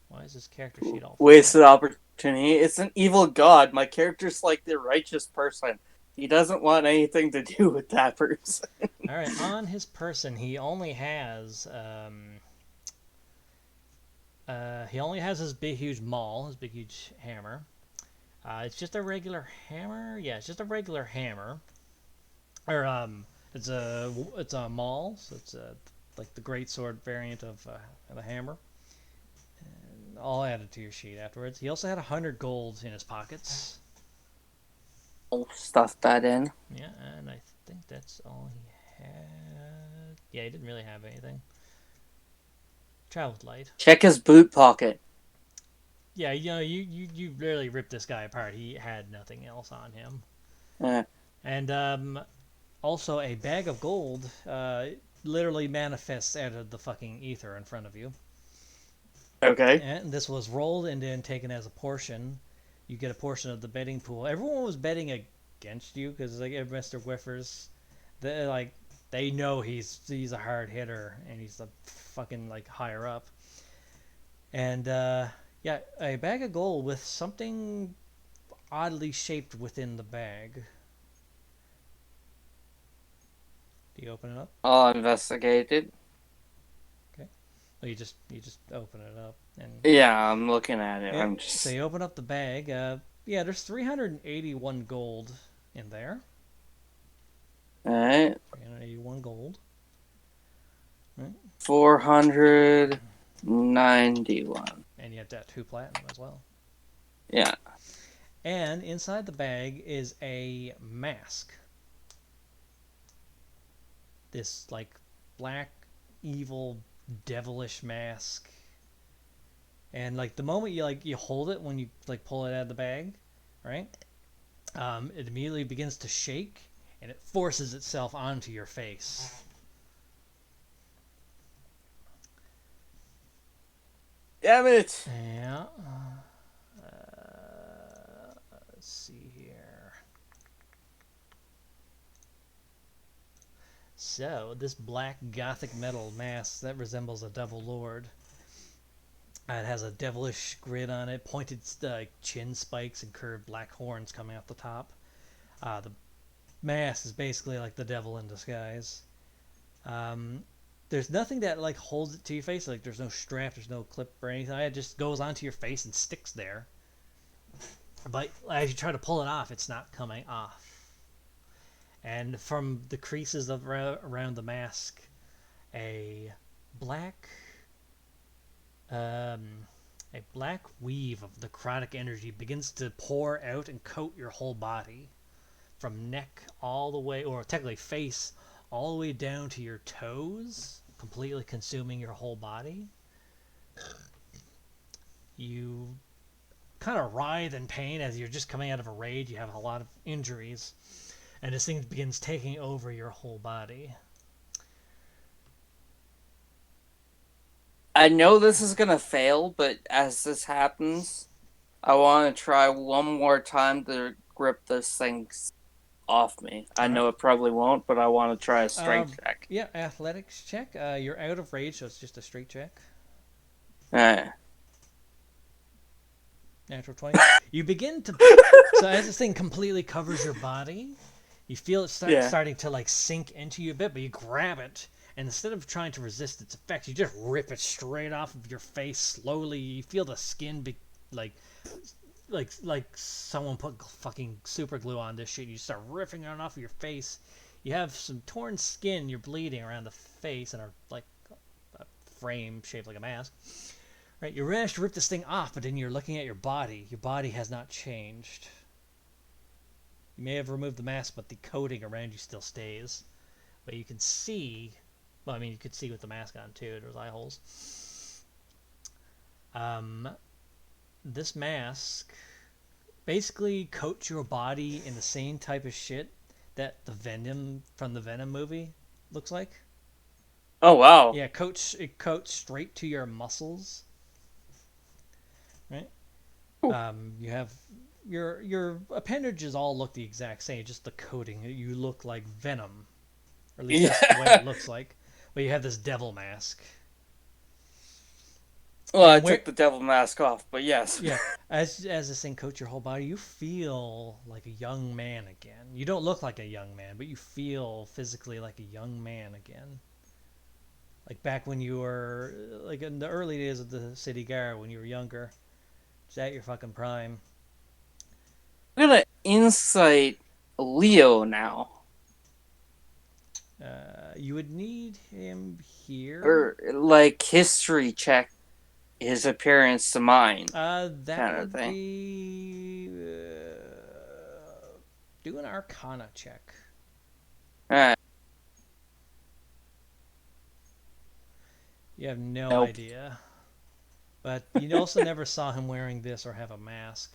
Why is this character sheet all... Wasted opportunity. It's an evil god. My character's like the righteous person. He doesn't want anything to do with that person. Alright, on his person, he only has... his big, huge maul, his big, huge hammer. It's just a regular hammer? Yeah, it's just a regular hammer. Or, it's a maul, so it's like the greatsword variant of the hammer. And I'll add it to your sheet afterwards. He also had 100 gold in his pockets. I'll stuff that in. Yeah, and I think that's all he had. Yeah, he didn't really have anything. Traveled light. Check his boot pocket. Yeah, you really ripped this guy apart. He had nothing else on him. And also a bag of gold literally manifests out of the fucking ether in front of you. Okay. And this was rolled and then taken as a portion. You get a portion of the betting pool. Everyone was betting against you because like Mr. Whiffers, they know he's a hard hitter and he's the fucking like higher up. And yeah, a bag of gold with something oddly shaped within the bag. Do you open it up? I'll investigate it. Okay. Well, you just open it up and Yeah, I'm looking at it. yeah, I'm so just. you open up the bag. Yeah, there's 381 gold in there. Alright. 381 gold. Right. 491. And you have that 2 platinum as well. Yeah. And inside the bag is a mask. This like black, evil, devilish mask. And like the moment you hold it when you like pull it out of the bag, right? It immediately begins to shake and it forces itself onto your face. Damn it! Yeah. Let's see here. So, this black gothic metal mask that resembles a devil lord. It has a devilish grin on it, pointed chin spikes and curved black horns coming out the top. The mask is basically like the devil in disguise. There's nothing that like holds it to your face. Like there's no strap, there's no clip or anything. It just goes onto your face and sticks there. But as you try to pull it off, it's not coming off. And from the creases around the mask, a black weave of necrotic energy begins to pour out and coat your whole body, from neck all the way, or technically face, all the way down to your toes, completely consuming your whole body. You kind of writhe in pain as you're just coming out of a raid. You have a lot of injuries, and this thing begins taking over your whole body. I know this is gonna fail, but as this happens, I want to try one more time to grip this thing off me. I know it probably won't, but I want to try a strength check. Yeah, athletics check. You're out of rage, so it's just a straight check. Alright. Natural 20. You begin to... So as this thing completely covers your body, you feel it starting to like sink into you a bit, but you grab it, and instead of trying to resist its effects, you just rip it straight off of your face slowly. You feel the skin like someone put fucking super glue on this shit. You start ripping it off of your face. You have some torn skin. You're bleeding around the face and are like a frame shaped like a mask. Right, you managed to rip this thing off, but then you're looking at your body. Your body has not changed. You may have removed the mask, but the coating around you still stays. But you can see... Well, I mean, you could see with the mask on, too. There's eye holes. This mask basically coats your body in the same type of shit that the Venom from the Venom movie looks like. Oh, wow. Yeah, it coats straight to your muscles. Right? You have your appendages all look the exact same, just the coating. You look like Venom, or at least that's the way it looks like. But you have this devil mask. Well, I took the devil mask off, but yes. Yeah, as this thing coats your whole body, you feel like a young man again. You don't look like a young man, but you feel physically like a young man again. Like back when you were, like in the early days of the City Guard, when you were younger. It's at your fucking prime. I'm gonna insight Leo now. You would need him here. Or, like, history check his appearance to mine. That kind of would thing. be... do an Arcana check. Alright. You have no Nope. idea. But you also never saw him wearing this or have a mask.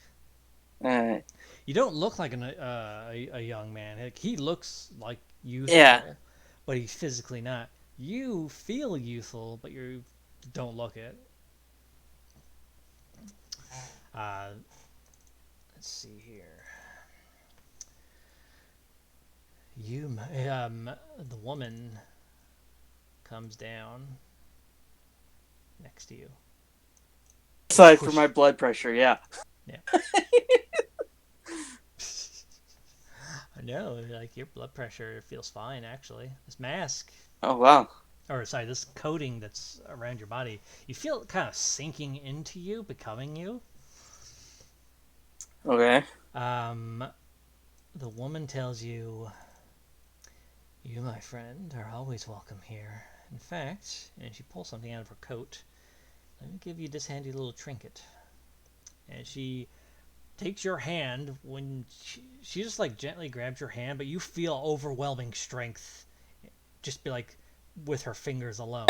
Alright. You don't look like a young man. Like, he looks like youthful, but he's physically not. You feel youthful, but you don't look it. Let's see here. The woman comes down next to you. Aside from my blood pressure, yeah. Yeah. I know, like your blood pressure feels fine actually. This mask, Oh, wow. or sorry, this coating that's around your body, you feel it kind of sinking into you, becoming you. Okay. The woman tells you, "You, my friend, are always welcome here. In fact," and she pulls something out of her coat. "Let me give you this handy little trinket." And she takes your hand when she just like gently grabs your hand, but you feel overwhelming strength just be like with her fingers alone.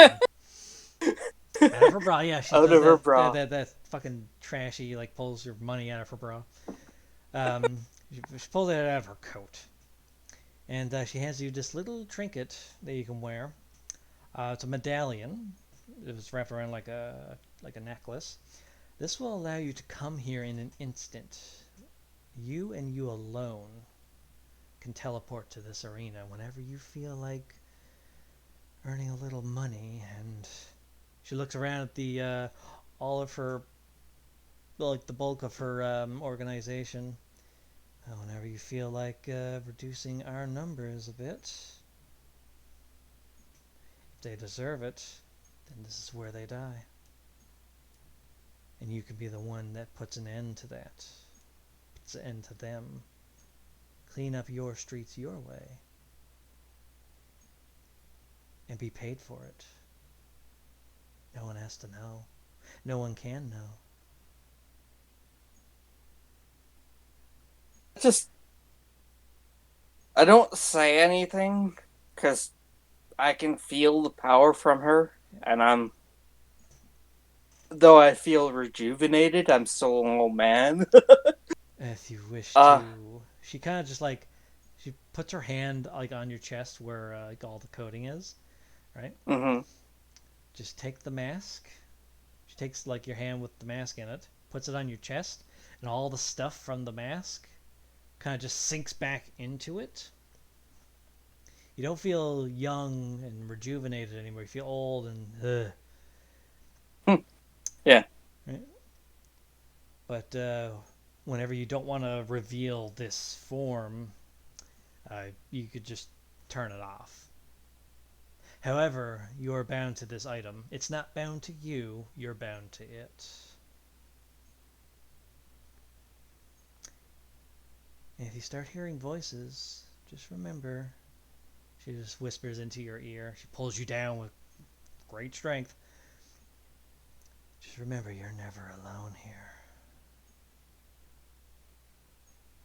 Out of her bra, yeah, she Out does of her that, bra. that fucking trashy, like pulls your money out of her bra. She pulls it out of her coat. And she hands you this little trinket that you can wear. It's a medallion. It was wrapped around like a necklace. This will allow you to come here in an instant. You and you alone can teleport to this arena whenever you feel like earning a little money. And she looks around at the all of her, like the bulk of her organization. Whenever you feel like reducing our numbers a bit, if they deserve it, then this is where they die. And you could be the one that puts an end to that. Puts an end to them. Clean up your streets your way. And be paid for it. No one has to know. No one can know. I don't say anything because I can feel the power from her, and though I feel rejuvenated, I'm still an old man. If you wish to. She kind of just like, she puts her hand like on your chest where like all the coating is, right? Mm-hmm. Just take the mask. She takes like your hand with the mask in it, puts it on your chest, and all the stuff from the mask kind of just sinks back into it. You don't feel young and rejuvenated anymore. You feel old and Yeah. right? But whenever you don't want to reveal this form, you could just turn it off. However, you're bound to this item. It's not bound to you, you're bound to it. And if you start hearing voices, just remember, she just whispers into your ear. She pulls you down with great strength. Just remember, you're never alone here.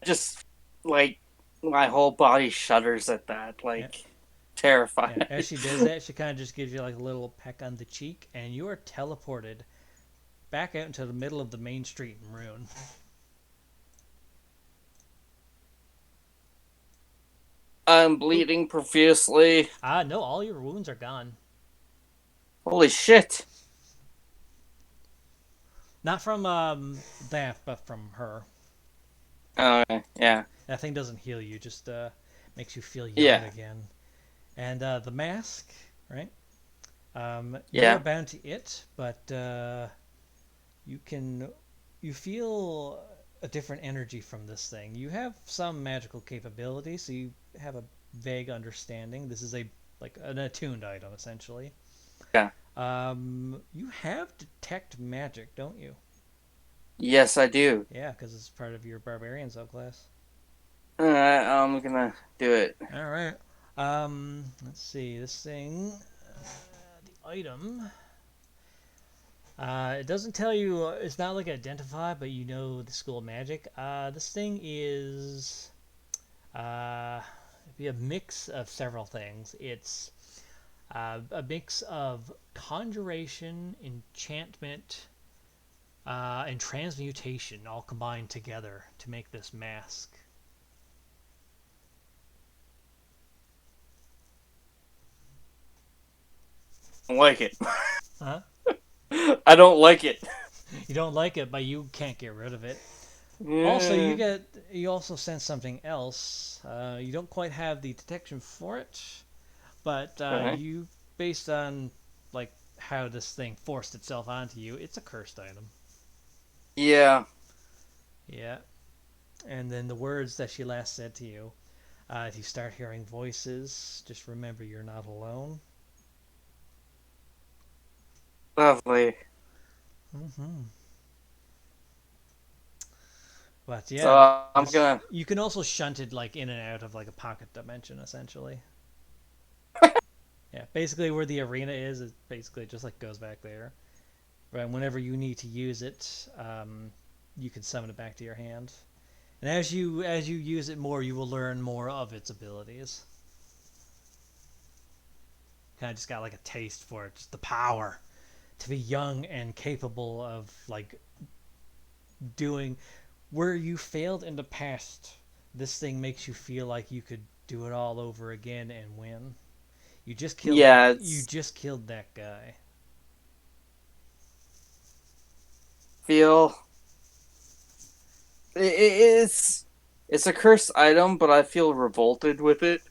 Just, like, my whole body shudders at that. Like, Yeah. terrifying. Yeah. As she does that, she kind of just gives you like a little peck on the cheek, and you are teleported back out into the middle of the main street in Rune. I'm bleeding profusely. No, all your wounds are gone. Holy shit. Not from that, but from her. Yeah. That thing doesn't heal you, just makes you feel young Yeah. again. And the mask, right? You Yeah. are bound to it, but you feel a different energy from this thing. You have some magical capability, so you have a vague understanding. This is like an attuned item, essentially. Yeah. You have detect magic, don't you? Yes, I do. Yeah, because it's part of your barbarian subclass. Alright, I'm gonna do it. All right. Let's see. This thing, the item. It doesn't tell you. It's not like identify, but you know the school of magic. This thing is. It'd be a mix of several things. It's a mix of conjuration, enchantment, and transmutation all combined together to make this mask. I don't like it. Huh? I don't like it. You don't like it, but you can't get rid of it. Also, you also sense something else. You don't quite have the detection for it, but Okay. you, based on like how this thing forced itself onto you, it's a cursed item. Yeah. Yeah. And then the words that she last said to you. If you start hearing voices, just remember you're not alone. Lovely. Mm-hmm. But So yeah, I'm gonna. you can also shunt it like in and out of like a pocket dimension, essentially. Yeah, basically where the arena is, it basically just like goes back there. But whenever you need to use it, you can summon it back to your hand. And as you use it more, you will learn more of its abilities. Kind of just got like a taste for it, just the power to be young and capable of like doing where you failed in the past. This thing makes you feel like you could do it all over again and win. You just killed that. Yeah, You it's just killed that guy. feel it's a cursed item, but I feel revolted with it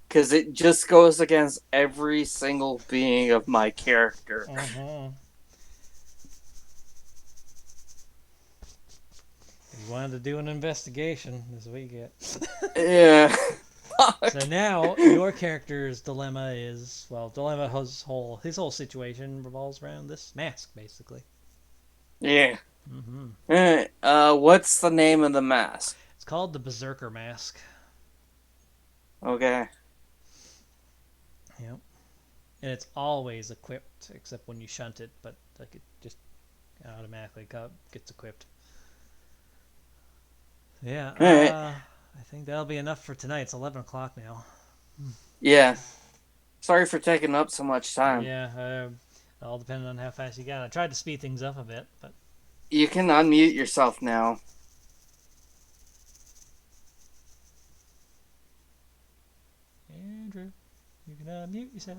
because it just goes against every single being of my character. Mm-hmm. You wanted to do an investigation. This is what you get. Yeah. So now your character's dilemma is dilemma his whole situation revolves around this mask, basically. Yeah. Mm-hmm. What's the name of the mask? It's called the Berserker Mask. Okay. Yep. And it's always equipped, except when you shunt it, but like it just automatically gets equipped. Yeah. All right. I think that'll be enough for tonight. It's 11 o'clock now. Yeah. Sorry for taking up so much time. Yeah. All depending on how fast you got. I tried to speed things up a bit, but You can unmute yourself now. Andrew, you can unmute yourself.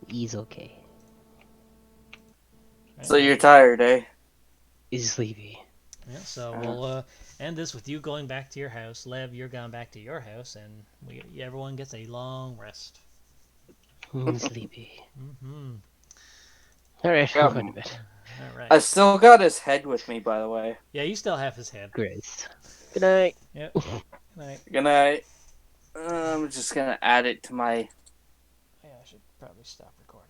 He's okay. So you're tired, eh? He's sleepy. Yeah, so we'll end this with you going back to your house. Lev, you're going back to your house, and everyone gets a long rest. Sleepy. Mm-hmm. Alright, Yeah. I'm going to bed. All right. I still got his head with me, by the way. Yeah, you still have his head. Great. Good night. Yep. Good night. Good night. I'm just gonna add it to my. Yeah, I should probably stop recording.